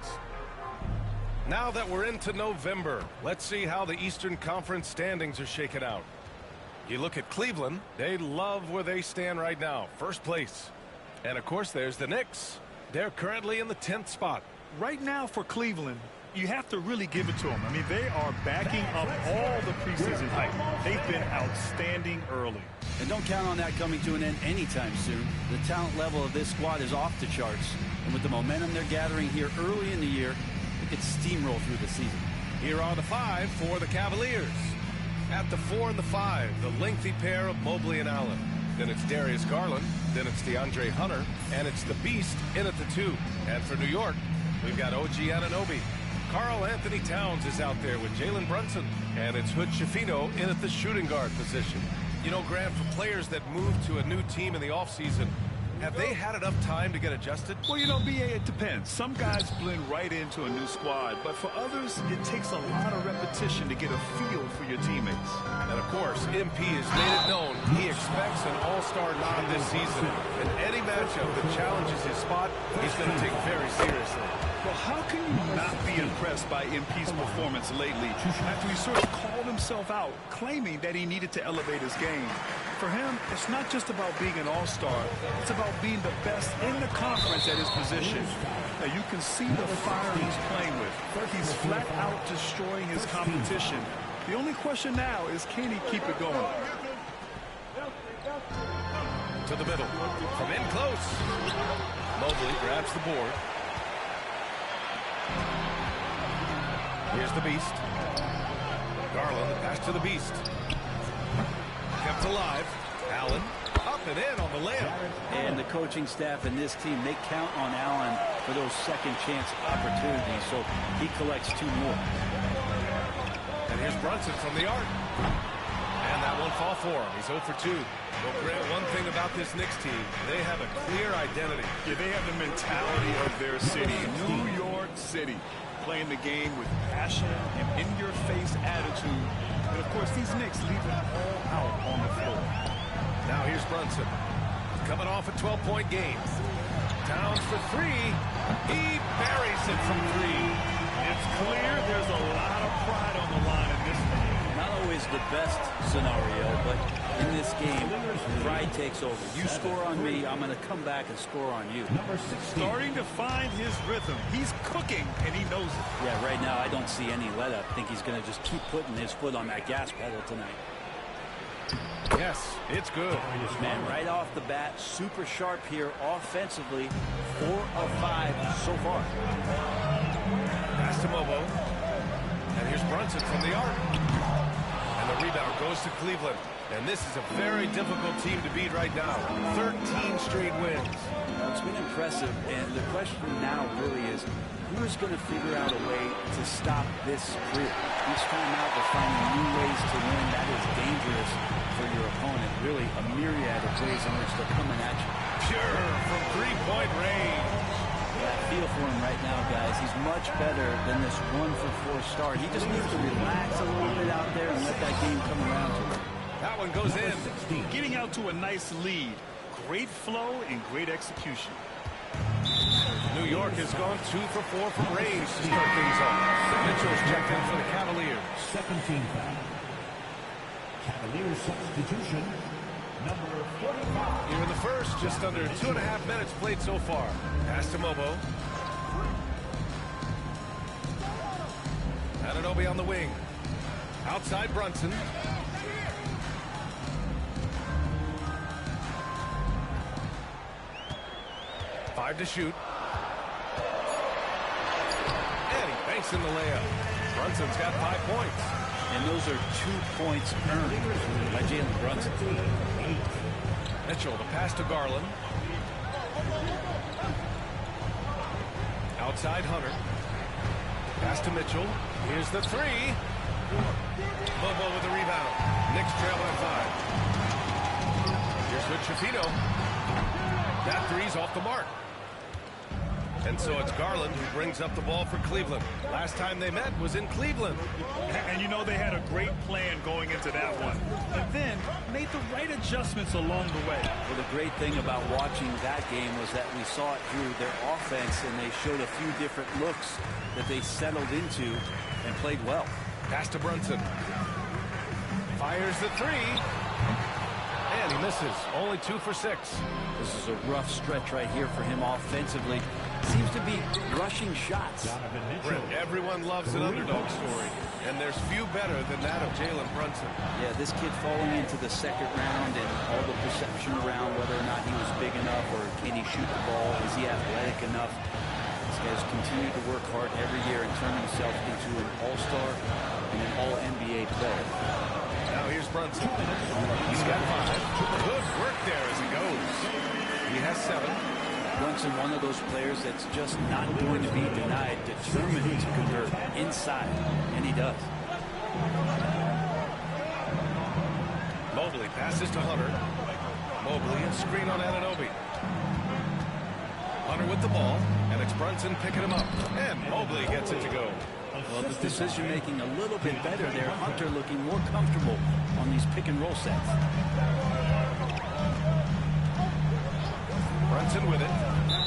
Now that we're into November, let's see how the Eastern Conference standings are shaken out. You look at Cleveland, they love where they stand right now, first place. And of course, there's the Knicks. They're currently in the 10th spot. Right now for Cleveland, you have to really give it to them. I mean, they are backing up all the preseason hype. They've been outstanding early. And don't count on that coming to an end anytime soon. The talent level of this squad is off the charts. And with the momentum they're gathering here early in the year, it could steamroll through the season. Here are the 5 for the Cavaliers. At the 4 and the 5, the lengthy pair of Mobley and Allen. Then it's Darius Garland. Then it's DeAndre Hunter. And it's the Beast in at the 2. And for New York, we've got OG Anunoby. Karl Anthony Towns is out there with Jalen Brunson. And it's Hood Schifino in at the shooting guard position. You know, Grant, for players that move to a new team in the offseason, have they had enough time to get adjusted? Well, you know, BA, it depends. Some guys blend right into a new squad, but for others, it takes a lot of repetition to get a feel for your teammates. And of course, MP has made it known he expects an all-star nod this season. And any matchup that challenges his spot, he's going to take very seriously. Well, how can you not be impressed by MP's performance lately after he sort of called himself out, claiming that he needed to elevate his game? For him, it's not just about being an all-star. It's about being the best in the conference at his position. Now, you can see the fire he's playing with. He's flat out destroying his competition. The only question now is, can he keep it going? To the middle. From in close. Mobley grabs the board. Here's the Beast. Garland, the pass to the Beast. Kept alive. Allen up and in on the layup. And the coaching staff and this team, they count on Allen for those second chance opportunities, so he collects 2 more. And here's Brunson from the arc. And that won't fall for him. He's 0 for 2. Well, Grant, one thing about this Knicks team, they have a clear identity. Yeah, they have the mentality of their city, New York City, playing the game with passion and in-your-face attitude. And, of course, these Knicks leave it all out on the floor. Now here's Brunson. Coming off a 12-point game. Towns for 3. He buries it from 3. It's clear there's a lot of pride on the line in this game. Not always the best scenario, but in this game, pride takes over. You score on me, I'm going to come back and score on you. Starting to find his rhythm. He's cooking, and he knows it. Yeah, right now I don't see any let up. I think he's going to just keep putting his foot on that gas pedal tonight. Yes, it's good. Man, right off the bat, super sharp here offensively. 4 of 5 so far. Pass to Mobo. And here's Brunson from the arc. And the rebound goes to Cleveland. And this is a very difficult team to beat right now. 13 straight wins. It's been impressive, and the question now really is, who is going to figure out a way to stop this crew? Each time out, they're finding new ways to win. That is dangerous for your opponent. Really, a myriad of ways in which they're coming at you. Pure from 3-point range. I feel for him right now, guys. He's much better than this 1 for 4 start. He just needs to relax a little bit out there and let that game come around to him. That one goes in. Getting out to a nice lead. Great flow and great execution. New York has gone 2 for 4 from range to start things off. Mitchell's checked in for the Cavaliers. Second team foul. Cavaliers substitution, number 45. Here in the first, just under 2.5 minutes played so far. Pass to Mobo. Anunoby on the wing. Outside Brunson. Five to shoot. And he banks in the layup. Brunson's got 5 points. And those are 2 points earned by Jalen Brunson. Mitchell, the pass to Garland. Outside Hunter. Pass to Mitchell. Here's the 3. Bobo with the rebound. Knicks trail by 5. Here's with Schifino. That 3's off the mark. And so it's Garland who brings up the ball for Cleveland. Last time they met was in Cleveland. And you know they had a great plan going into that one. And then made the right adjustments along the way. Well, the great thing about watching that game was that we saw it through their offense, and they showed a few different looks that they settled into and played well. Pass to Brunson. Fires the three. And he misses. Only 2 for 6. This is a rough stretch right here for him offensively. Seems to be rushing shots. Brent, everyone loves an underdog story, and there's few better than that of Jalen Brunson. Yeah, this kid falling into the second round and all the perception around whether or not he was big enough or can he shoot the ball, is he athletic enough? This guy's continued to work hard every year and turn himself into an all-star and an all-NBA player. Now here's Brunson. He's got 5. Good work there as he goes. He has 7. Brunson, one of those players that's just not going to be denied, determined to convert inside, and he does. Mobley passes to Hunter. Mobley, a screen on Anunoby. Hunter with the ball, and it's Brunson picking him up. And Mobley gets it to go. Well, the decision-making a little bit better there. Hunter looking more comfortable on these pick-and-roll sets. Brunson with it.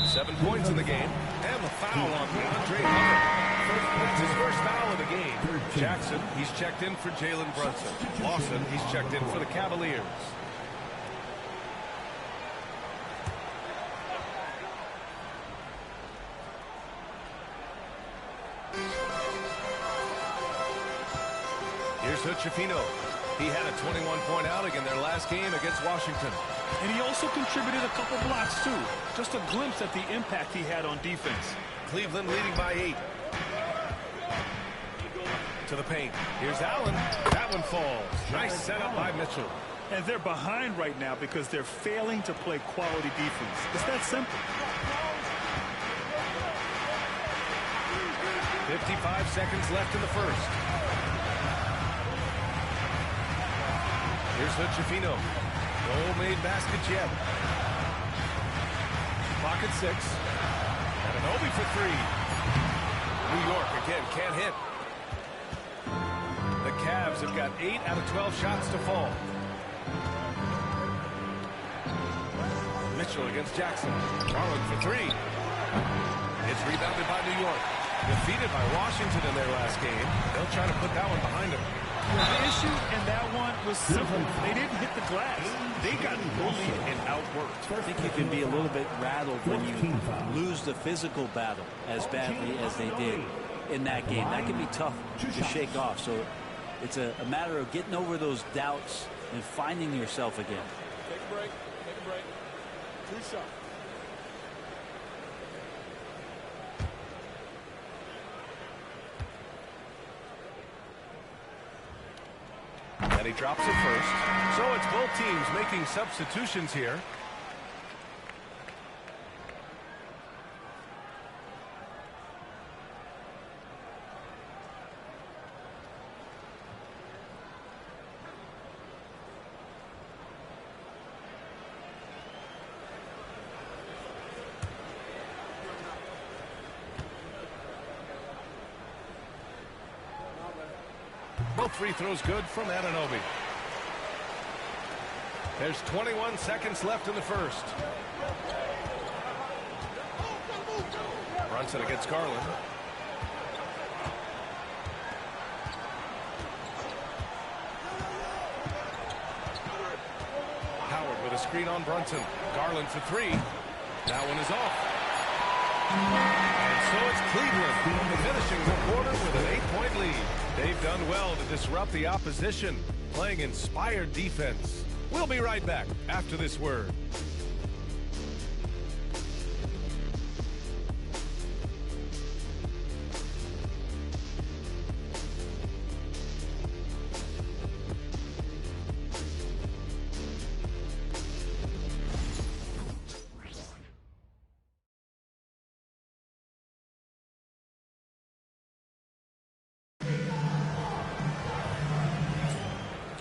7 points in the game. And the foul on DeAndre Hunter. That's his first foul of the game. Jackson, he's checked in for Jalen Brunson. Lawson, he's checked in for the Cavaliers. Here's Hood-Schifino. He had a 21-point outing in their last game against Washington. And he also contributed a couple blocks, too. Just a glimpse at the impact he had on defense. Cleveland leading by 8. To the paint. Here's Allen. That one falls. Nice setup by Mitchell. And they're behind right now because they're failing to play quality defense. It's that simple. 55 seconds left in the first. Here's Hood-Schifino. No made baskets yet. Clock at 6. Anunoby for 3. New York again can't hit. The Cavs have got 8 out of 12 shots to fall. Mitchell against Jackson. Garland for 3. It's rebounded by New York. Defeated by Washington in their last game. They'll try to put that one behind them. Well, the issue in that one was simple. They didn't hit the glass. They got bullied and outworked. I think you can be a little bit rattled when you lose the physical battle as badly as they did in that game. That can be tough to shake off. So it's a matter of getting over those doubts and finding yourself again. Take a break. Take a break. 2 shots. And he drops it first. So it's both teams making substitutions here. Both free throws good from Anunoby. There's 21 seconds left in the first. Brunson against Garland. Howard with a screen on Brunson. Garland for 3. That one is off. And so it's Cleveland finishing the quarter with an 8-point lead. They've done well to disrupt the opposition, playing inspired defense. We'll be right back after this word.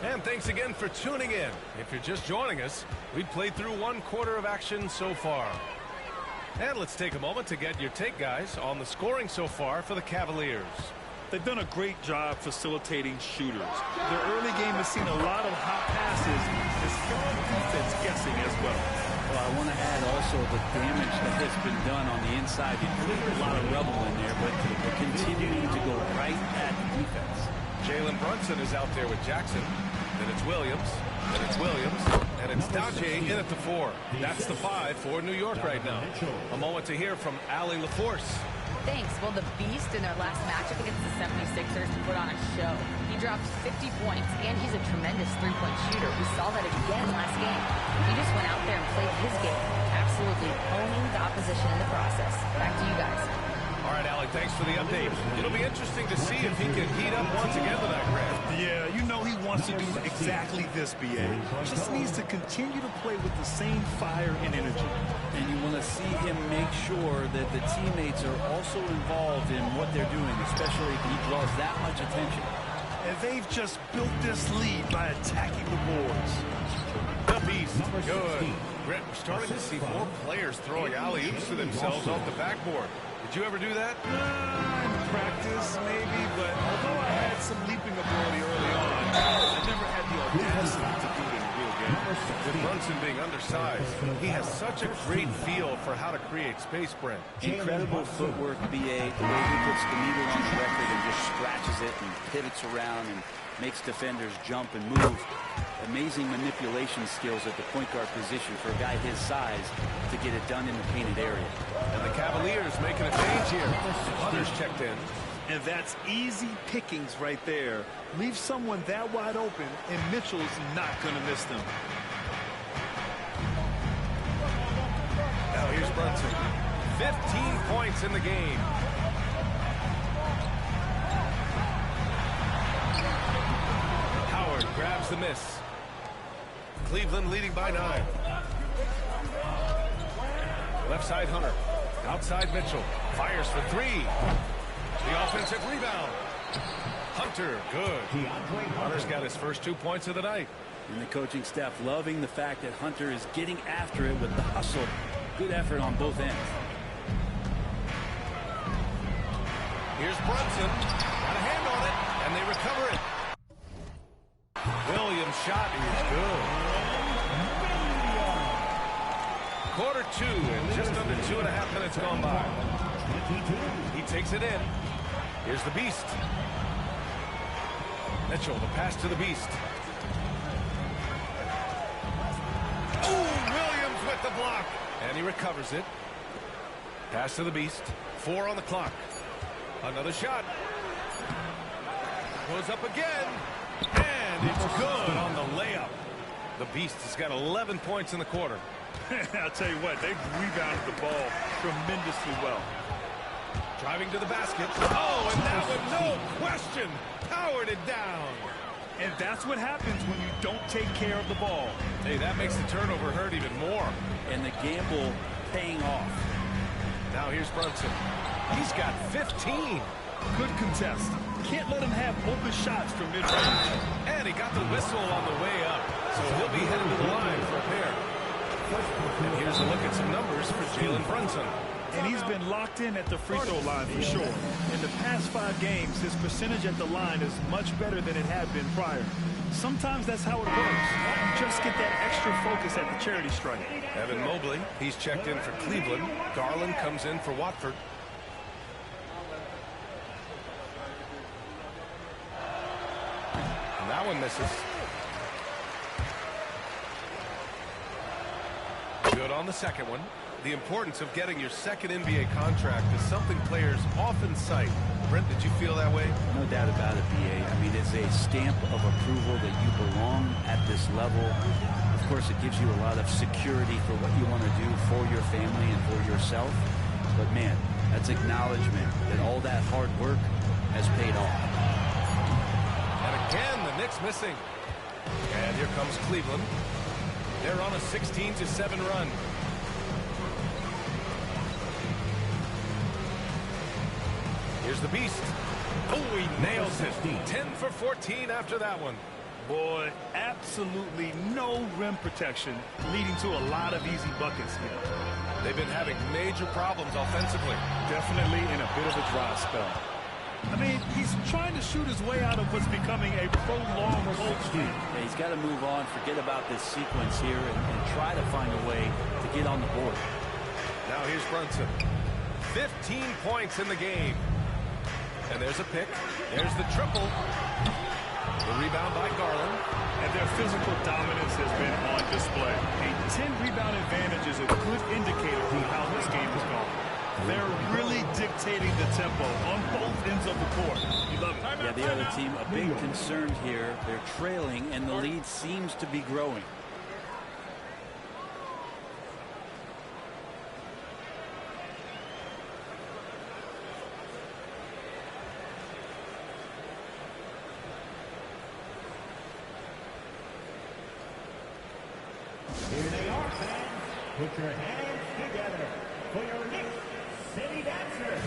And thanks again for tuning in. If you're just joining us, we've played through 1 quarter of action so far. And let's take a moment to get your take, guys, on the scoring so far for the Cavaliers. they've done a great job facilitating shooters. Their early game has seen a lot of hot passes. It's kept the defense guessing as well. Well, I want to add also the damage that has been done on the inside. You put a lot of rubble in there, but they're continuing to go right at the defense. Jalen Brunson is out there with Jackson. Then it's Williams. Then it's Williams. And it's Daje in at the 4. That's the 5 for New York right now. A moment to hear from Allie LaForce. Thanks. Well, the Beast in their last matchup against the 76ers put on a show. He dropped 50 points, and he's a tremendous three-point shooter. We saw that again last game. He just went out there and played his game, absolutely owning the opposition in the process. Back to you guys. All right, Allie, thanks for the update. It'll be interesting to see if he can heat up once again tonight, Grant. Yeah, you know he wants to do exactly this, B.A. Just needs to continue to play with the same fire and energy. And you want to see him make sure that the teammates are also involved in what they're doing, especially if he draws that much attention. And they've just built this lead by attacking the boards. The Beast, good. Grant, we're starting to see more players throwing alley-oops to themselves off the backboard. Did you ever do that? In practice, maybe, but although I had some leaping ability early on, I never had the audacity to do it in a real game. With Brunson being undersized, he has such a great feel for how to create space, Brent. Incredible footwork, B.A. The way he puts the needle on the record and just scratches it and pivots around and makes defenders jump and move. Amazing manipulation skills at the point guard position for a guy his size to get it done in the painted area. And the Cavaliers making a change here. Hunter's checked in. And that's easy pickings right there. Leave someone that wide open, and Mitchell's not going to miss them. Now here's Brunson. 15 points in the game. Howard grabs the miss. Cleveland leading by 9. Left side Hunter. Outside Mitchell. Fires for 3. The offensive rebound. Hunter, good. Hunter's got his first 2 points of the night. And the coaching staff loving the fact that Hunter is getting after it with the hustle. Good effort on both ends. Here's Brunson. Got a hand on it, and they recover it. Williams' shot is good. Quarter 2, and just under 2.5 minutes gone by. He takes it in. Here's the Beast. Mitchell, the pass to the Beast. Oh, Williams with the block. And he recovers it. Pass to the Beast. 4 on the clock. Another shot. Goes up again. And it's good on the layup. The Beast has got 11 points in the quarter. I'll tell you what, they've rebounded the ball tremendously well. Driving to the basket. Oh, and that one, no question, powered it down. And that's what happens when you don't take care of the ball. Hey, that makes the turnover hurt even more. And the gamble paying off. Now here's Brunson. He's got 15. Good contest. Can't let him have open shots from mid-range. And he got the whistle on the way up. So he'll be headed to the line for a pair. And here's a look at some numbers for Jalen Brunson. And he's been locked in at the free throw line for sure. In the past 5 games, his percentage at the line is much better than it had been prior. Sometimes that's how it works. You just get that extra focus at the charity stripe. Evan Mobley, he's checked in for Cleveland. Garland comes in for Watford. And that one misses. Good on the second one. The importance of getting your second NBA contract is something players often cite. Brent, did you feel that way? No doubt about it, B.A. I mean, it's a stamp of approval that you belong at this level. Of course, it gives you a lot of security for what you want to do for your family and for yourself. But, man, that's acknowledgement that all that hard work has paid off. And again, the Knicks missing. And here comes Cleveland. They're on a 16-7 run. Here's the Beast. Oh, he nails it. 10 for 14 after that one. Boy, absolutely no rim protection, leading to a lot of easy buckets here. They've been having major problems offensively. Definitely in a bit of a dry spell. I mean, he's trying to shoot his way out of what's becoming a prolonged cold streak. Yeah, he's got to move on, forget about this sequence here, and try to find a way to get on the board. Now here's Brunson. 15 points in the game. And there's a pick. There's the triple. The rebound by Garland. And their physical dominance has been on display. A 10-rebound advantage is a good indicator of how this game is going. They're really dictating the tempo on both ends of the court. You love it. Yeah, the other team a bit concerned here. They're trailing, and the lead seems to be growing. Here they are, fans. Put your hands together for your Knicks City Dancers.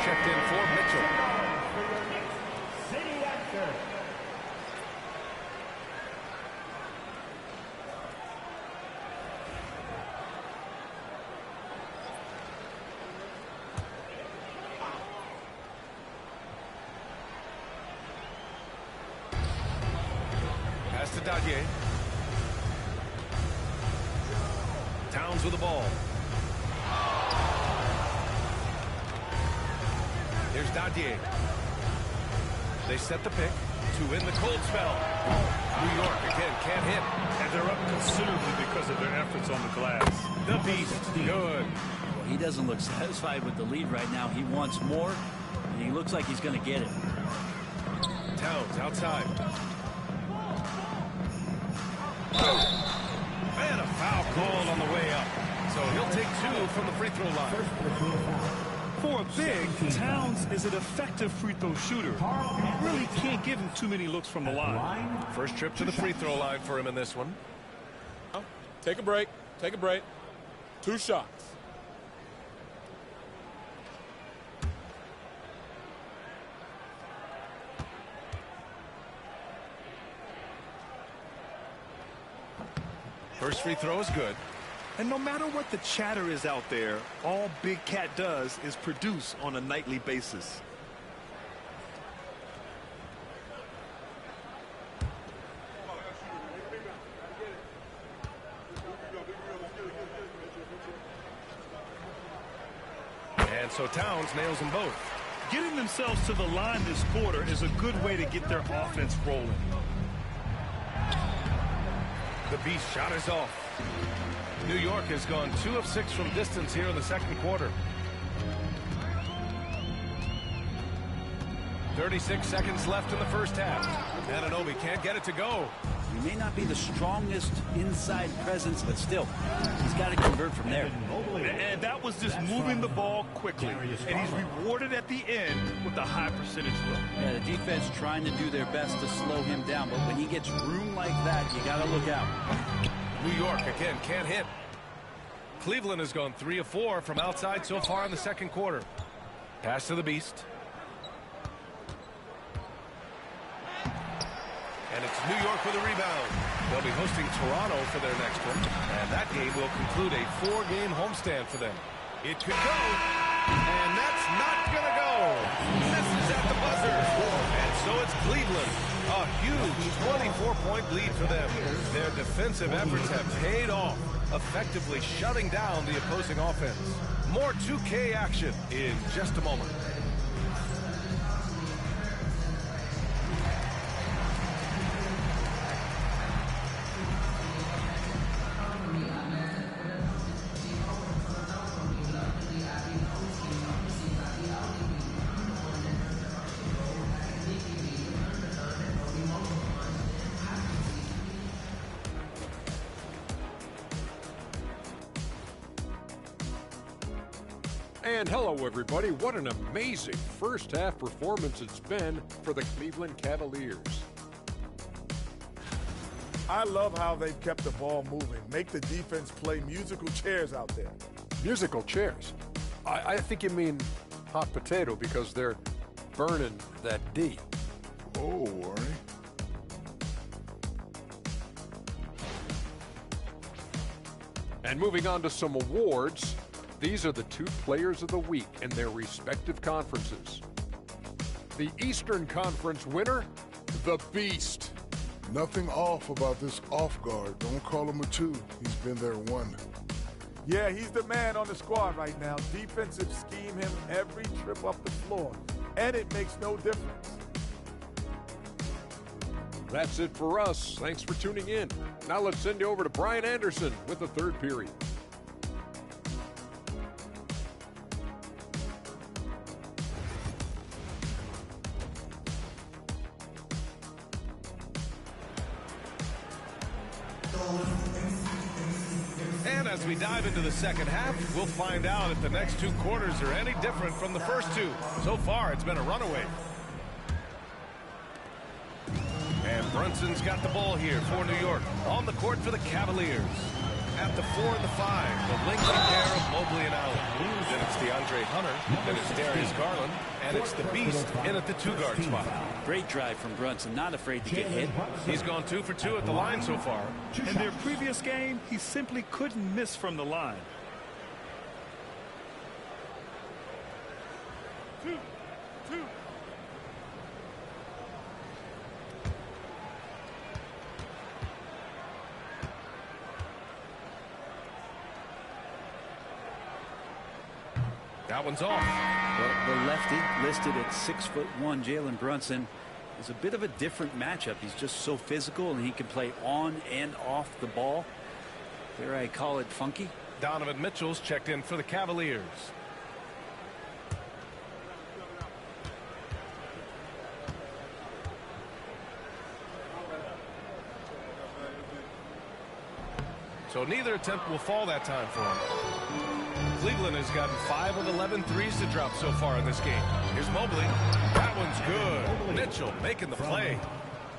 Checked in for Mitchell. City Dancer. Pass to Dadier. Towns with the ball. Here's Dadier. They set the pick to win the cold spell. New York again can't hit. And they're up considerably because of their efforts on the glass. The Beast, good. Well, he doesn't look satisfied with the lead right now. He wants more, and he looks like he's going to get it. Towns outside. And a foul called on the way up. So he'll take 2 from the free throw line. For a big, Towns is an effective free throw shooter. You really can't give him too many looks from the line. First trip to the free throw line for him in this one. Take a break. Take a break. 2 shots. First free throw is good. And no matter what the chatter is out there, all Big Cat does is produce on a nightly basis. And so Towns nails them both. Getting themselves to the line this quarter is a good way to get their offense rolling. The Beast shot is off. New York has gone 2 of 6 from distance here in the second quarter. 36 seconds left in the first half. Anunoby can't get it to go. He may not be the strongest inside presence, but still, he's got to convert from there. And that was just moving the ball quickly. And he's rewarded at the end with a high percentage look. Yeah, the defense trying to do their best to slow him down, but when he gets room like that, you got to look out. New York again can't hit. Cleveland has gone 3 of 4 from outside so far in the second quarter. Pass to the Beast. And it's New York with a rebound. They'll be hosting Toronto for their next one. And that game will conclude a 4-game homestand for them. It could go. And that's not going to go. Misses at the buzzer. And so it's Cleveland A huge 24-point lead for them. Their defensive efforts have paid off, effectively shutting down the opposing offense. More 2K action in just a moment. And hello, everybody. What an amazing first-half performance it's been for the Cleveland Cavaliers. I love how they've kept the ball moving. Make the defense play musical chairs out there. Musical chairs? I think you mean hot potato because they're burning that D. Oh, Arnie. And moving on to some awards. These are the two players of the week in their respective conferences. The Eastern Conference winner, the Beast. Nothing off about this off guard. Don't call him a 2. He's been there 1. Yeah, he's the man on the squad right now. Defensive scheme him every trip up the floor, and it makes no difference. That's it for us. Thanks for tuning in. Now let's send you over to Brian Anderson with the third period. And as we dive into the second half, we'll find out if the next 2 quarters are any different from the first 2. So far, it's been a runaway. And Brunson's got the ball here for New York. On the court for the Cavaliers. At the 4 and the 5, the lengthy pair of Mobley and Allen. Then it's DeAndre Hunter. Then it's Darius Garland. And it's the Beast in at the 2-guard spot. Great drive from Brunson, not afraid to get hit. He's gone 2 for 2 at the line so far. In their previous game, he simply couldn't miss from the line. 2. That one's off. The lefty listed at 6'1", Jalen Brunson, is a bit of a different matchup. He's just so physical, and he can play on and off the ball. Dare I call it funky? Donovan Mitchell's checked in for the Cavaliers. So neither attempt will fall that time for him. Cleveland has gotten 5 of 11 threes to drop so far in this game. Here's Mobley. That one's good. Mitchell making the play.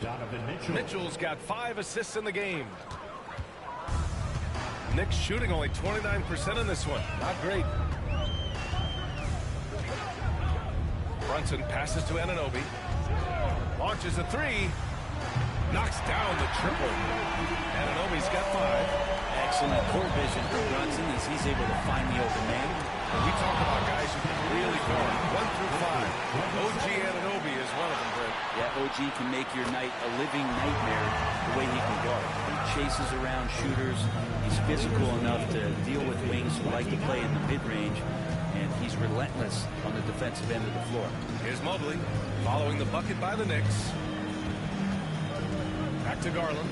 Donovan Mitchell. Mitchell's got 5 assists in the game. Knicks shooting only 29% in this one. Not great. Brunson passes to Anunoby. Launches a 3. Knocks down the triple. Anunoby's got 5. Excellent court vision from Brunson as he's able to find the open man. When we talk about guys who can really guard 1 through 5, OG Anunoby is one of them, Brent. Yeah, OG can make your night a living nightmare the way he can guard. He chases around shooters. He's physical enough to deal with wings who like to play in the mid-range, and he's relentless on the defensive end of the floor. Here's Mobley following the bucket by the Knicks. Back to Garland.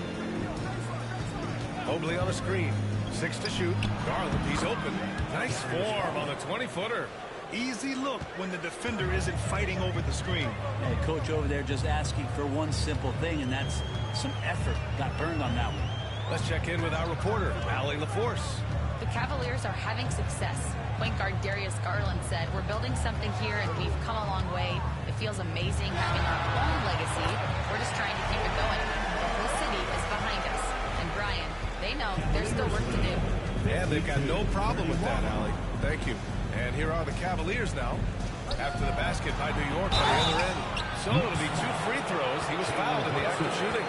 Mobley on a screen. 6 to shoot. Garland, he's open. Nice form on the 20-footer. Easy look when the defender isn't fighting over the screen. Hey, coach over there just asking for one simple thing, and that's some effort. Got burned on that one. Let's check in with our reporter, Allie LaForce. The Cavaliers are having success. Point guard Darius Garland said, "We're building something here, and we've come a long way. It feels amazing having our own legacy. We're just trying to keep it going. The whole city is behind us." And Brian, they know there's still work to do. And they've got no problem with that, Allie. Thank you. And here are the Cavaliers now. After the basket by New York on the other end. So it'll be 2 free throws. He was fouled in the act of shooting.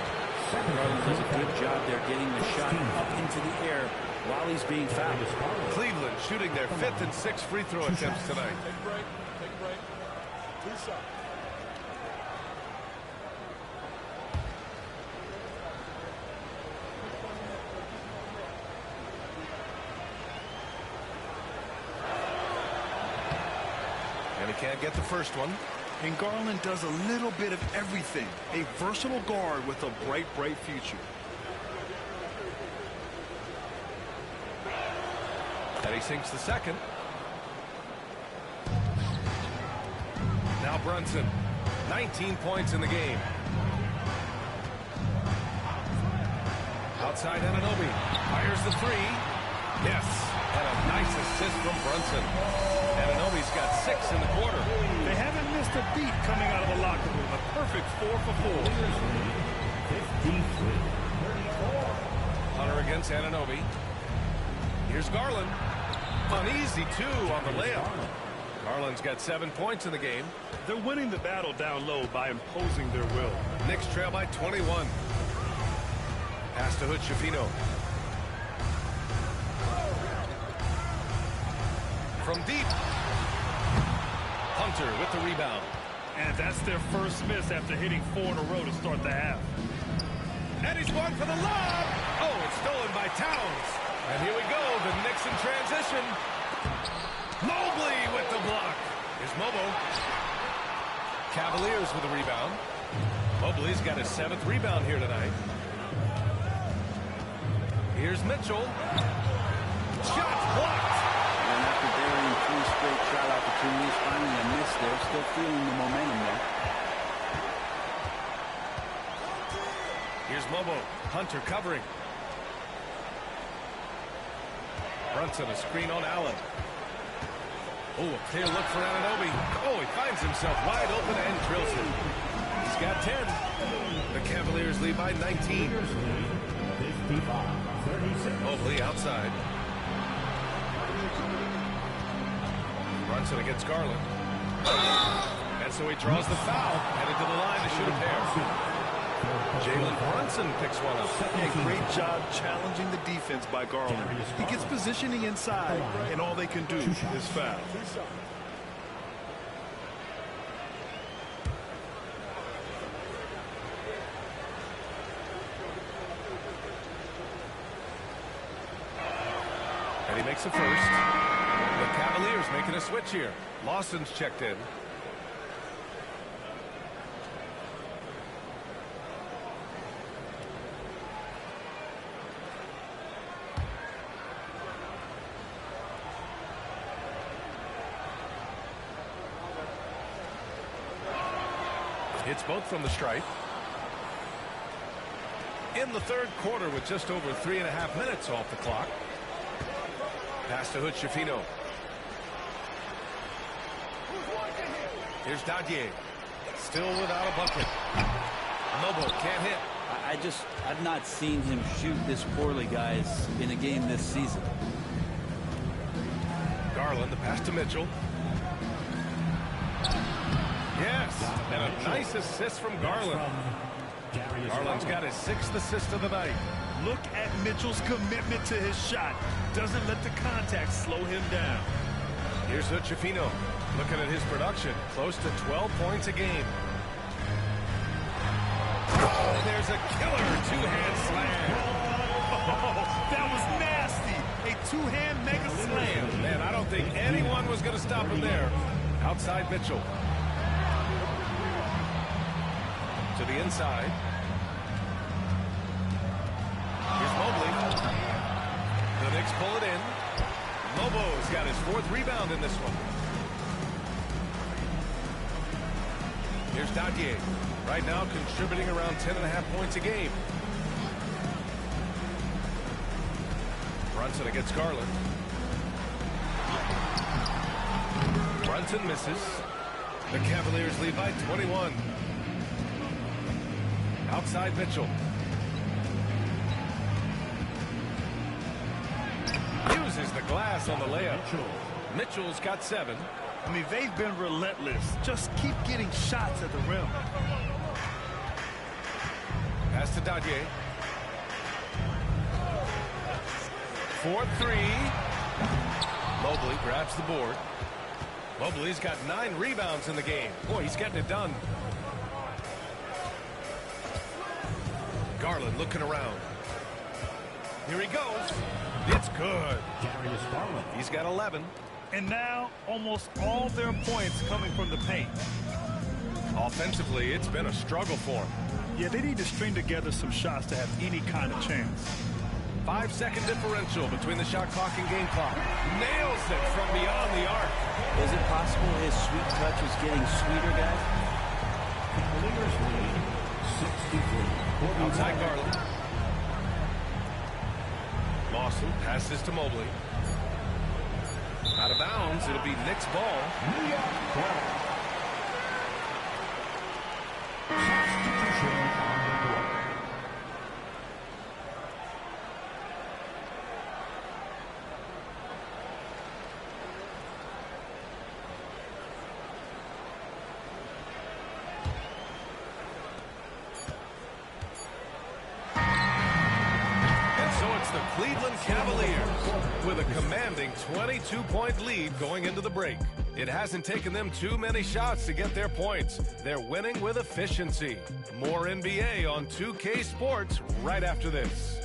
Garland does a good job there getting the shot up into the air while he's being fouled. Cleveland shooting their 5th and 6th free throw attempts tonight. Take a break. Take a break. 2 shots. And he can't get the first one. And Garland does a little bit of everything. A versatile guard with a bright, bright future. And he sinks the second. Now Brunson, 19 points in the game. Outside Anunoby, fires the three. Yes, and a nice assist from Brunson. Anunoby's got 6 in the quarter. They haven't missed a beat coming out of the locker room. A perfect 4 for 4. Hunter against Anunoby. Here's Garland. Uneasy, too, on the layup. Garland's got 7 points in the game. They're winning the battle down low by imposing their will. Knicks trail by 21. Pass to Hood-Schifino. From deep. Hunter with the rebound. And that's their first miss after hitting 4 in a row to start the half. And he's going for the lob. Oh, it's stolen by Towns. And here we go, the Knicks in transition. Mobley with the block. Here's Mobo. Cavaliers with the rebound. Mobley's got his 7th rebound here tonight. Here's Mitchell. Shot blocked. And after burying 3 straight shot opportunities, finally a miss there. Still feeling the momentum there. Here's Mobo. Hunter covering. Brunson, a screen on Allen. Oh, a clear look for Anunoby. Oh, he finds himself wide open and drills it. He's got 10. The Cavaliers lead by 19. Mobley outside. Brunson against Garland. And so he draws the foul. Headed to the line to shoot a pair. Jalen Brunson picks one up. A great job challenging the defense by Garland. He gets positioning inside, and all they can do is foul. And he makes a first. The Cavaliers making a switch here. Lawson's checked in. Hits both from the stripe. In the third quarter with just over 3.5 minutes off the clock. Pass to Hood-Schifino. Here's Dadier. Still without a bucket. Mobo can't hit. I've not seen him shoot this poorly, guys, in a game this season. Garland, the pass to Mitchell. Yes, and a nice assist from Garland. Garland's got his 6th assist of the night. Look at Mitchell's commitment to his shot. Doesn't let the contact slow him down. Here's Hood-Schifino. Looking at his production, close to 12 points a game. Oh, there's a killer 2-hand slam. Oh, that was nasty. A 2-hand mega slam. Man, I don't think anyone was going to stop him there. Outside Mitchell. To the inside. Here's Mobley. The Knicks pull it in. Mobo's got his 4th rebound in this one. Here's Dadier. Right now contributing around 10.5 points a game. Brunson against Garland. Brunson misses. The Cavaliers lead by 21. Outside Mitchell. Uses the glass on the layup. Mitchell's got 7. I mean, they've been relentless. Just keep getting shots at the rim. Pass to Dadier. 4-3. Mobley grabs the board. Mobley's got 9 rebounds in the game. Boy, he's getting it done. Garland looking around. Here he goes. It's good. He's got 11. And now, almost all their points coming from the paint. Offensively, it's been a struggle for them. Yeah, they need to string together some shots to have any kind of chance. 5-second differential between the shot clock and game clock. Nails it from beyond the arc. Is it possible his sweet touch is getting sweeter, guys? Outside Garland. Lawson passes to Mobley. Out of bounds, it'll be Knicks ball. New York ball. Substitution on the court. The Cleveland Cavaliers with a commanding 22-point lead going into the break. It hasn't taken them too many shots to get their points. They're winning with efficiency. More NBA on 2K Sports right after this.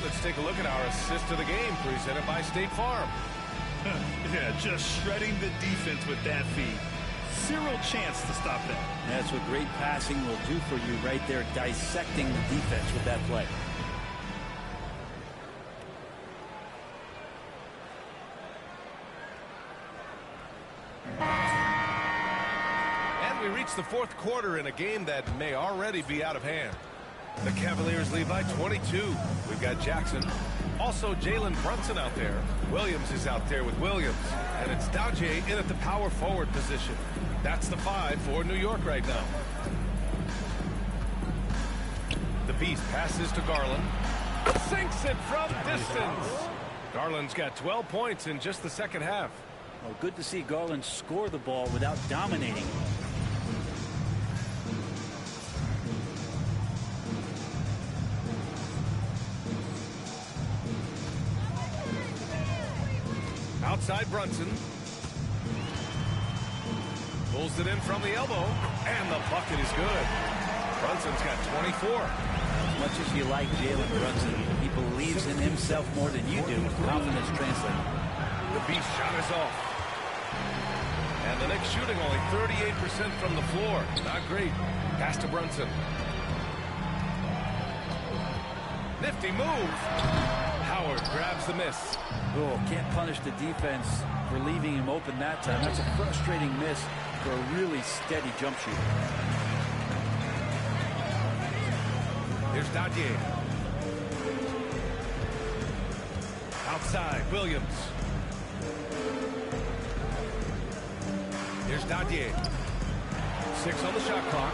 Let's take a look at our assist to the game presented by State Farm. Yeah, just shredding the defense with that feed. Zero chance to stop that. That's what great passing will do for you right there, dissecting the defense with that play. And we reach the fourth quarter in a game that may already be out of hand. The Cavaliers lead by 22. We've got Jackson. Also Jalen Brunson out there. Williams is out there with Williams. And it's Daudier in at the power forward position. That's the 5 for New York right now. The Beast passes to Garland. Sinks it from distance. Garland's got 12 points in just the second half. Well, good to see Garland score the ball without dominating. Outside Brunson. Pulls it in from the elbow. And the bucket is good. Brunson's got 24. As much as you like Jalen Brunson, he believes in himself more than you do. Confidence translating. The Beast shot is off. And the Knicks shooting only 38% from the floor. Not great. Pass to Brunson. Nifty move. Howard grabs the miss. Oh, can't punish the defense for leaving him open that time. That's a frustrating miss for a really steady jump shooter. Here's Daudier. Outside, Williams. Here's Daudier. 6 on the shot clock.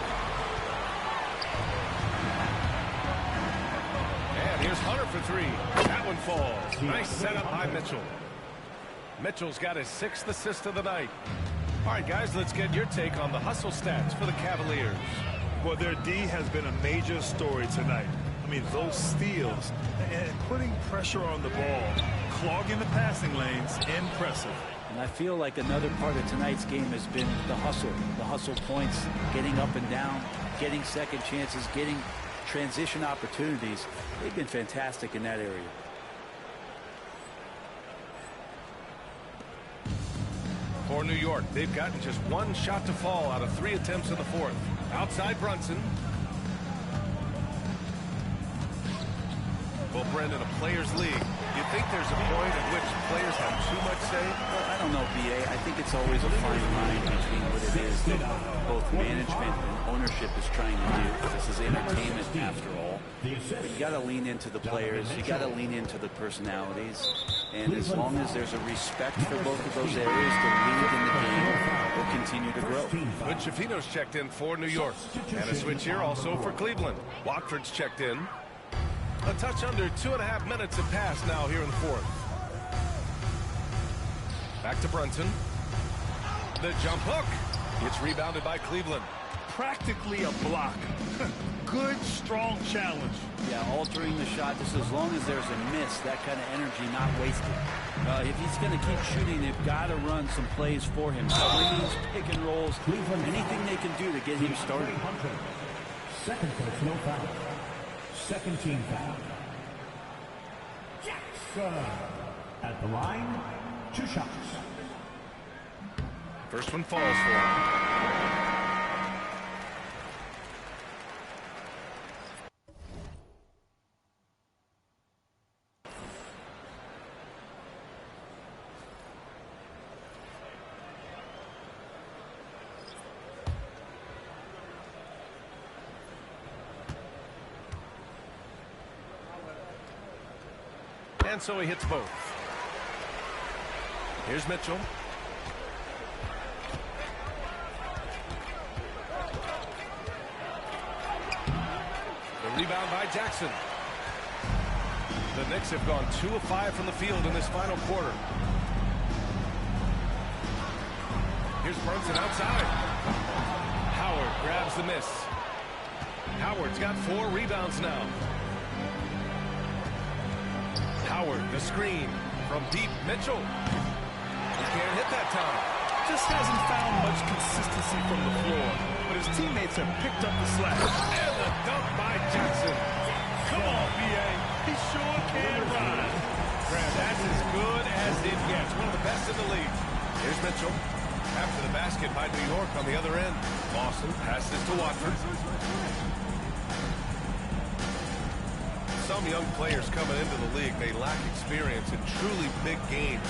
And here's Hunter for 3. That one falls. Nice setup by Mitchell. Mitchell's got his 6th assist of the night. All right, guys, let's get your take on the hustle stats for the Cavaliers. Well, their D has been a major story tonight. I mean, those steals and putting pressure on the ball, clogging the passing lanes, impressive. And I feel like another part of tonight's game has been the hustle points, getting up and down, getting second chances, getting transition opportunities. They've been fantastic in that area. For New York, they've gotten just 1 shot to fall out of 3 attempts in the fourth. Outside Brunson. Well, Brendan, a players' league. You think there's a point at which players have too much say? Well, I don't know, B.A. I think it's always a fine line between what it is that both management and ownership is trying to do. This is entertainment after all. But you got to lean into the players. You got to lean into the personalities. And as long as there's a respect for both of those areas, the league and the game will continue to grow. But Schifino's checked in for New York. And a switch here also for Cleveland. Watford's checked in. A touch under 2.5 minutes have passed now here in the fourth. Back to Brunson. The jump hook. It's rebounded by Cleveland. practically a block. Good, strong challenge. Yeah, altering the shot just as long as there's a miss, that kind of energy not wasted. If he's going to keep shooting, they've got to run some plays for him. Screens, pick and rolls, anything they can do to get him started. Second personal foul. Second team foul. Jackson at the line, 2 shots. First one falls for him. And so he hits both. Here's Mitchell. The rebound by Jackson. The Knicks have gone 2 of 5 from the field in this final quarter. Here's Brunson outside. Howard grabs the miss. Howard's got 4 rebounds now. Howard, the screen from deep. Mitchell. He can't hit that time. Just hasn't found much consistency from the floor, but his teammates have picked up the slack. And the dunk by Jackson. Come on, B.A. He sure can run. That's as good as it gets. One of the best in the league. Here's Mitchell. After the basket by New York on the other end. Boston passes to Watford. Some young players coming into the league, they lack experience in truly big games.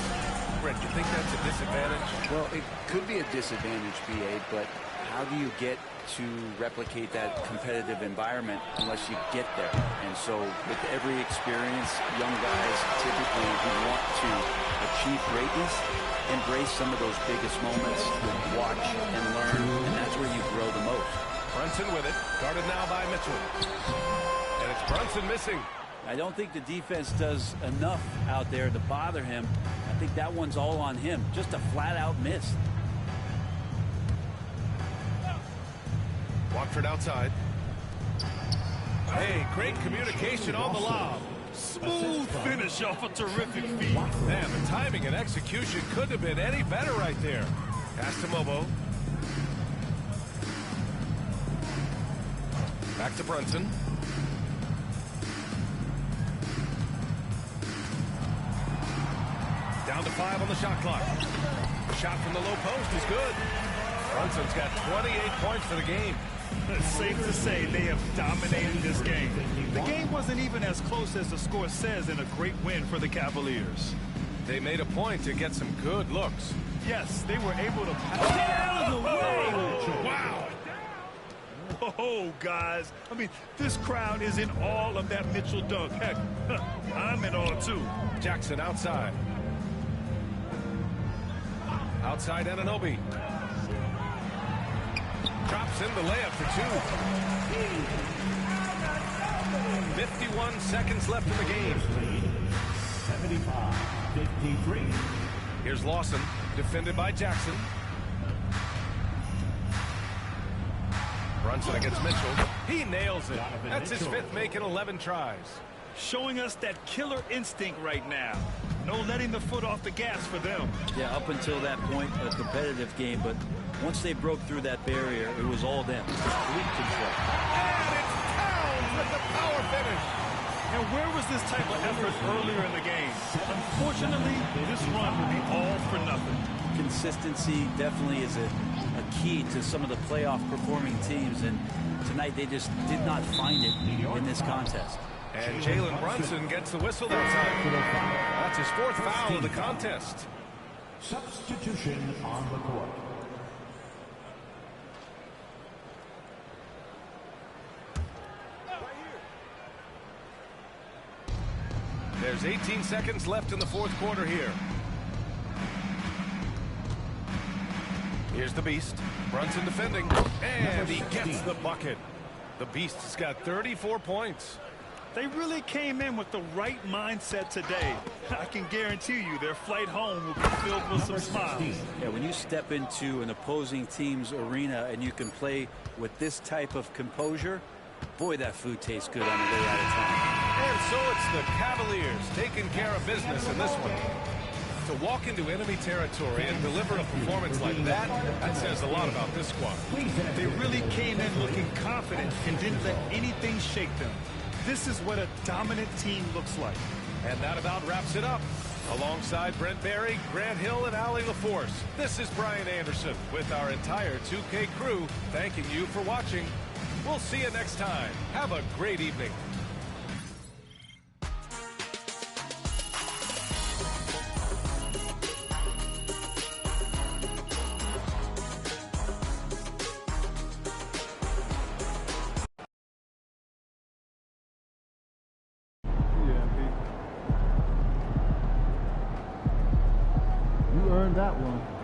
Brett, do you think that's a disadvantage? Well, it could be a disadvantage, B.A., but how do you get to replicate that competitive environment unless you get there? And so with every experience, young guys typically who want to achieve greatness embrace some of those biggest moments, watch and learn, and that's where you grow the most. Brunson with it, guarded now by Mitchell. And it's Brunson missing. I don't think the defense does enough out there to bother him. I think that one's all on him. Just a flat-out miss. Watford outside. Hey, great communication on the lob. Smooth finish off a terrific feed. Man, the timing and execution couldn't have been any better right there. Pass to Mobo. Back to Brunson. Down to 5 on the shot clock. Shot from the low post is good. Brunson's got 28 points for the game. It's safe to say they have dominated this game. The game wasn't even as close as the score says in a great win for the Cavaliers. They made a point to get some good looks. Yes, they were able to pass. Oh, wow. Oh, guys. I mean, this crowd is in awe of that Mitchell dunk. Heck, I'm in awe, too. Jackson outside. Outside Anunoby. Drops in the layup for 2. 51 seconds left in the game. 75-53. Here's Lawson, defended by Jackson. Brunson against Mitchell. He nails it. That's his 5th make in 11 tries. Showing us that killer instinct right now. No letting the foot off the gas for them. Yeah, up until that point, a competitive game, but once they broke through that barrier, it was all them. Complete control. And it's Towns with the power finish. And where was this type of effort earlier in the game? Unfortunately, this run will be all for nothing. Consistency definitely is a key to some of the playoff performing teams, and tonight they just did not find it in this contest. And Jalen Brunson gets the whistle that time. That's his 4th foul of the contest. Substitution on the court. There's 18 seconds left in the 4th quarter here. Here's the Beast. Brunson defending. And he gets the bucket. The Beast has got 34 points. They really came in with the right mindset today. I can guarantee you their flight home will be filled with some smiles. Yeah, when you step into an opposing team's arena and you can play with this type of composure, boy, that food tastes good on the way out of town. And so it's the Cavaliers taking care of business in this one. To walk into enemy territory and deliver a performance like that, that says a lot about this squad. They really came in looking confident and didn't let anything shake them. This is what a dominant team looks like. And that about wraps it up. Alongside Brent Barry, Grant Hill, and Allie LaForce, this is Brian Anderson with our entire 2K crew thanking you for watching. We'll see you next time. Have a great evening. You earned that one.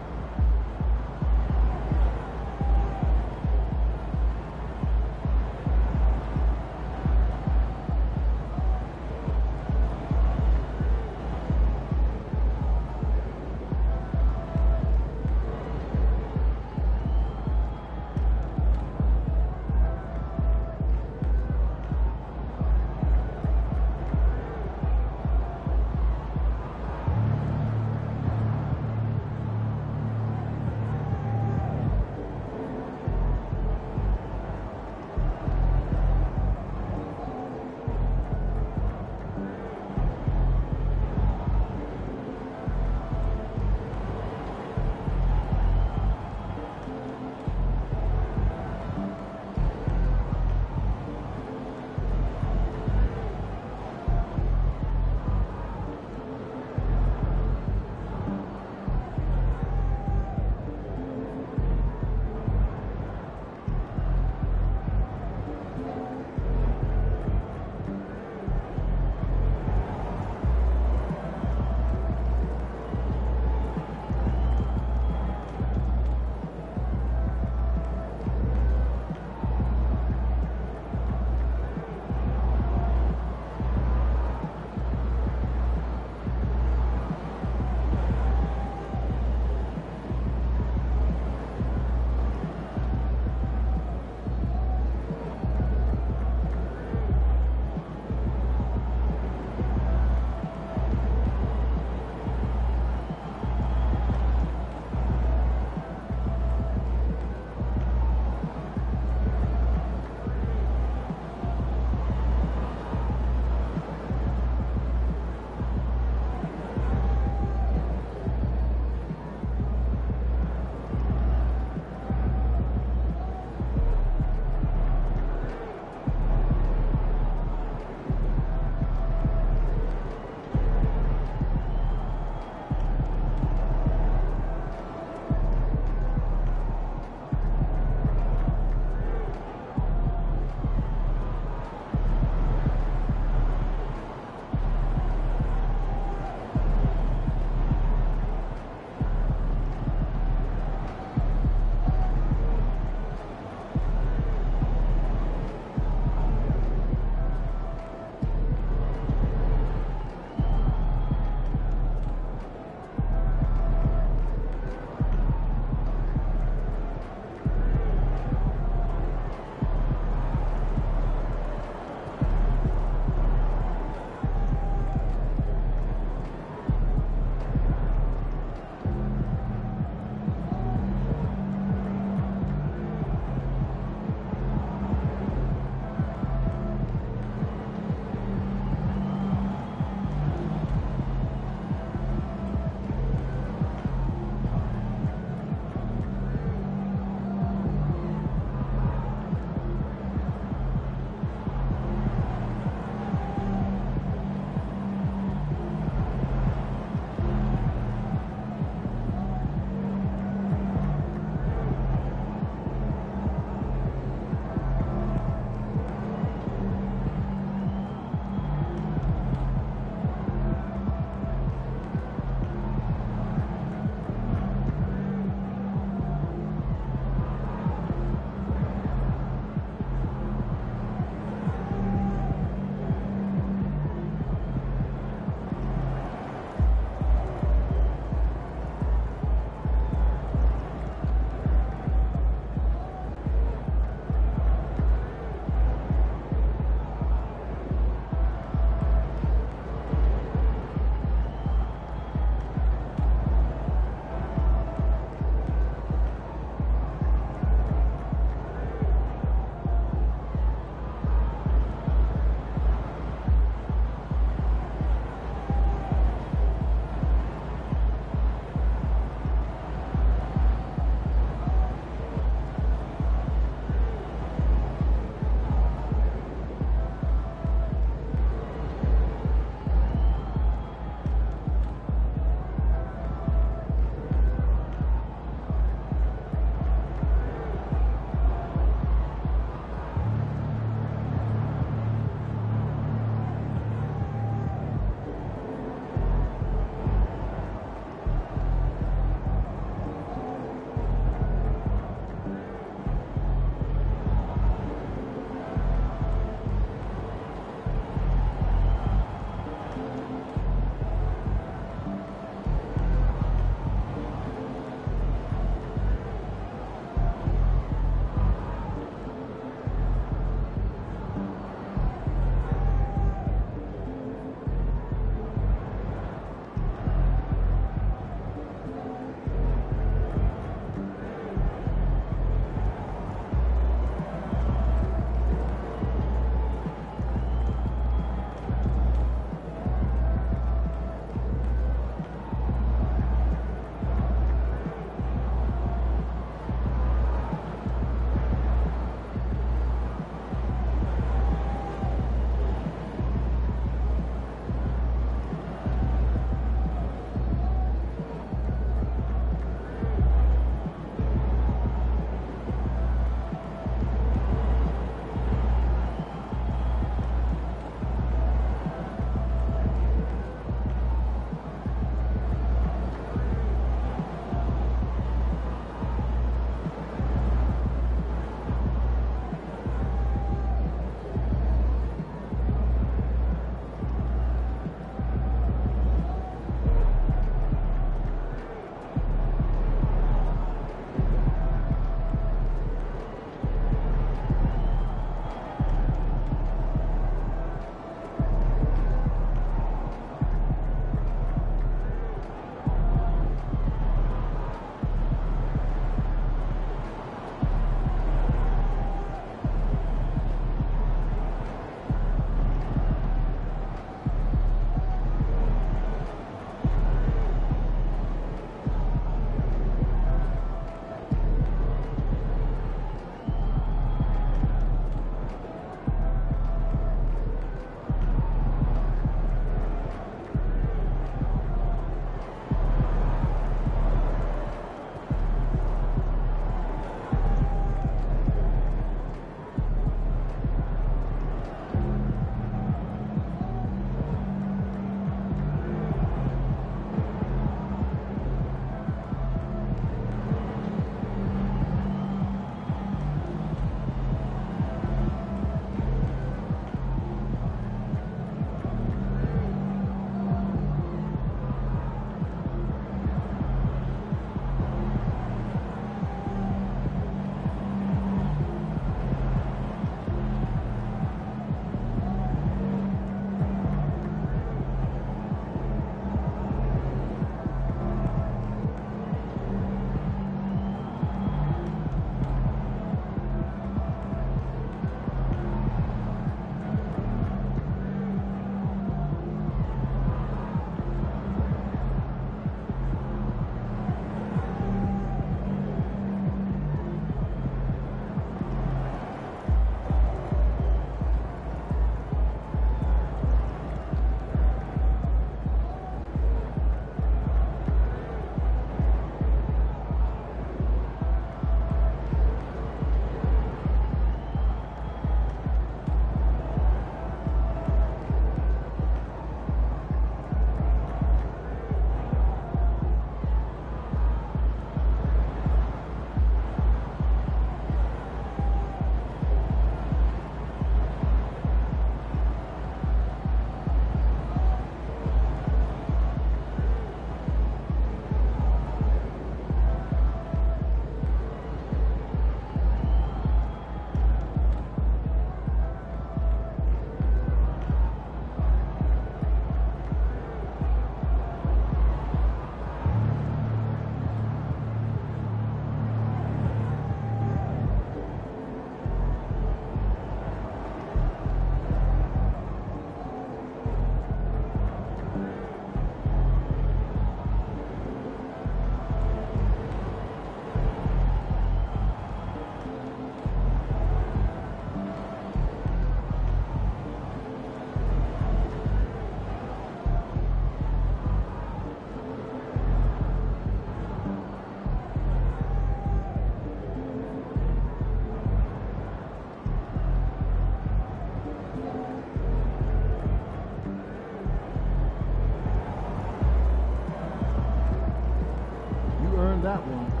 that one.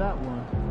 that one.